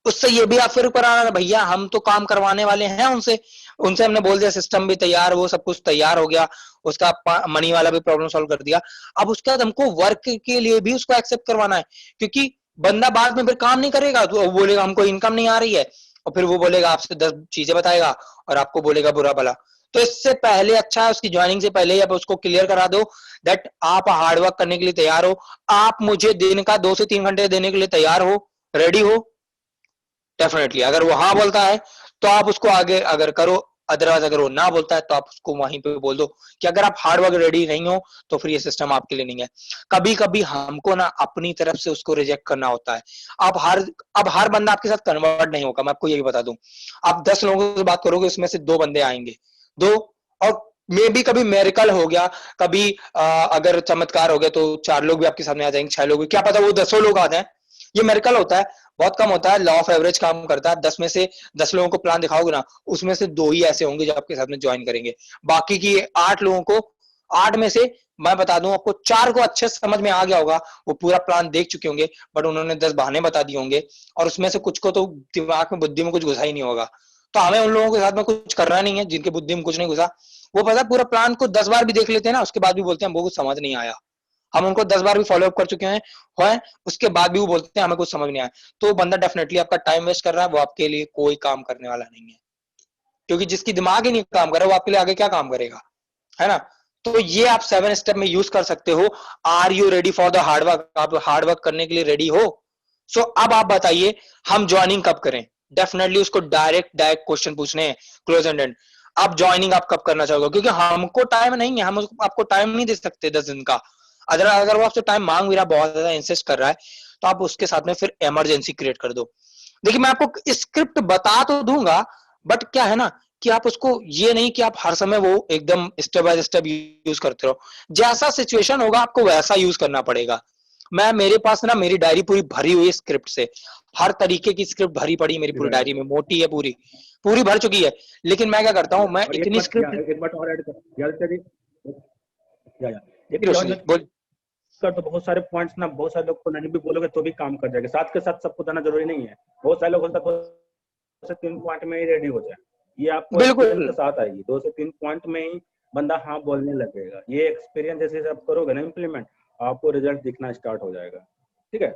उससे ये भी आप फिर ऊपर आना भैया हम तो काम करवाने वाले हैं उनसे, उनसे हमने बोल दिया सिस्टम भी तैयार, वो सब कुछ तैयार हो गया, उसका मनी वाला भी प्रॉब्लम सॉल्व कर दिया। अब उसके बाद हमको वर्क के लिए भी उसको एक्सेप्ट करवाना है, क्योंकि बंदा बाद में फिर काम नहीं करेगा तो वो बोलेगा हमको इनकम नहीं आ रही है, और फिर वो बोलेगा आपसे 10 चीजें बताएगा और आपको बोलेगा बुरा भला। तो इससे पहले अच्छा है उसकी ज्वाइनिंग से पहले ही आप उसको क्लियर करा दो दैट आप हार्डवर्क करने के लिए तैयार हो, आप मुझे दिन का 2 से 3 घंटे देने के लिए तैयार हो, रेडी हो। डेफिनेटली अगर वो हाँ बोलता है तो आप उसको आगे अगर करो, अदरवाइज अगर वो ना बोलता है तो आप उसको वहीं पे बोल दो कि अगर आप हार्ड वर्क रेडी नहीं हो तो फिर ये सिस्टम आपके लिए नहीं है। कभी कभी हमको ना अपनी तरफ से उसको रिजेक्ट करना होता है। आप हर बंदा आपके साथ कन्वर्ट नहीं होगा, मैं आपको ये भी बता दूं। आप 10 लोगों से बात करोगे उसमें से 2 बंदे आएंगे, 2, और मे भी कभी मेरिकल हो गया, कभी अगर चमत्कार हो गया तो 4 लोग भी आपके सामने आ जाएंगे, 6 लोग भी, क्या पता वो 10 लोग आ जाए। ये मेरिकल होता है, बहुत कम होता है, लॉ ऑफ एवरेज काम करता है। 10 में से 10 लोगों को प्लान दिखाओगे ना, उसमें से 2 ही ऐसे होंगे जो आपके साथ में ज्वाइन करेंगे। बाकी की 8 लोगों को, 8 में से मैं बता दूं आपको 4 को अच्छे से समझ में आ गया होगा, वो पूरा प्लान देख चुके होंगे, बट उन्होंने 10 बहाने बता दिए होंगे, और उसमें से कुछ को तो दिमाग में बुद्धि में कुछ घुसा ही नहीं होगा। तो हमें उन लोगों के साथ में कुछ करना नहीं है जिनके बुद्धि में कुछ नहीं घुसा। वो पता पूरा प्लान को 10 बार भी देख लेते हैं ना, उसके बाद भी बोलते हैं हमको कुछ समझ नहीं आया। हम उनको 10 बार भी फॉलो अप कर चुके हैं, उसके बाद भी वो बोलते हैं हमें कुछ समझ नहीं आया। तो वो बंदा डेफिनेटली आपका टाइम वेस्ट कर रहा है, वो आपके लिए कोई काम करने वाला नहीं है, क्योंकि जिसकी दिमाग ही नहीं काम कर रहा वो आपके लिए आगे क्या काम करेगा, है ना। तो ये आप 7 स्टेप में यूज कर सकते हो। Are you ready for the hard work, आप हार्डवर्क करने के लिए रेडी हो। सो अब आप बताइए हम ज्वाइनिंग कब करें। डेफिनेटली उसको डायरेक्ट क्वेश्चन पूछने हैं, क्लोज एंडेड। आप ज्वाइनिंग आप कब करना चाहोगे, क्योंकि हमको टाइम नहीं है, हम आपको टाइम नहीं दे सकते 10 दिन का। अगर वो आपसे टाइम मांग भी रहा, बहुत ज्यादा इंसिस्ट कर रहा है, तो आप उसके साथ में फिर इमरजेंसी क्रिएट कर दो। देखिए मैं आपको स्क्रिप्ट बता तो दूंगा, बट क्या है ना कि आप उसको ये नहीं कि आप हर समय वो एकदम स्टेप बाय स्टेप यूज करते रहो। जैसा सिचुएशन होगा आपको वैसा यूज करना पड़ेगा। मेरे पास ना मेरी डायरी पूरी भरी हुई है स्क्रिप्ट से, हर तरीके की स्क्रिप्ट भरी पड़ी मेरी पूरी डायरी में, मोटी है, पूरी पूरी भर चुकी है। लेकिन मैं क्या करता हूँ, मैं और इतनी स्क्रिप्ट। एक बात और ऐड कर याद करिए, या एक रोशन जी बोल। कर तो बहुत सारे पॉइंट्स ना, बहुत सारे लोग को नहीं भी बोलोगे तो भी काम कर जाएगा। साथ के साथ सबको देना जरूरी नहीं है। बहुत सारे लोग होता है 2 से 3 पॉइंट में ही रेडी हो जाए। ये आपको एक्सपीरियंस के बिल्कुल साथ आएगी। 2 से 3 पॉइंट में ही बंदा हाँ बोलने लगेगा। ये एक्सपीरियंस जैसे आप करोगे ना इम्प्लीमेंट, आपको रिजल्ट दिखना स्टार्ट हो जाएगा। ठीक है,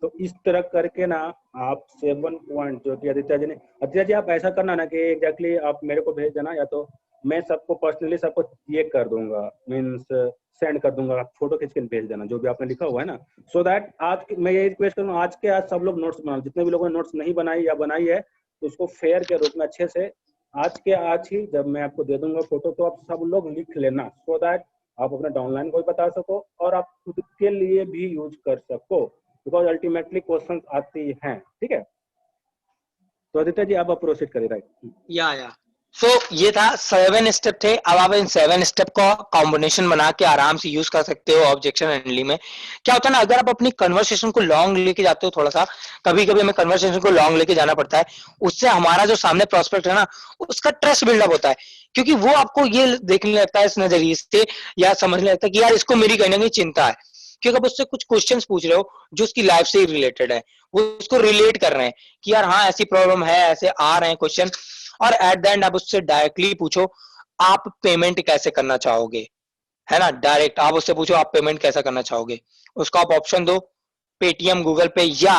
तो इस तरह करके ना आप 7 पॉइंट जो कि आदित्य जी आप ऐसा करना ना कि एग्जैक्टली आप मेरे को भेज देना, या तो मैं सबको पर्सनली सबको ये कर दूंगा, मीन्स सेंड कर दूंगा, आप फोटो खींच के भेज देना जो भी आपने लिखा हुआ है ना। सो दैट आज मैं ये रिक्वेस्ट करूँगा, आज के आज सब लोग नोट्स बनाओ। जितने भी लोगों ने नोट्स नहीं बनाई या बनाई है तो उसको फेयर के रूप में अच्छे से आज के आज ही जब मैं आपको दे दूंगा फोटो, तो आप सब लोग लिख लेना, सो दैट आप अपने डाउनलाइन को भी बता सको और आप खुद के लिए भी यूज कर सको, बिकॉज अल्टीमेटली क्वेश्चन आती हैं। ठीक है, तो आदित्य जी आप प्रोसीड करिए। राइट, या ये था 7 स्टेप थे। अब आप इन 7 स्टेप का कॉम्बिनेशन बना के आराम से यूज कर सकते हो ऑब्जेक्शन हैंडलिंग में। क्या होता है ना, अगर आप अपनी कन्वर्सेशन को लॉन्ग लेके जाते हो, थोड़ा सा कभी कभी हमें कन्वर्सेशन को लॉन्ग लेके जाना पड़ता है, उससे हमारा जो सामने प्रोस्पेक्ट है ना, उसका ट्रस्ट बिल्डअप होता है, क्योंकि वो आपको ये देखने लगता है इस नजरिए से, या समझने लगता है कि यार इसको मेरी कहीं ना कहीं चिंता है, क्योंकि आप उससे कुछ क्वेश्चंस पूछ रहे हो जो उसकी लाइफ से रिलेटेड है, वो उसको रिलेट कर रहे हैं कि यार हाँ ऐसी प्रॉब्लम है, ऐसे आ रहे हैं क्वेश्चन। और एट द एंड आप उससे डायरेक्टली पूछो आप पेमेंट कैसे करना चाहोगे, है ना, डायरेक्ट आप उससे पूछो आप पेमेंट कैसे करना चाहोगे। उसको आप ऑप्शन दो, पेटीएम, गूगल पे, या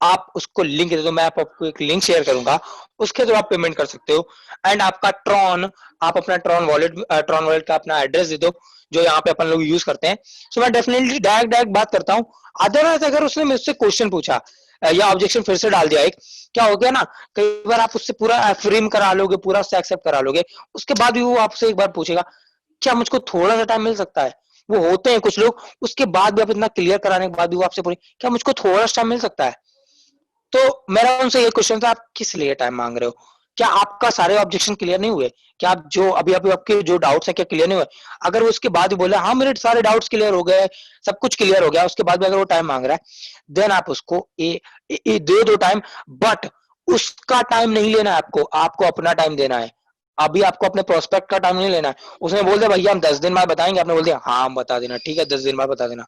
आप उसको लिंक दे दो, मैं आपको एक लिंक शेयर करूंगा, उसके थ्रू आप पेमेंट कर सकते हो। एंड आपका ट्रॉन, आप अपना ट्रॉन वॉलेट का अपना एड्रेस दे दो जो यहाँ पे अपन लोग यूज करते हैं। सो मैं डेफिनेटली डायरेक्ट डायरेक्ट बात करता हूँ। अदरवाइज अगर उसने मुझसे क्वेश्चन पूछा या ऑब्जेक्शन फिर से डाल दिया एक, क्या हो गया ना, कई बार आप उससे पूरा फ्रेम करा लोगे, पूरा उससे एक्सेप्ट करा लोगे, उसके बाद भी वो आपसे एक बार पूछेगा क्या मुझको थोड़ा सा टाइम मिल सकता है। वो होते हैं कुछ लोग, उसके बाद भी आप इतना क्लियर कराने के बाद भी वो आपसे पूछे क्या मुझको थोड़ा सा टाइम मिल सकता है। तो मेरा उनसे ये क्वेश्चन था, आप किस लिए टाइम मांग रहे हो? क्या आपका सारे ऑब्जेक्शन क्लियर नहीं हुए? क्या आप जो अभी अभी आपके जो डाउट्स है क्या क्लियर नहीं हुए? अगर वो उसके बाद भी बोले हाँ मेरे सारे डाउट्स क्लियर हो गए, सब कुछ क्लियर हो गया, उसके बाद भी अगर वो टाइम मांग रहा है, देन आप उसको दे दो टाइम। बट उसका टाइम नहीं लेना है आपको, आपको अपना टाइम देना है। अभी आपको अपने प्रोस्पेक्ट का टाइम नहीं लेना है। उसने बोल दिया भैया हम 10 दिन बाद बताएंगे, आपने बोल दिया हाँ हम बता देना, ठीक है 10 दिन बाद बता देना।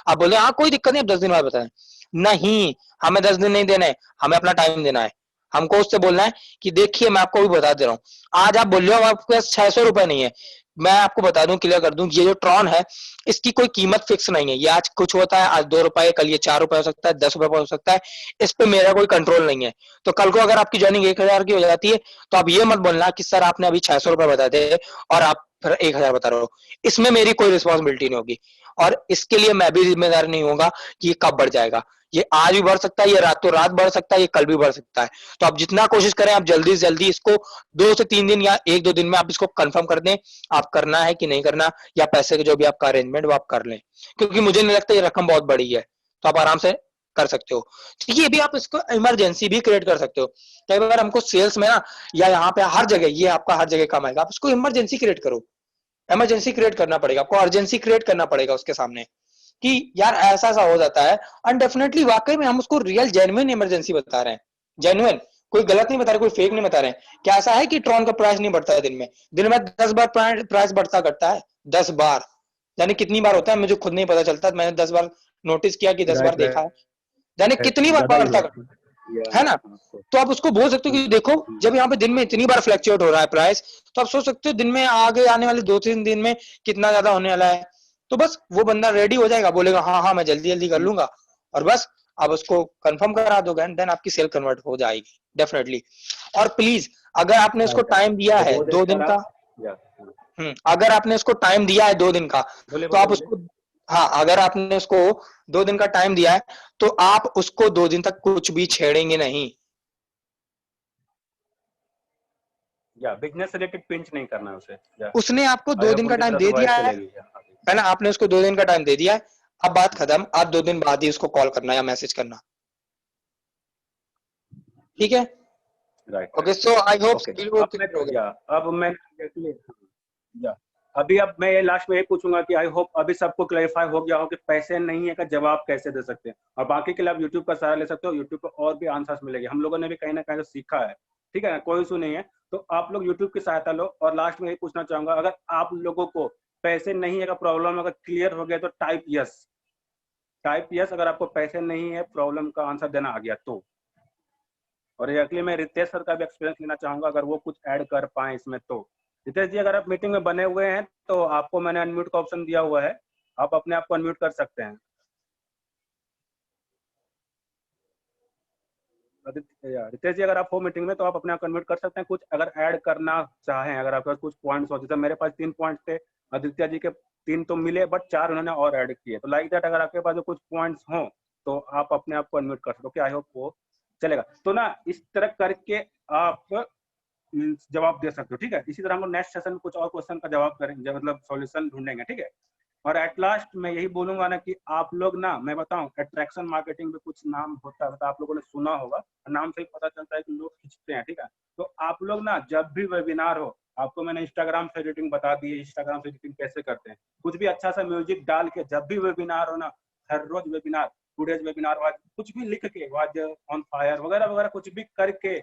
आप बोले हाँ कोई दिक्कत नहीं, आप 10 दिन बाद बता देना। नहीं, हमें 10 दिन नहीं देने, हमें अपना टाइम देना है। हमको उससे बोलना है कि देखिए मैं आपको भी बता दे रहा हूँ, आज आप बोल रहे हो आपके पास 600 रुपए नहीं है, मैं आपको बता दूं, क्लियर कर दूं, ये जो ट्रॉन है इसकी कोई कीमत फिक्स नहीं है। ये आज कुछ होता है, आज 2 रुपए, कल ये 4 रुपए हो सकता है, 10 रुपए हो सकता है, इस पे मेरा कोई कंट्रोल नहीं है। तो कल को अगर आपकी ज्वाइनिंग 1,000 की हो जाती है तो आप ये मत बोलना कि सर आपने अभी 600 रुपए बता दे और आप फिर 1,000 बता रहे हो, इसमें मेरी कोई रिस्पॉन्सिबिलिटी नहीं होगी। और इसके लिए मैं भी जिम्मेदार नहीं होगा कि ये कब बढ़ जाएगा। ये आज भी बढ़ सकता है, ये रातों रात बढ़ सकता है, ये कल भी बढ़ सकता है। तो आप जितना कोशिश करें, आप जल्दी से जल्दी इसको 2 से 3 दिन या 1-2 दिन में आप इसको कंफर्म कर दें, आप करना है कि नहीं करना, या पैसे के जो भी आपका अरेंजमेंट वो आप कर लें, क्योंकि मुझे नहीं लगता ये रकम बहुत बड़ी है, तो आप आराम से कर सकते हो। ठीक है, ये भी आप इसको इमरजेंसी भी क्रिएट कर सकते हो। कई बार हमको सेल्स में ना, या यहाँ पे हर जगह, ये आपका हर जगह काम आएगा, आप इसको इमरजेंसी क्रिएट करो। इमरजेंसी क्रिएट करना पड़ेगा आपको, अर्जेंसी क्रिएट करना पड़ेगा उसके सामने कि यार ऐसा ऐसा हो जाता है। एंड डेफिनेटली वाकई में हम उसको रियल जेन्युइन इमरजेंसी बता रहे हैं, जेन्युइन, कोई गलत नहीं बता रहे, कोई फेक नहीं बता रहे हैं। क्या ऐसा है कि ट्रॉन का प्राइस नहीं बढ़ता है दिन में 10 बार प्राइस बढ़ता करता है, 10 बार, यानी कितनी बार होता है मुझे खुद नहीं पता चलता, मैंने 10 बार नोटिस किया कि 10 बार राइट देखा है, राइट। यानी कितनी बार ज्यादा ही बढ़ता हुआ है ना। तो आप उसको बोल सकते हो कि देखो जब यहाँ पे दिन में इतनी बार फ्लक्चुएट हो रहा है प्राइस, तो आप सोच सकते हो दिन में आगे आने वाले 2-3 दिन में कितना ज्यादा होने वाला है। तो बस वो बंदा रेडी हो जाएगा, बोलेगा हाँ हाँ मैं जल्दी जल्दी कर लूंगा, और बस आप उसको कंफर्म करा दोगे एंड देन आपकी सेल कन्वर्ट हो जाएगी डेफिनेटली। और प्लीज अगर आपने उसको राइट। टाइम दिया तो है वो 2 दिन देखकर का, आप या अगर आपने उसको टाइम दिया है 2 दिन का, बोले तो बोले आप बोले उसको, हाँ अगर आपने उसको 2 दिन का टाइम दिया है तो आप उसको 2 दिन तक कुछ भी छेड़ेंगे नहीं। या बिजनेस रिलेटेड पिंच नहीं करना है उसे, या उसने आपको आई दो होप दिन का उनकी टाइम तरफ से दे वॉइस दिया चलेगी या है ना, आपने उसको 2 दिन का टाइम दे दिया है। अब बात खत्म, आप 2 दिन बाद ही उसको कॉल करना या मैसेज करना, ठीक है। Right okay, right. So I hope okay, deal वो अब मैं क्लियर हो गया। या अब मैं या अभी अब मैं ये लास्ट में ये पूछूंगा कि आई होप अभी सबको क्लैरिफाई हो गया हो कि पैसे नहीं है का जवाब कैसे दे सकते हैं, और बाकी के लिए आप यूट्यूब का सहारा ले सकते हो, यूट्यूब पर और भी आंसर्स मिलेंगे, हम लोगों ने भी कहीं ना कहीं सीखा है, ठीक है, कोई इशू नहीं है। तो आप लोग यूट्यूब की सहायता लो। और लास्ट में यही पूछना चाहूंगा, अगर आप लोगों को पैसे नहीं है का प्रॉब्लम अगर क्लियर हो गया तो टाइप यस, टाइप यस अगर आपको पैसे नहीं है प्रॉब्लम का आंसर देना आ गया तो। और एक्चुअली मैं रितेश सर का भी एक्सपीरियंस लेना चाहूंगा अगर वो कुछ ऐड कर पाए इसमें तो। रितेश जी अगर आप मीटिंग में बने हुए हैं तो आपको मैंने अनम्यूट का ऑप्शन दिया हुआ है, आप अपने आप को अनम्यूट कर सकते हैं। रितेश जी अगर आप हो मीटिंग में तो आप अपने आप कन्वर्ट कर सकते हैं, कुछ अगर ऐड करना चाहें, अगर आपके पास कुछ पॉइंट्स हो, जैसे मेरे पास 3 पॉइंट्स थे, आदित्य जी के 3 तो मिले बट 4 उन्होंने और ऐड किए, तो लाइक दैट अगर आपके पास जो कुछ पॉइंट्स हो तो आप अपने आप को अनम्यूट कर सकते हो। आई होप वो चलेगा। तो ना इस तरह करके आप जवाब दे सकते हो, ठीक है। इसी तरह हम लोग नेक्स्ट सेशन में कुछ और क्वेश्चन का जवाब करेंगे, मतलब सॉल्यूशन ढूंढेंगे, ठीक है। और एट लास्ट मैं यही बोलूंगा ना कि आप लोग ना, मैं बताऊं, अट्रैक्शन मार्केटिंग में कुछ नाम होता है, तो आप लोगों ने सुना होगा, नाम से ही पता चलता है कि लोग खींचते हैं, ठीक है। तो आप लोग ना जब भी वेबिनार हो, आपको मैंने इंस्टाग्राम से एडिटिंग बता दी है, इंस्टाग्राम से एडिटिंग कैसे करते हैं, कुछ भी अच्छा सा म्यूजिक डाल के जब भी वेबिनार हो ना, हर रोज वेबिनार, टुडेज वेबिनार, आज कुछ भी लिख के, आज ऑन फायर वगैरह वगैरह कुछ भी करके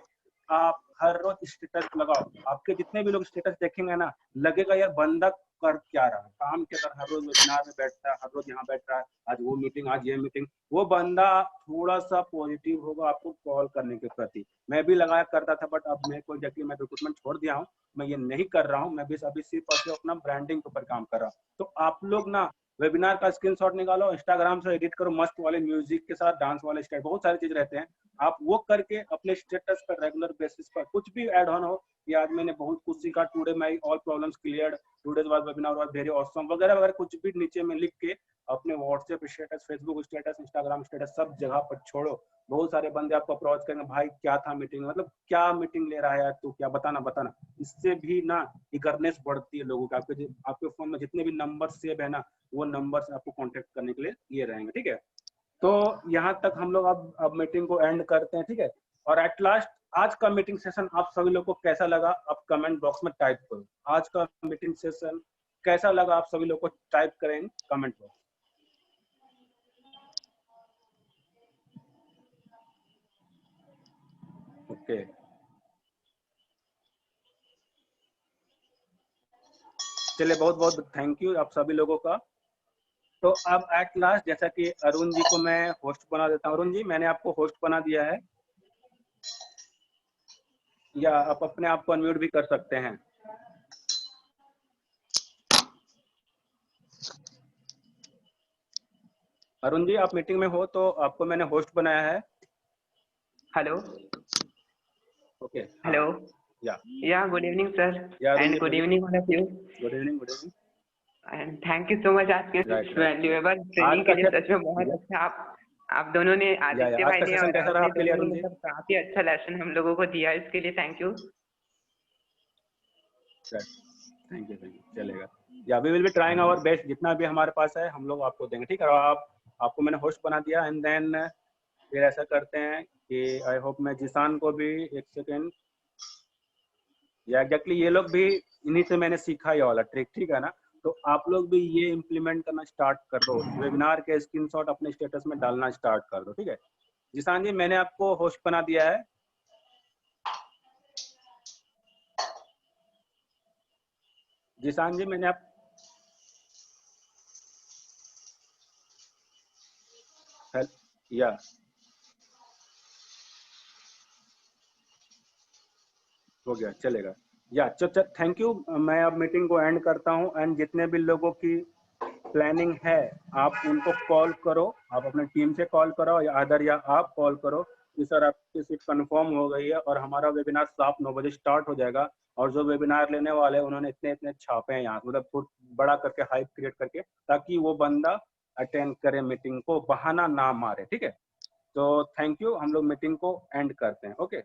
आप हर रोज स्टेटस लगाओ। आपके जितने भी लोग स्टेटस देखेंगे ना, लगेगा यार बंदा कर क्या रहा है, काम के तरह हर रोज वेबिनार में बैठता है, हर रोज यहाँ बैठ रहा है, आज वो मीटिंग, आज ये मीटिंग, वो बंदा थोड़ा सा पॉजिटिव होगा आपको कॉल करने के प्रति। मैं भी लगाया करता था, बट अब मैं कोई मैं रिक्रूटमेंट छोड़ दिया हूँ, मैं ये नहीं कर रहा हूँ, मैं भी अभी सिर्फ अपना ब्रांडिंग के ऊपर काम कर रहा हूँ। तो आप लोग ना वेबिनार का स्क्रीनशॉट निकालो, इंस्टाग्राम से एडिट करो, मस्त वाले म्यूजिक के साथ, डांस वाले स्टाइल, बहुत सारी चीज रहते हैं, आप वो करके अपने स्टेटस पर रेगुलर बेसिस पर कुछ भी ऐड ऑन हो कि आज मैंने बहुत कुछ सीखा, today my all problems cleared, today's was webinar was very awesome वगैरह वगैरह, कुछ भी नीचे में लिख के अपने WhatsApp status, Facebook status, Instagram status सब जगह पर छोड़ो। बहुत सारे बंदे आपको अप्रोच करेंगे, भाई क्या था मीटिंग, मतलब क्या मीटिंग ले रहा है यार तू, क्या बताना बताना। इससे भी ना इगरनेस बढ़ती है लोगों के, आपके फोन में जितने भी नंबर सेव है ना, वो नंबर से आपको कॉन्टेक्ट करने के लिए ये रहेंगे, ठीक है। तो यहाँ तक हम लोग अब मीटिंग को एंड करते हैं, ठीक है। और एट लास्ट आज का मीटिंग सेशन आप सभी लोग को कैसा लगा, आप कमेंट बॉक्स में टाइप करो। आज का मीटिंग सेशन कैसा लगा आप सभी लोग को टाइप करें कमेंट बॉक्स। ओके, चलिए बहुत बहुत थैंक यू आप सभी लोगों का। तो अब एट लास्ट जैसा कि अरुण जी को मैं होस्ट बना देता हूँ। अरुण जी, मैंने आपको होस्ट बना दिया है, या आप अपने आप को अनम्यूट भी कर सकते हैं। अरुण जी, आप मीटिंग में हो तो आपको मैंने होस्ट बनाया है। Hello. Okay, hello. Yeah good evening sir, and good evening all of you. Good evening, good evening, and thank you so much आज के वैल्यूएबल ट्रेनिंग के लिए। सच में बहुत अच्छा आप दोनों ने, आदित्य भाई ने और कैसा रहा आपके लिए अरुण जी? मतलब काफी अच्छा लेसन हम लोगों को दिया, इसके लिए थैंक यू। थैंक यू, चलेगा। या we will be trying our best, जितना भी हमारे पास है हम लोग आपको देंगे, ठीक है। आपको मैंने होस्ट बना दिया, एंड देन फिर ऐसा करते हैं कि आई होप मैं जिसान को भी एक सेकेंड, या एग्जैक्टली ये लोग भी इन्हीं से मैंने सीखा ये वाला ट्रिक, ठीक है ना। तो आप लोग भी ये इम्प्लीमेंट करना स्टार्ट कर दो, वेबिनार के स्क्रीनशॉट अपने स्टेटस में डालना स्टार्ट कर दो, ठीक है। जिसान जी, मैंने आपको होस्ट बना दिया है। जिसान जी, मैंने आप या हो गया, चलेगा। या थैंक यू। मैं अब मीटिंग को एंड करता हूं, एंड जितने भी लोगों की प्लानिंग है आप उनको कॉल करो, आप अपने टीम से कॉल करो, या अदर या आप कॉल करो कि सर आपकी सीट कंफर्म हो गई है और हमारा वेबिनार शार्प 9 बजे स्टार्ट हो जाएगा। और जो वेबिनार लेने वाले हैं उन्होंने इतने इतने छापे हैं यहाँ, मतलब बड़ा करके हाइप क्रिएट करके, ताकि वो बंदा अटेंड करे मीटिंग को, बहाना ना मारे, ठीक है। तो थैंक यू, हम लोग मीटिंग को एंड करते हैं। ओके।